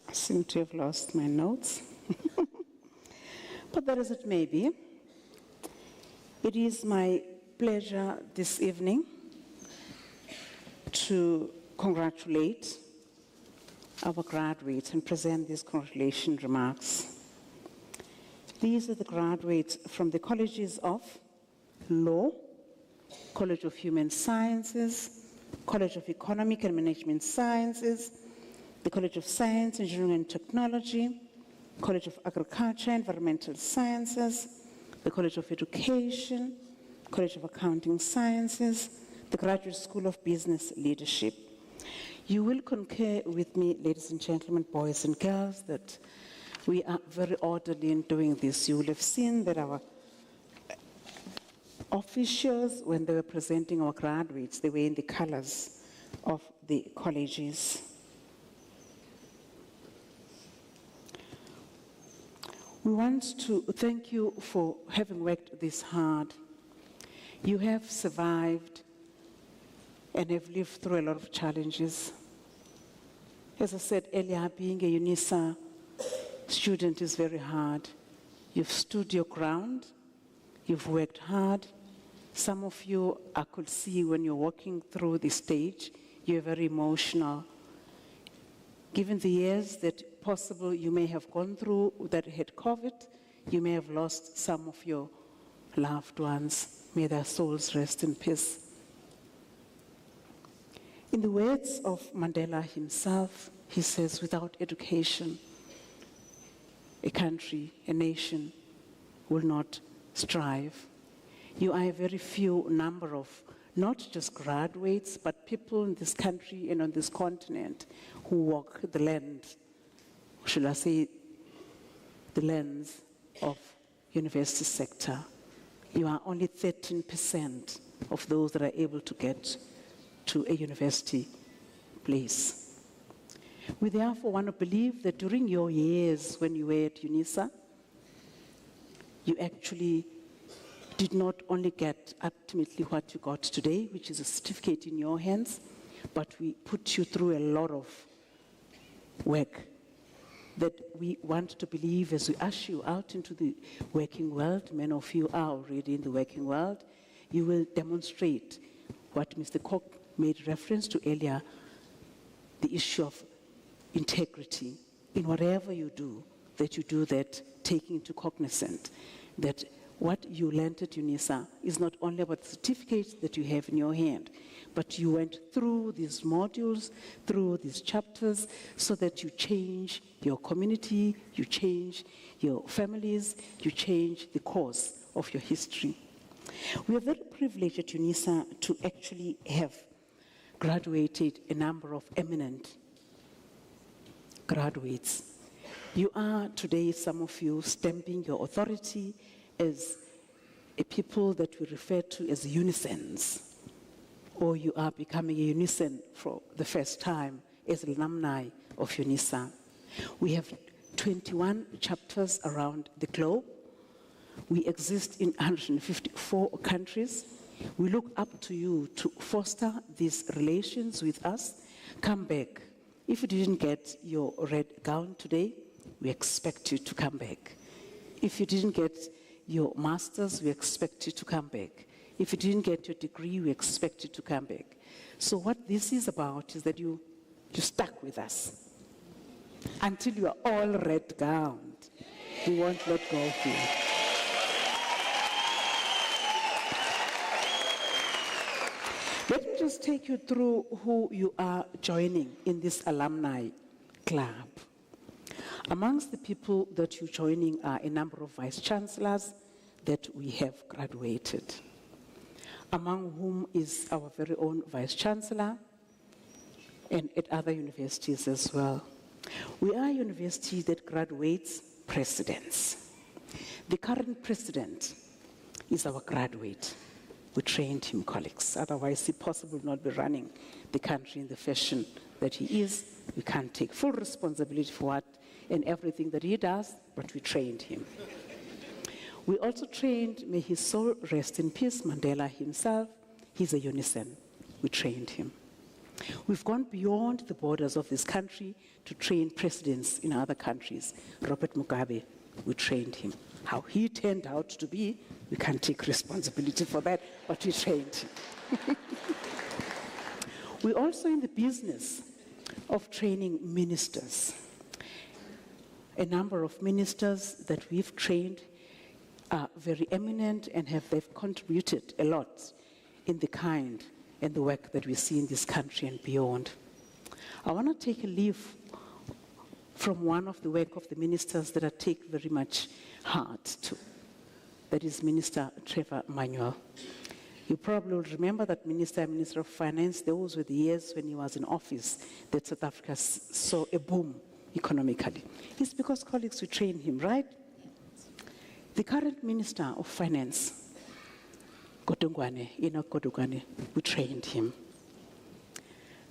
I seem to have lost my notes. But that as it may be, it is my pleasure this evening to congratulate our graduates and present these congratulation remarks. These are the graduates from the colleges of Law, College of Human Sciences, College of Economic and Management Sciences, the College of Science, Engineering and Technology, College of Agriculture, Environmental Sciences, the College of Education, College of Accounting Sciences, the Graduate School of Business Leadership. You will concur with me, ladies and gentlemen, boys and girls, that we are very orderly in doing this. You will have seen that our officials, when they were presenting our graduates, they were in the colors of the colleges. We want to thank you for having worked this hard. You have survived and have lived through a lot of challenges. As I said earlier, being a Unisa student is very hard. You've stood your ground, you've worked hard. Some of you, I could see when you're walking through the stage, you're very emotional. Given the years that possible you may have gone through that had COVID, you may have lost some of your loved ones. May their souls rest in peace. In the words of Mandela himself, he says, without education, a country, a nation will not strive. You are a very few number of not just graduates, but people in this country and on this continent who walk the land, should I say, the lens of university sector. You are only 13% of those that are able to get to a university place. We therefore want to believe that during your years when you were at Unisa, you actually did not only get ultimately what you got today, which is a certificate in your hands, but we put you through a lot of work that we want to believe as we usher you out into the working world. Many of you are already in the working world. You will demonstrate what Mr. Koch made reference to earlier, the issue of integrity in whatever you do, that you do that taking into cognizance that what you learned at Unisa is not only about the certificates that you have in your hand, but you went through these modules, through these chapters, so that you change your community, you change your families, you change the course of your history. We are very privileged at Unisa to actually have graduated a number of eminent graduates. You are today, some of you, stamping your authority as a people that we refer to as unisons, or you are becoming a unison for the first time as alumni of Unisa. We have 21 chapters around the globe. We exist in 154 countries. We look up to you to foster these relations with us. Come back. If you didn't get your red gown today, we expect you to come back. If you didn't get your master's, we expect you to come back. If you didn't get your degree, we expect you to come back. So what this is about is that you stuck with us until you are all red gowned. We won't let go of you. Let me just take you through who you are joining in this alumni club. Amongst the people that you're joining are a number of vice-chancellors that we have graduated, among whom is our very own vice-chancellor, and at other universities as well. We are a university that graduates presidents. The current president is our graduate. We trained him, colleagues. Otherwise, he possibly would not be running the country in the fashion that he is. We can't take full responsibility for what and everything that he does, but we trained him. We also trained, may his soul rest in peace, Mandela himself. He's a unison. We trained him. We've gone beyond the borders of this country to train presidents in other countries. Robert Mugabe, we trained him. How he turned out to be, we can't take responsibility for that, but we trained him. We're also in the business of training ministers. A number of ministers that we've trained are very eminent and they've contributed a lot in the kind and the work that we see in this country and beyond. I want to take a leaf from one of the work of the ministers that I take very much heart to. That is Minister Trevor Manuel. You probably will remember that Minister of Finance, those were the years when he was in office that South Africa saw a boom economically. It's because colleagues, we trained him, right? The current Minister of Finance, Enoch Godongwane, we trained him.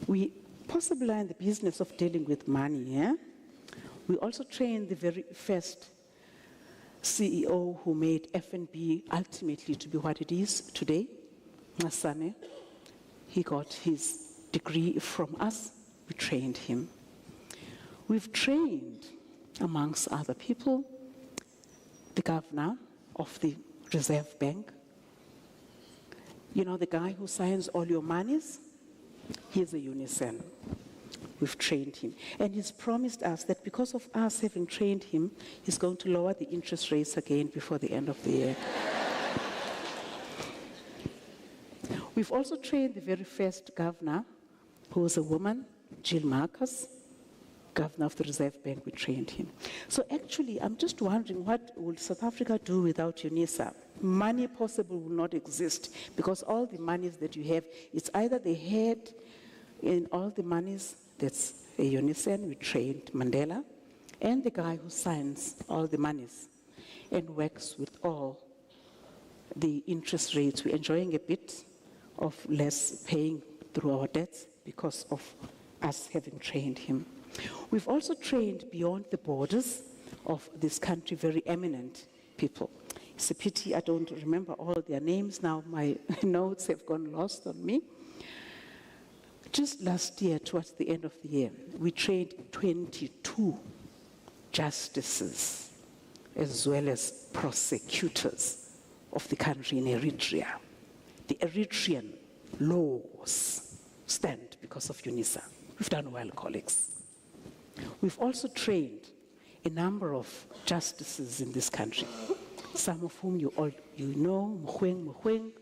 We possibly are in the business of dealing with money, yeah? We also trained the very first CEO who made F&B ultimately to be what it is today, Masane. He got his degree from us. We trained him. We've trained, amongst other people, the governor of the Reserve Bank. You know, the guy who signs all your monies? He's a unison. We've trained him. And he's promised us that because of us having trained him, he's going to lower the interest rates again before the end of the year. We've also trained the very first governor, who was a woman, Jill Marcus, governor of the Reserve Bank. We trained him. So actually, I'm just wondering, what will South Africa do without Unisa? Money possible will not exist, because all the monies that you have, it's either the head in all the monies. That's a unison. We trained Mandela, and the guy who signs all the monies and works with all the interest rates. We're enjoying a bit of less paying through our debts because of us having trained him. We've also trained beyond the borders of this country very eminent people. It's a pity I don't remember all their names now. My notes have gone lost on me. Just last year, towards the end of the year, we trained 22 justices as well as prosecutors of the country in Eritrea. The Eritrean laws stand because of Unisa. We've done well, colleagues. We've also trained a number of justices in this country, some of whom you know, Muhweng,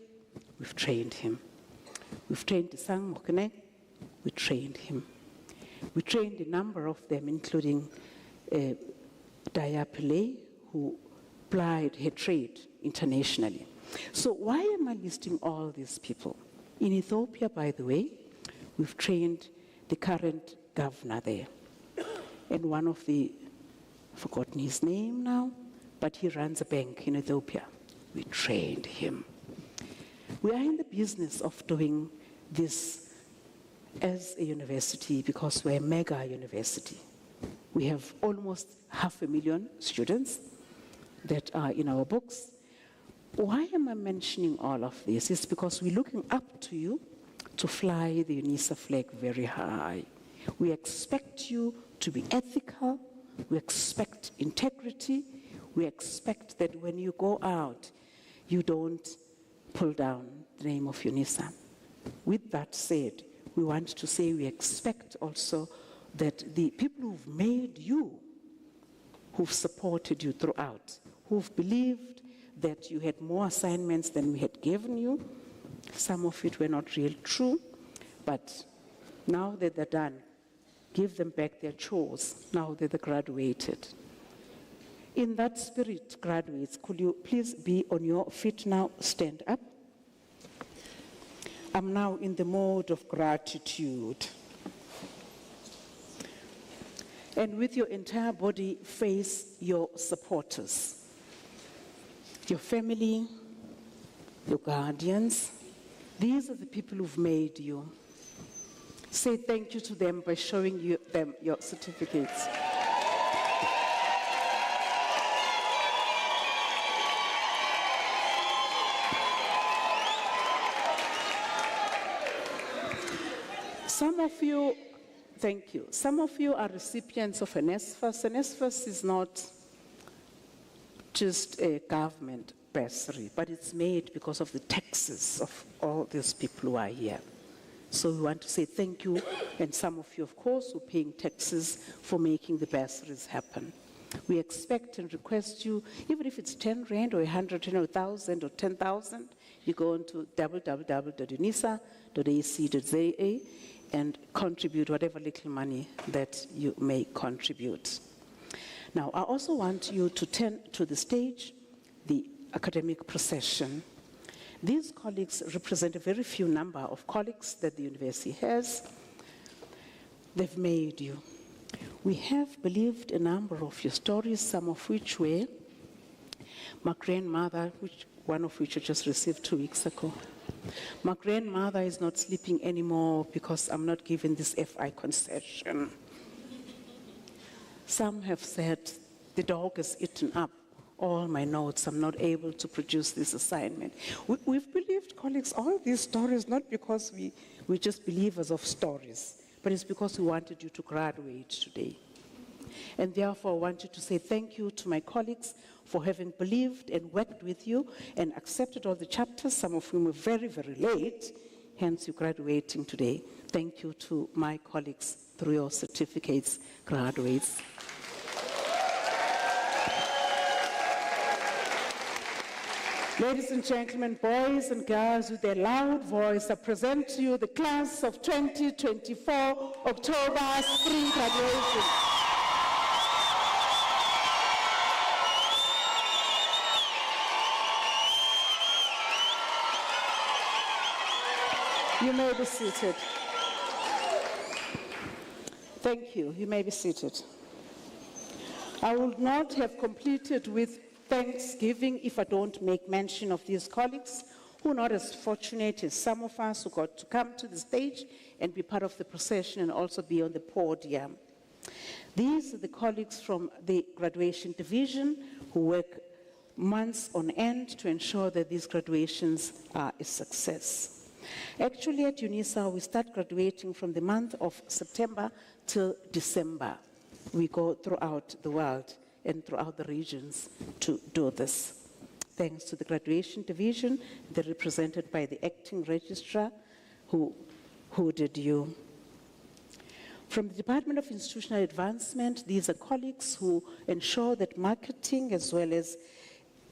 we've trained him. We've trained Sang Mokene, we trained him. We trained a number of them, including Daya Pillay, who plied her trade internationally. So why am I listing all these people? In Ethiopia, by the way, we've trained the current governor there. And one of the, I've forgotten his name now, but he runs a bank in Ethiopia. We trained him. We are in the business of doing this as a university because we're a mega university. We have almost 500,000 students that are in our books. Why am I mentioning all of this? It's because we're looking up to you to fly the Unisa flag very high. We expect you to be ethical. We expect integrity. We expect that when you go out, you don't pull down the name of Unisa. With that said, we want to say we expect also that the people who've made you, who've supported you throughout, who've believed that you had more assignments than we had given you, some of it were not real true, but now that they're done, give them back their chores now that they're graduated. In that spirit, graduates, could you please be on your feet now, stand up? I'm now in the mode of gratitude. And with your entire body, face your supporters, your family, your guardians. These are the people who've made you. Say thank you to them by showing them your certificates. Some of you, thank you. Some of you are recipients of an NSFAS. An NSFAS is not just a government bursary, but it's made because of the taxes of all these people who are here. So we want to say thank you, and some of you, of course, who are paying taxes for making the bursaries happen. We expect and request you, even if it's 10 Rand or 100 or 1,000 or 10,000, you go into www.unisa.ac.za and contribute whatever little money that you may contribute. Now, I also want you to turn to the stage, the academic procession. These colleagues represent a very few number of colleagues that the university has. They've made you. We have believed a number of your stories, some of which were my grandmother, one of which I just received 2 weeks ago. My grandmother is not sleeping anymore because I'm not giving this FI concession. Some have said the dog has eaten up all my notes. I'm not able to produce this assignment. We've believed, colleagues, all these stories, not because we're just believers of stories, but it's because we wanted you to graduate today. And therefore, I want you to say thank you to my colleagues for having believed and worked with you and accepted all the chapters, some of whom were very, very late, hence you're graduating today. Thank you to my colleagues through your certificates, graduates. Ladies and gentlemen, boys and girls, with their loud voice, I present to you the class of 2024 October spring graduation. You may be seated. Thank you. You may be seated. I would not have completed with Thanksgiving if I don't make mention of these colleagues who are not as fortunate as some of us who got to come to the stage and be part of the procession and also be on the podium. These are the colleagues from the graduation division who work months on end to ensure that these graduations are a success. Actually, at Unisa, we start graduating from the month of September till December. We go throughout the world and throughout the regions to do this. Thanks to the graduation division, they're represented by the acting registrar who did you. From the Department of Institutional Advancement, these are colleagues who ensure that marketing as well as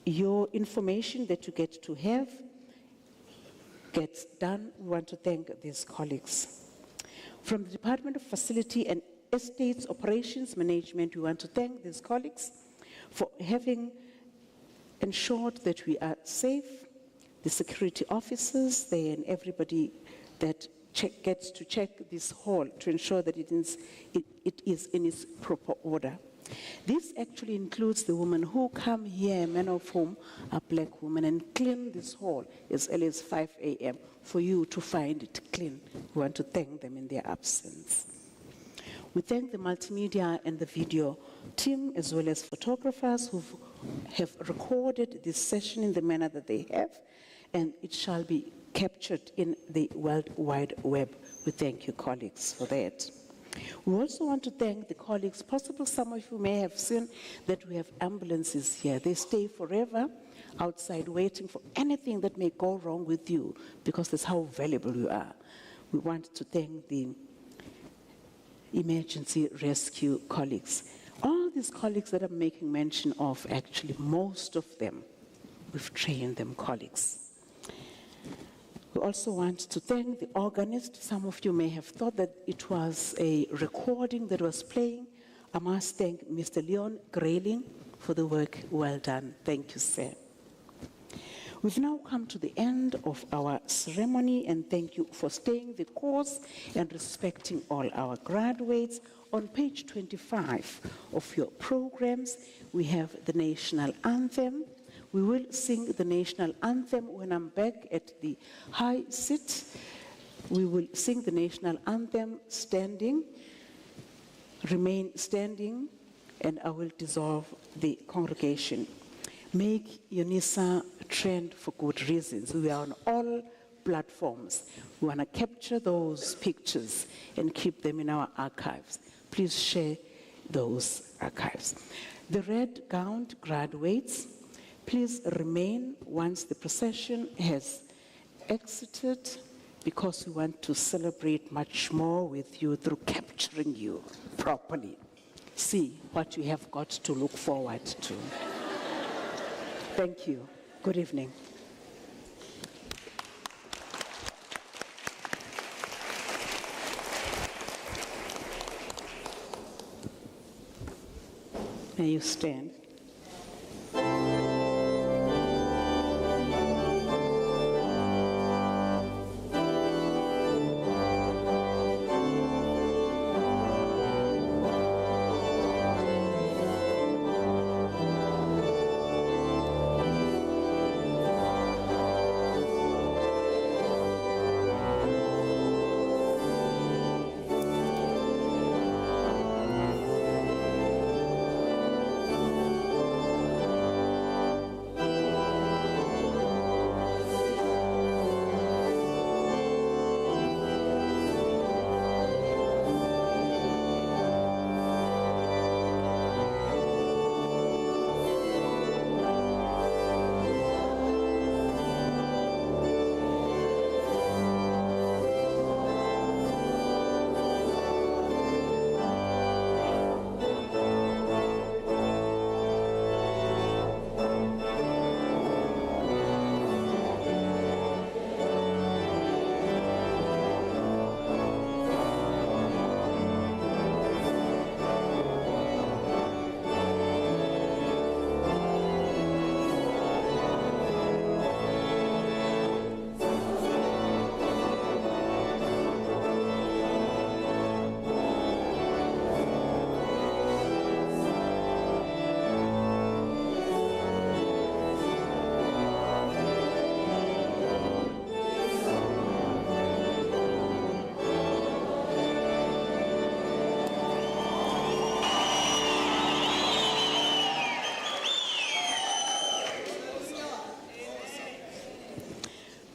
your information that you get to have gets done. We want to thank these colleagues. From the Department of Facility and Estates Operations Management, we want to thank these colleagues for having ensured that we are safe, the security officers there and everybody that gets to check this hall to ensure that it is in its proper order. This actually includes the women who come here, many of whom are black women, and clean this hall as early as 5 a.m. for you to find it clean. We want to thank them in their absence. We thank the multimedia and the video team as well as photographers who have recorded this session in the manner that they have, and it shall be captured in the World Wide Web. We thank you, colleagues, for that. We also want to thank the colleagues. Possibly some of you may have seen that we have ambulances here. They stay forever outside waiting for anything that may go wrong with you because that's how valuable you are. We want to thank the emergency rescue colleagues. All these colleagues that I'm making mention of, actually, most of them, we've trained them, colleagues. We also want to thank the organist. Some of you may have thought that it was a recording that was playing. I must thank Mr. Leon Grayling for the work well done. Thank you, sir. We've now come to the end of our ceremony, and thank you for staying the course and respecting all our graduates. On page 25 of your programs, we have the national anthem. We will sing the national anthem when I'm back at the high seat. We will sing the national anthem standing, remain standing, and I will dissolve the congregation. Make Unisa trend for good reasons. We are on all platforms. We want to capture those pictures and keep them in our archives. Please share those archives. The red-gowned graduates, please remain once the procession has exited, because we want to celebrate much more with you through capturing you properly. See what you have got to look forward to. Thank you. Good evening. May you stand.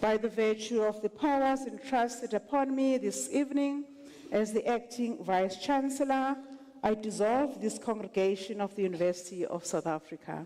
By the virtue of the powers entrusted upon me this evening as the acting Vice Chancellor, I dissolve this congregation of the University of South Africa.